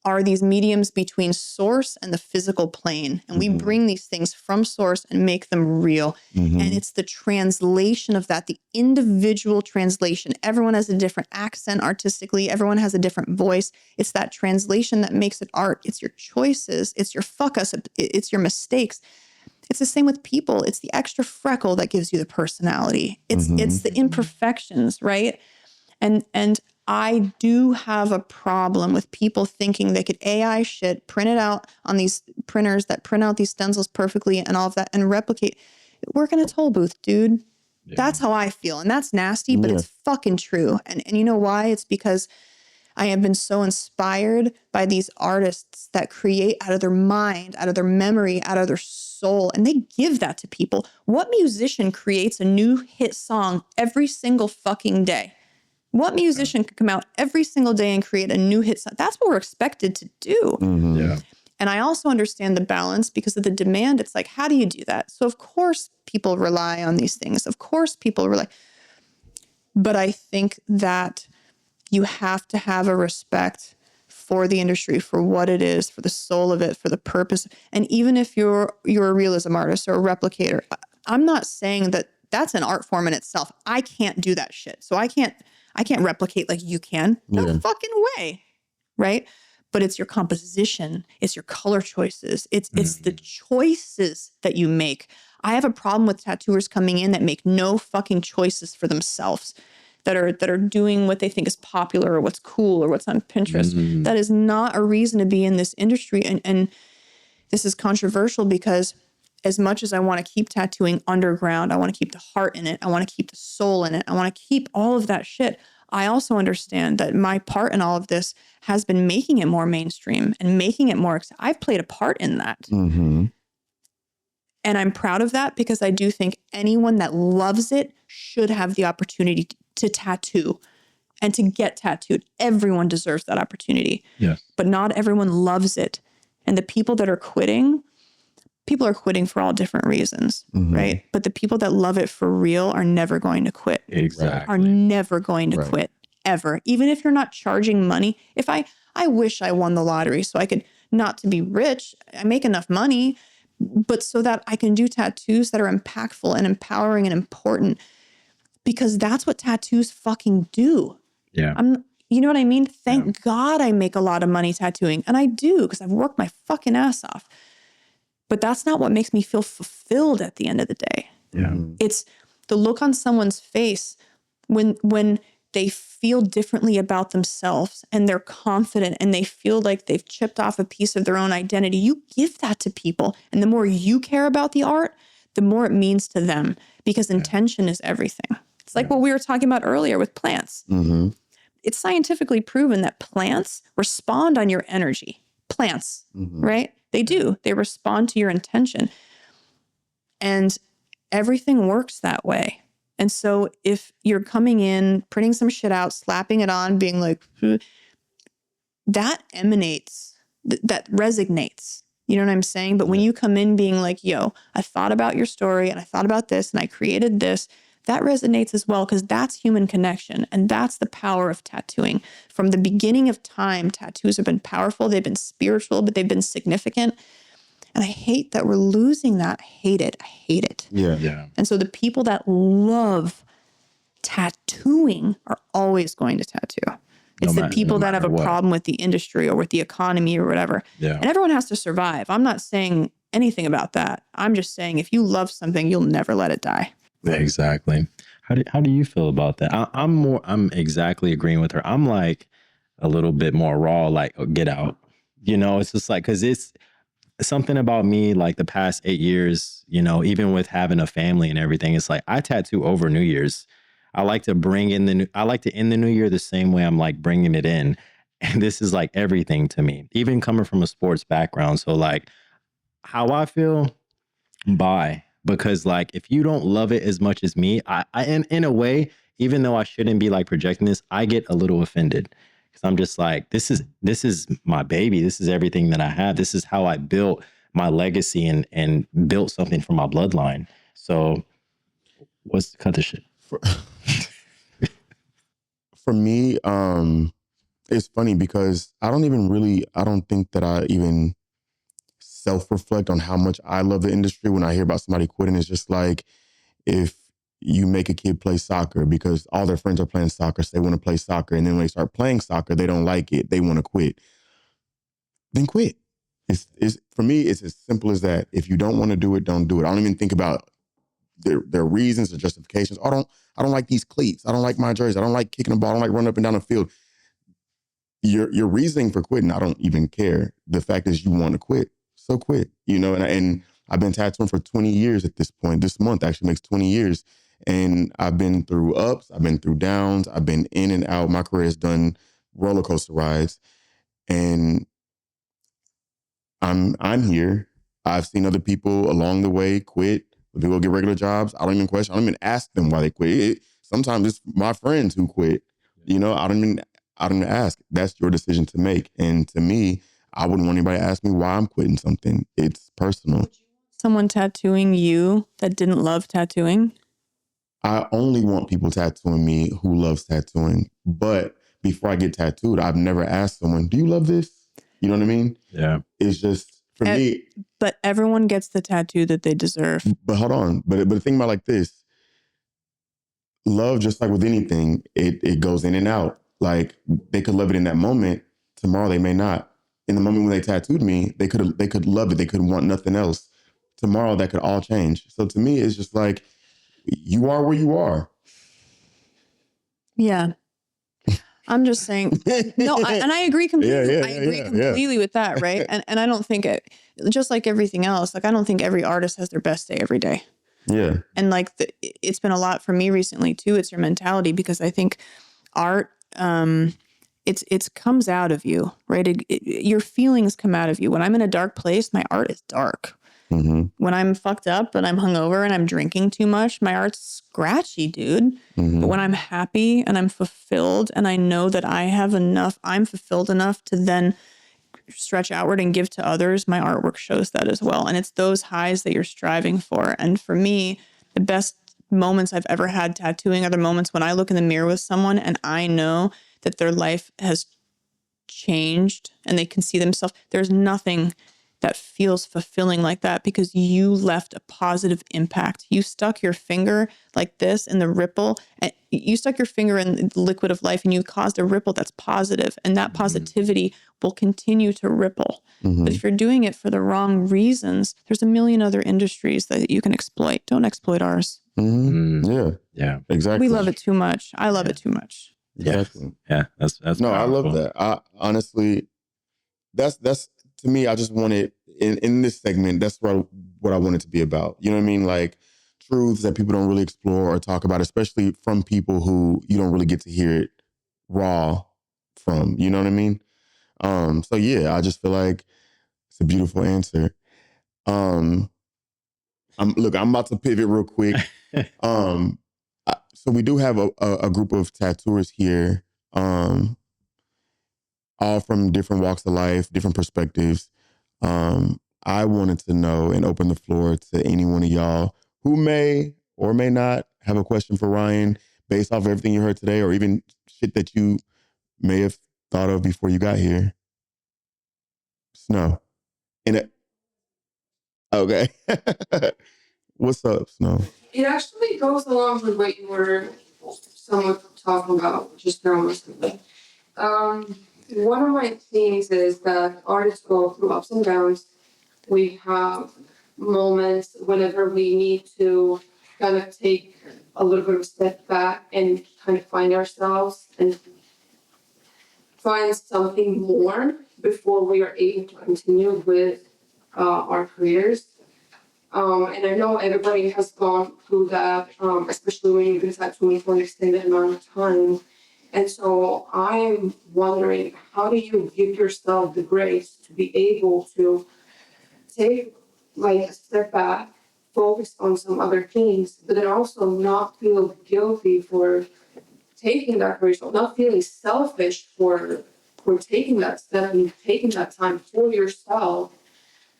are these mediums between source and the physical plane. And we bring these things from source and make them real. And it's the translation of that, the individual translation. Everyone has a different accent artistically. Everyone has a different voice. It's that translation that makes it art. It's your choices. It's your fuck us. It's your mistakes. It's the same with people. It's the extra freckle that gives you the personality. It's the imperfections, right? And I do have a problem with people thinking they could AI shit, print it out on these printers that print out these stencils perfectly and all of that and replicate. Work in a toll booth, dude. Yeah. That's how I feel. And that's nasty, but it's fucking true. And you know why? It's because I have been so inspired by these artists that create out of their mind, out of their memory, out of their soul, and they give that to people. What musician creates a new hit song every single fucking day? What musician could come out every single day and create a new hit song? That's what we're expected to do. Mm-hmm. Yeah. And I also understand the balance because of the demand. It's like, how do you do that? So of course people rely on these things. Of course people rely. But I think that you have to have a respect for the industry, for what it is, for the soul of it, for the purpose. And even if you're a realism artist or a replicator, I'm not saying that that's an art form in itself. I can't do that shit. So I can't replicate like you can. No fucking way. Right? But it's your composition. It's your color choices. It's the choices that you make. I have a problem with tattooers coming in that make no fucking choices for themselves, that are doing what they think is popular or what's cool or what's on Pinterest. Mm-hmm. That is not a reason to be in this industry. And this is controversial because as much as I want to keep tattooing underground, I want to keep the heart in it, I want to keep the soul in it, I want to keep all of that shit, I also understand that my part in all of this has been making it more mainstream and making it more, I've played a part in that. Mm-hmm. And I'm proud of that because I do think anyone that loves it should have the opportunity to tattoo and to get tattooed. Everyone deserves that opportunity. Yes. But not everyone loves it. And the people that are quitting, people are quitting for all different reasons, right? But the people that love it for real are never going to quit. Exactly. Are never going to quit, ever. Even if you're not charging money. If I wish I won the lottery so I could, not to be rich, I make enough money, but so that I can do tattoos that are impactful and empowering and important, because that's what tattoos fucking do. Yeah. You know what I mean? Thank God I make a lot of money tattooing. And I do, because I've worked my fucking ass off. But that's not what makes me feel fulfilled at the end of the day. Yeah. It's the look on someone's face when they feel differently about themselves and they're confident and they feel like they've chipped off a piece of their own identity. You give that to people. And the more you care about the art, the more it means to them, because intention is everything. It's like what we were talking about earlier with plants. Mm-hmm. It's scientifically proven that plants respond on your energy. Plants, right? They do. They respond to your intention. And everything works that way. And so if you're coming in, printing some shit out, slapping it on, being like, that emanates, that resonates. You know what I'm saying? But when you come in being like, yo, I thought about your story and I thought about this and I created this, that resonates as well, because that's human connection. And that's the power of tattooing. From the beginning of time, tattoos have been powerful. They've been spiritual, but they've been significant. And I hate that we're losing that. I hate it. I hate it. Yeah. And so the people that love tattooing are always going to tattoo. It's the people that have a problem with the industry or with the economy or whatever. Yeah. And everyone has to survive. I'm not saying anything about that. I'm just saying if you love something, you'll never let it die. Exactly. How do you feel about that? I'm exactly agreeing with her. I'm like a little bit more raw, like, oh, get out. You know, it's just like, because it's something about me, like the past 8 years, you know, even with having a family and everything, it's like I tattoo over New Year's. I like to I like to end the new year the same way I'm like bringing it in. And this is like everything to me, even coming from a sports background. So like how I feel, bye. Because like, if you don't love it as much as me, I in a way, even though I shouldn't be like projecting this, I get a little offended, because I'm just like, this is my baby. This is everything that I have. This is how I built my legacy and built something from my bloodline. So cut the shit. For me, it's funny because I don't think that I even self-reflect on how much I love the industry. When I hear about somebody quitting, it's just like, if you make a kid play soccer because all their friends are playing soccer, so they want to play soccer, and then when they start playing soccer, they don't like it, they want to quit, then quit. It's for me, it's as simple as that. If you don't want to do it, don't do it. I don't even think about their reasons, their justifications. I don't like these cleats. I don't like my jersey. I don't like kicking the ball. I don't like running up and down the field. Your reasoning for quitting, I don't even care. The fact is you want to quit. So quit, and I've been tattooing for 20 years at this point. This month actually makes 20 years. And I've been through ups, I've been through downs, I've been in and out. My career has done roller coaster rides. And I'm here. I've seen other people along the way quit. When people get regular jobs, I don't even question. I don't even ask them why they quit. Sometimes it's my friends who quit. I don't even ask. That's your decision to make. And to me, I wouldn't want anybody to ask me why I'm quitting something. It's personal. Someone tattooing you that didn't love tattooing? I only want people tattooing me who loves tattooing. But before I get tattooed, I've never asked someone, do you love this? You know what I mean? Yeah. It's just, for me. But everyone gets the tattoo that they deserve. But hold on. But think about it like this. Love, just like with anything, it goes in and out. Like, they could love it in that moment. Tomorrow they may not. In the moment when they tattooed me, they could love it. They could want nothing else. Tomorrow that could all change. So to me, it's just like, you are where you are. Yeah. I'm just saying, no, and I agree completely. Yeah, I agree completely with that, right? And I don't think just like everything else, like I don't think every artist has their best day every day. Yeah. And like it's been a lot for me recently too. It's your mentality, because I think art, it's comes out of you, right? Your feelings come out of you. When I'm in a dark place, my art is dark. Mm-hmm. When I'm fucked up and I'm hungover and I'm drinking too much, my art's scratchy, dude. Mm-hmm. But when I'm happy and I'm fulfilled and I know that I have enough, I'm fulfilled enough to then stretch outward and give to others, my artwork shows that as well. And it's those highs that you're striving for. And for me, the best moments I've ever had tattooing are the moments when I look in the mirror with someone and I know that their life has changed and they can see themselves. There's nothing that feels fulfilling like that, because you left a positive impact. You stuck your finger like this in the ripple, and you stuck your finger in the liquid of life and you caused a ripple that's positive, and that positivity will continue to ripple. Mm-hmm. But if you're doing it for the wrong reasons, there's a million other industries that you can exploit. Don't exploit ours. Mm-hmm. Yeah. Yeah. Exactly. We love it too much. I love it too much. Exactly. Yeah. That's no, powerful. I love that. I honestly, that's to me, I just wanted in this segment, that's what I want it to be about. You know what I mean? Like, truths that people don't really explore or talk about, especially from people who you don't really get to hear it raw from. You know what I mean? So yeah, I just feel like it's a beautiful answer. I'm about to pivot real quick. So we do have a group of tattooers here, all from different walks of life, different perspectives. I wanted to know and open the floor to any one of y'all who may or may not have a question for Ryan based off of everything you heard today, or even shit that you may have thought of before you got here. Snow. Okay. What's up, Snow? It actually goes along with what you were somewhat talking about just now recently. One of my things is that artists go through ups and downs. We have moments whenever we need to kind of take a little bit of a step back and kind of find ourselves and find something more before we are able to continue with our careers. And I know everybody has gone through that, especially when you've been tattooing for an extended amount of time. And so I'm wondering, how do you give yourself the grace to be able to take like a step back, focus on some other things, but then also not feel guilty for taking that risk, not feeling selfish for taking that step and taking that time for yourself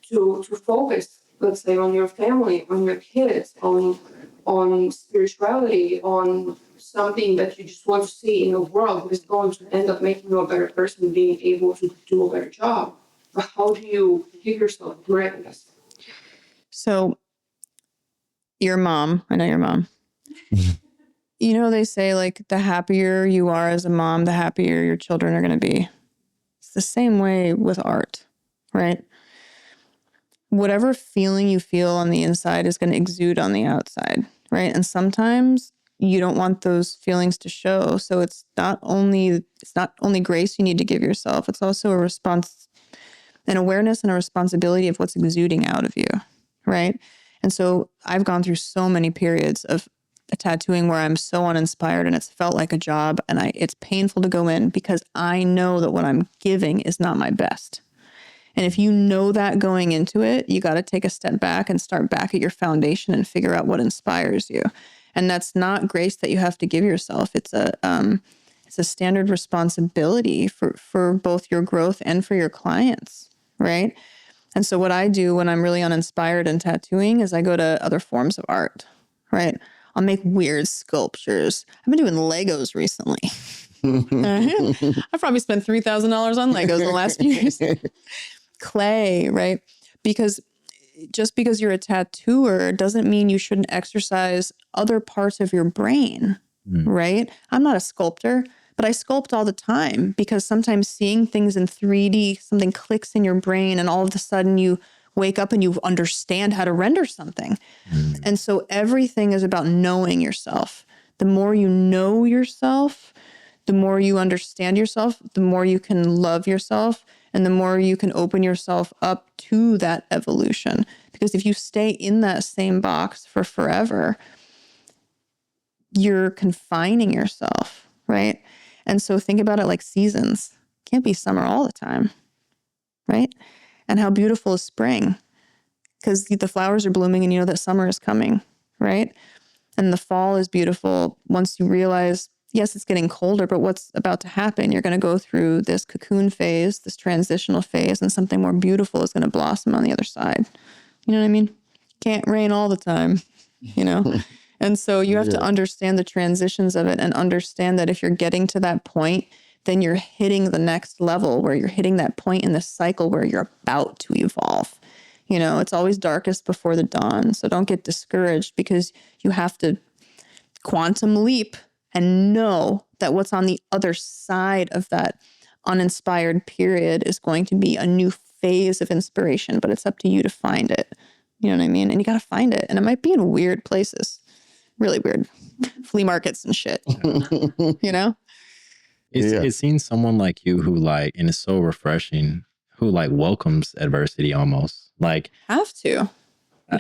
to focus, let's say, on your family, on your kids, on spirituality, on something that you just want to see in the world that is going to end up making you a better person, being able to do a better job. But how do you give yourself grace? So your mom, I know your mom. You know, they say like the happier you are as a mom, the happier your children are going to be. It's the same way with art, right? whatever feeling you feel on the inside is going to exude on the outside, right? And sometimes you don't want those feelings to show. So it's not only grace you need to give yourself, it's also a response, an awareness and a responsibility of what's exuding out of you, right? And so I've gone through so many periods of tattooing where I'm so uninspired and it's felt like a job, and it's painful to go in because I know that what I'm giving is not my best. And if you know that going into it, you got to take a step back and start back at your foundation and figure out what inspires you. And that's not grace that you have to give yourself. It's a standard responsibility for both your growth and for your clients, right? And so what I do when I'm really uninspired in tattooing is I go to other forms of art, right? I'll make weird sculptures. I've been doing Legos recently. I've probably spent $3,000 on Legos in the last few years. Clay, right? Because just because you're a tattooer doesn't mean you shouldn't exercise other parts of your brain, right? I'm not a sculptor, but I sculpt all the time because sometimes seeing things in 3D, something clicks in your brain and all of a sudden you wake up and you understand how to render something. And so everything is about knowing yourself. The more you know yourself, the more you understand yourself, the more you can love yourself, and the more you can open yourself up to that evolution. Because if you stay in that same box for forever, you're confining yourself, right? And so think about it like seasons. Can't be summer all the time, right? And how beautiful is spring? Because the flowers are blooming and you know that summer is coming, right? And the fall is beautiful once you realize, yes, it's getting colder, but what's about to happen? You're going to go through this cocoon phase, this transitional phase, and something more beautiful is going to blossom on the other side. You know what I mean? Can't rain all the time, you know? And so you have to understand the transitions of it and understand that if you're getting to that point, then you're hitting the next level where you're hitting that point in the cycle where you're about to evolve. You know, it's always darkest before the dawn. So don't get discouraged because you have to quantum leap and know that what's on the other side of that uninspired period is going to be a new phase of inspiration, but it's up to you to find it. You know what I mean? And you got to find it. And it might be in weird places, really weird flea markets and shit, you know? It's seeing someone like you who like, and it's so refreshing, who like welcomes adversity almost. Like, have to.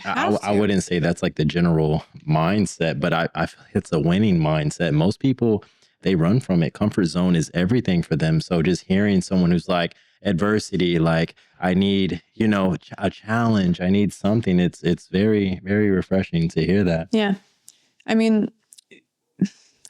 I wouldn't say that's like the general mindset, but I feel like it's a winning mindset. Most people, they run from it. Comfort zone is everything for them. So just hearing someone who's like, adversity, like I need, you know, a challenge, I need something. It's very, very refreshing to hear that. Yeah. I mean,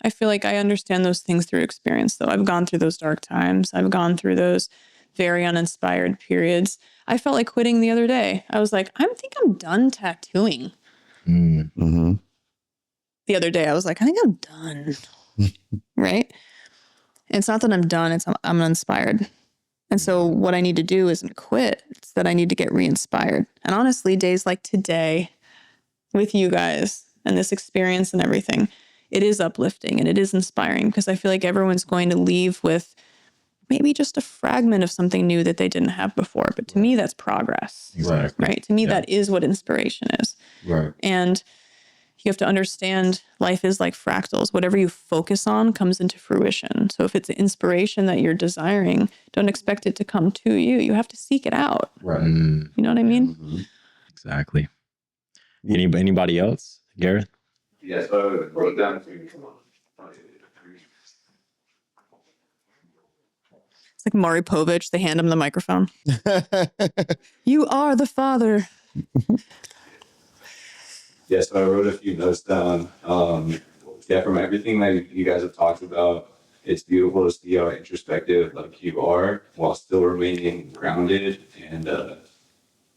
I feel like I understand those things through experience, though. I've gone through those dark times. I've gone through those very uninspired periods. I felt like quitting the other day. I was like, I think I'm done tattooing. Mm-hmm. The other day, I was like, I think I'm done. Right? And it's not that I'm done. It's I'm uninspired. And so what I need to do isn't quit. It's that I need to get re-inspired. And honestly, days like today with you guys and this experience and everything, it is uplifting and it is inspiring because I feel like everyone's going to leave with maybe just a fragment of something new that they didn't have before. But to me, that's progress. Exactly. Right? To me, that is what inspiration is. Right. And you have to understand life is like fractals. Whatever you focus on comes into fruition. So if it's inspiration that you're desiring, don't expect it to come to you. You have to seek it out. Right. You know what I mean? Mm-hmm. Exactly. Anybody else? Gareth? Yeah, so I wrote down to It's like Maury Povich. They hand him the microphone. You are the father. yeah, so I wrote a few notes down. Yeah, from everything that you guys have talked about, it's beautiful to see how introspective like you are while still remaining grounded. And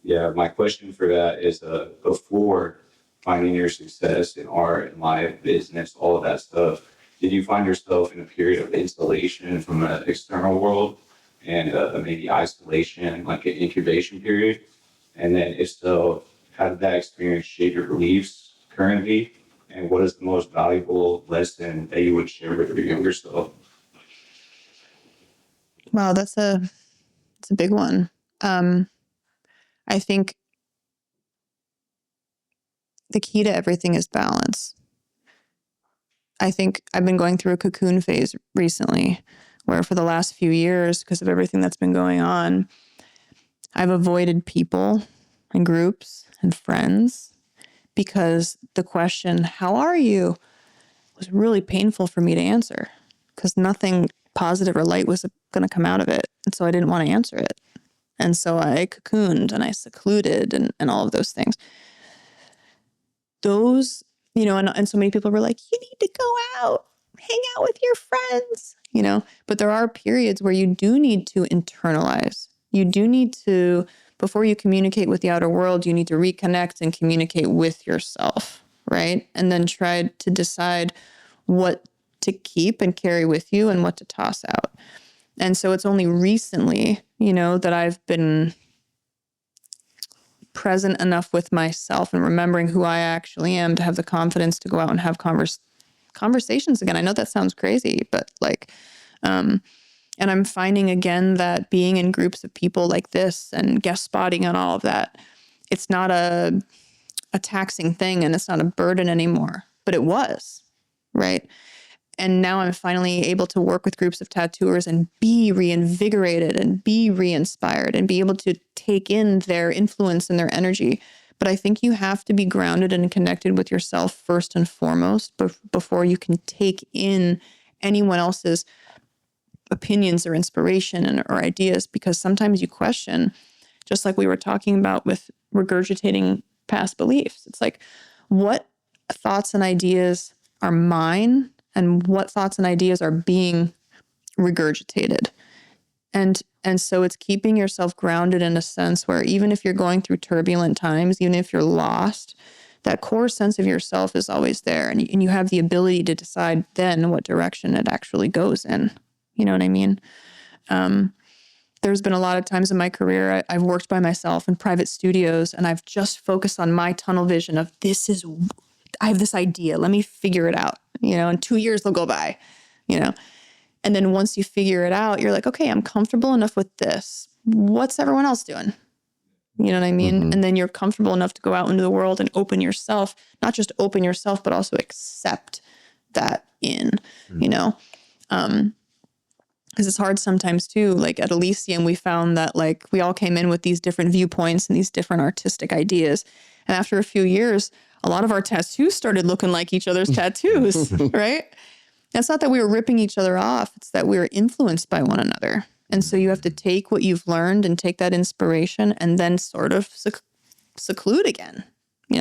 yeah, my question for that is before finding your success in art and life, business, all of that stuff, did you find yourself in a period of insulation from the external world and maybe isolation, like an incubation period? And then if so, how did that experience shape your beliefs currently? And what is the most valuable lesson that you would share with your younger self? Wow, that's a big one. I think the key to everything is balance. I think I've been going through a cocoon phase recently where for the last few years, because of everything that's been going on, I've avoided people and groups and friends because the question, how are you, was really painful for me to answer because nothing positive or light was going to come out of it. And so I didn't want to answer it. And so I cocooned and I secluded and all of those things. Those, and so many people were like, you need to go out, hang out with your friends, but there are periods where you do need to internalize. You do need to, before you communicate with the outer world, you need to reconnect and communicate with yourself, right? And then try to decide what to keep and carry with you and what to toss out. And so it's only recently, that I've been present enough with myself and remembering who I actually am to have the confidence to go out and have conversations again. I know that sounds crazy, but and I'm finding again that being in groups of people like this and guest spotting and all of that, it's not a taxing thing and it's not a burden anymore, but it was, right? And now I'm finally able to work with groups of tattooers and be reinvigorated and be re-inspired and be able to take in their influence and their energy. But I think you have to be grounded and connected with yourself first and foremost before you can take in anyone else's opinions or inspiration or ideas, because sometimes you question, just like we were talking about with regurgitating past beliefs. It's like, what thoughts and ideas are mine and what thoughts and ideas are being regurgitated? And so it's keeping yourself grounded in a sense where even if you're going through turbulent times, even if you're lost, that core sense of yourself is always there. And you have the ability to decide then what direction it actually goes in. You know what I mean? There's been a lot of times in my career, I've worked by myself in private studios and I've just focused on my tunnel vision of I have this idea, let me figure it out, in 2 years they'll go by, and then once you figure it out, you're like, okay, I'm comfortable enough with this. What's everyone else doing? You know what I mean? Mm-hmm. And then you're comfortable enough to go out into the world and open yourself, not just open yourself, but also accept that in, because it's hard sometimes too. Like at Elysium, we found that we all came in with these different viewpoints and these different artistic ideas. And after a few years, a lot of our tattoos started looking like each other's tattoos, right? It's not that we were ripping each other off. It's that we were influenced by one another. And so you have to take what you've learned and take that inspiration and then sort of seclude again,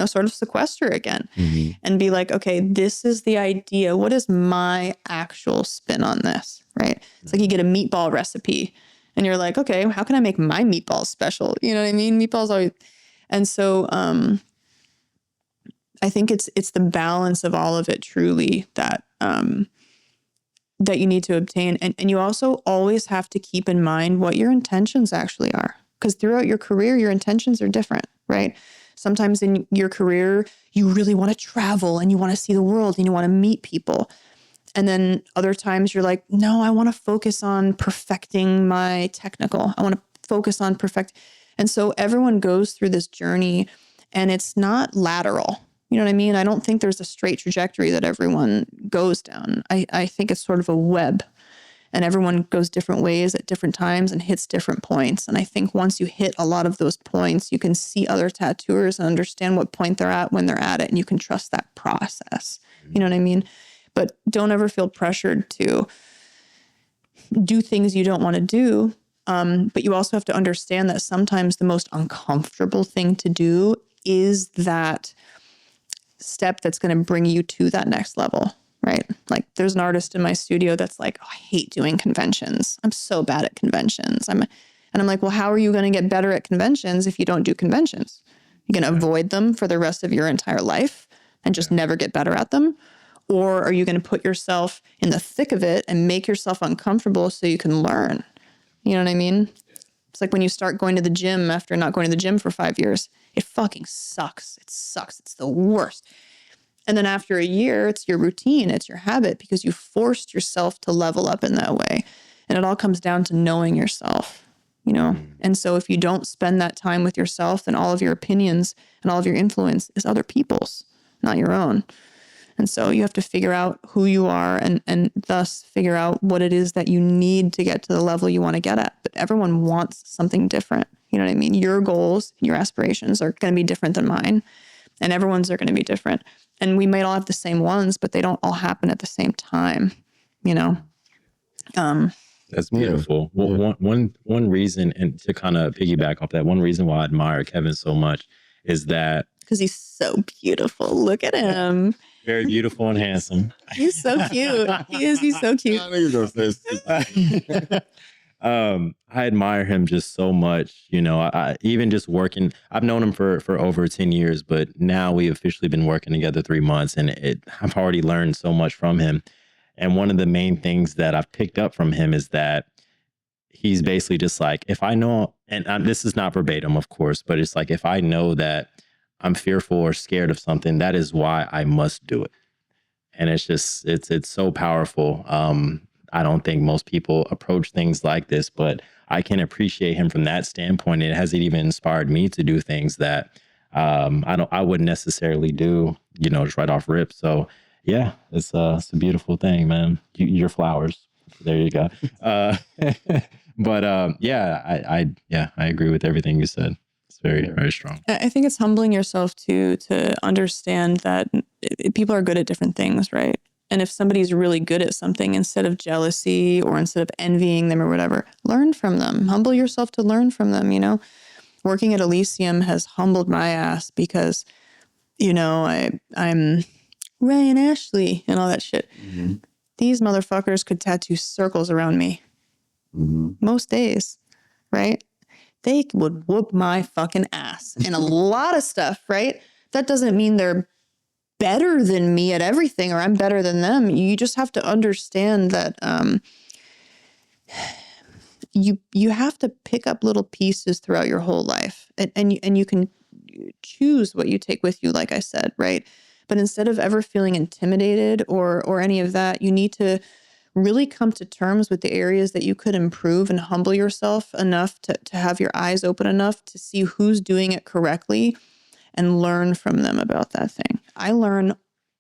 sort of sequester again, mm-hmm. and be like, okay, this is the idea. What is my actual spin on this, right? It's like you get a meatball recipe and you're like, okay, how can I make my meatballs special? You know what I mean? Meatballs always. And so I think it's the balance of all of it truly that that you need to obtain. And you also always have to keep in mind what your intentions actually are. Because throughout your career, your intentions are different, right? Sometimes in your career, you really want to travel and you want to see the world and you want to meet people. And then other times you're like, no, I want to focus on perfecting my technical. I want to focus on perfect. And so everyone goes through this journey and it's not lateral. You know what I mean? I don't think there's a straight trajectory that everyone goes down. I think it's sort of a web and everyone goes different ways at different times and hits different points. And I think once you hit a lot of those points, you can see other tattooers and understand what point they're at when they're at it. And you can trust that process. You know what I mean? But don't ever feel pressured to do things you don't want to do. But you also have to understand that sometimes the most uncomfortable thing to do is that step that's going to bring you to that next level, right? Like there's an artist in my studio that's like, oh, I hate doing conventions. I'm so bad at conventions. I'm like, well, how are you going to get better at conventions if you don't do conventions? You're going to avoid them for the rest of your entire life and just never get better at them? Or are you going to put yourself in the thick of it and make yourself uncomfortable so you can learn? You know what I mean? It's like when you start going to the gym after not going to the gym for 5 years, it fucking sucks. It sucks. It's the worst. And then after a year, it's your routine. It's your habit because you forced yourself to level up in that way. And it all comes down to knowing yourself. you know? And so if you don't spend that time with yourself, then all of your opinions and all of your influence is other people's, not your own. And so you have to figure out who you are and thus figure out what it is that you need to get to the level you want to get at. But everyone wants something different. You know what I mean? Your goals, your aspirations are going to be different than mine, and everyone's are going to be different. And we might all have the same ones, but they don't all happen at the same time, you know? That's beautiful. Well, one reason, and to kind of piggyback off that, one reason why I admire Kevin so much is that because he's so beautiful. Look at him. Very beautiful and handsome. He's so cute. He is. He's so cute. I know you're gonna say I admire him just so much. You know, I even just working, I've known him for over 10 years, but now we've officially been working together 3 months, and I've already learned so much from him. And one of the main things that I've picked up from him is that he's basically just like, if I know, and this is not verbatim, of course, but it's like, if I know that I'm fearful or scared of something, that is why I must do it. And it's just, it's so powerful. I don't think most people approach things like this, but I can appreciate him from that standpoint. It has even inspired me to do things that I wouldn't necessarily do, you know, just right off rip. So yeah, it's a beautiful thing, man. Your flowers. There you go. But yeah, I agree with everything you said. It's very, very strong. I think it's humbling yourself to understand that people are good at different things, right? And if somebody's really good at something, instead of jealousy or instead of envying them or whatever, learn from them. Humble yourself to learn from them, you know? Working at Elysium has humbled my ass because, you know, I'm Ray and Ashley and all that shit. Mm-hmm. These motherfuckers could tattoo circles around me most days, right? They would whoop my fucking ass in a lot of stuff, right? That doesn't mean they're better than me at everything or I'm better than them. You just have to understand that you have to pick up little pieces throughout your whole life. And you can choose what you take with you, like I said, right? But instead of ever feeling intimidated or any of that, you need to really come to terms with the areas that you could improve and humble yourself enough to have your eyes open enough to see who's doing it correctly and learn from them about that thing. I learn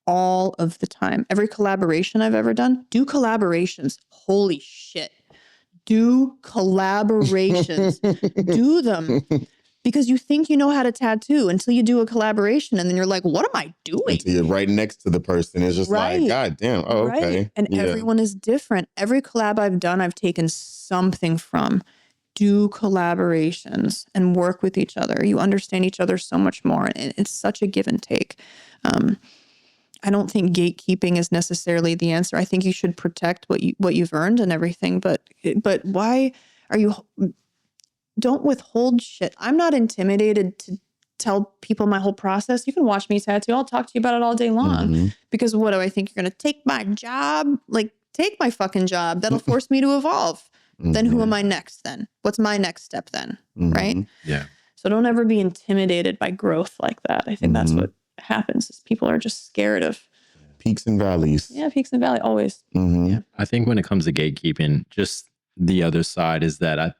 all of the time. Every collaboration I've ever done, do collaborations. Holy shit. Do collaborations. Do them. Because you think you know how to tattoo until you do a collaboration and then you're like, what am I doing? Until you're right next to the person. It's just like, God damn. Oh, okay. Right. And everyone is different. Every collab I've done, I've taken something from. Do collaborations and work with each other. You understand each other so much more. And it's such a give and take. I don't think gatekeeping is necessarily the answer. I think you should protect what you've earned and everything. But why are you... Don't withhold shit. I'm not intimidated to tell people my whole process. You can watch me tattoo. I'll talk to you about it all day long. Because what do I think? You're going to take my job? Like, take my fucking job. That'll force me to evolve. Then who am I next then? What's my next step then? Right? Yeah. So don't ever be intimidated by growth like that. I think that's what happens is people are just scared of peaks and valleys. Yeah, peaks and valleys, always. Yeah. I think when it comes to gatekeeping, just the other side is that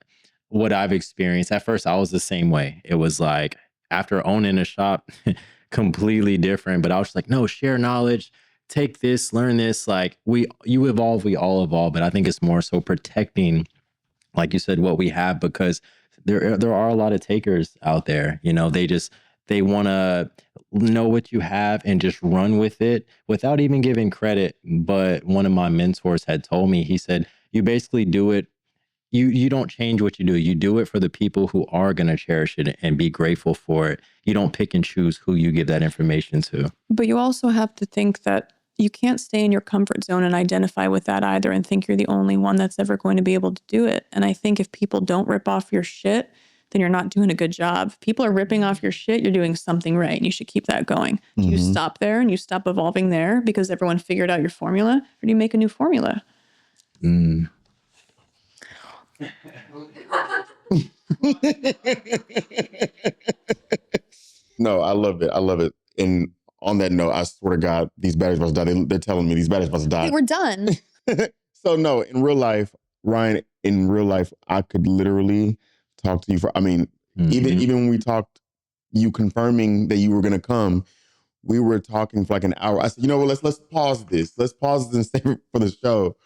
what I've experienced, at first I was the same way. It was like, after owning a shop, completely different, but I was just like, no, share knowledge, take this, learn this. Like you evolve, we all evolve, but I think it's more so protecting, like you said, what we have, because there are a lot of takers out there. You know, they want to know what you have and just run with it without even giving credit. But one of my mentors had told me, he said, you basically do it. You don't change what you do. You do it for the people who are going to cherish it and be grateful for it. You don't pick and choose who you give that information to. But you also have to think that you can't stay in your comfort zone and identify with that either and think you're the only one that's ever going to be able to do it. And I think if people don't rip off your shit, then you're not doing a good job. If people are ripping off your shit, you're doing something right. And you should keep that going. Do you stop there and you stop evolving there because everyone figured out your formula? Or do you make a new formula? No, I love it. I love it. And on that note, I swear to God, these batteries must die. They're telling me these batteries must die. Hey, we're done. So no, in real life, Ryan, I could literally talk to you for, I mean, Mhm. even when we talked, you confirming that you were going to come, we were talking for like an hour. I said, you know what, let's pause this. Let's pause this and save it for the show.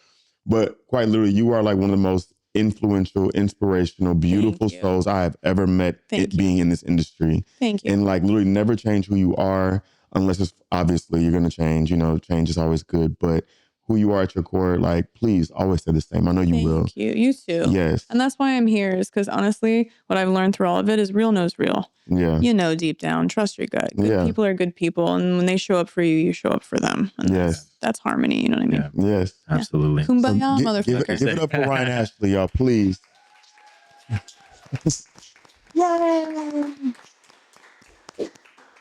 But quite literally, you are like one of the most influential, inspirational, beautiful you. souls I have ever met being in this industry. Thank you. And like literally never change who you are unless it's obviously you're going to change. You know, change is always good. But who you are at your core, like, please always say the same. I know you will. Thank you. You too. Yes. And that's why I'm here, is because honestly, what I've learned through all of it is real knows real. Yeah. You know, deep down, trust your gut. Good people are good people. And when they show up for you, you show up for them. And that's harmony. You know what I mean? Yeah. Yes. Absolutely. Kumbaya, So motherfucker. give it up for Ryan Ashley, y'all, please. Yay!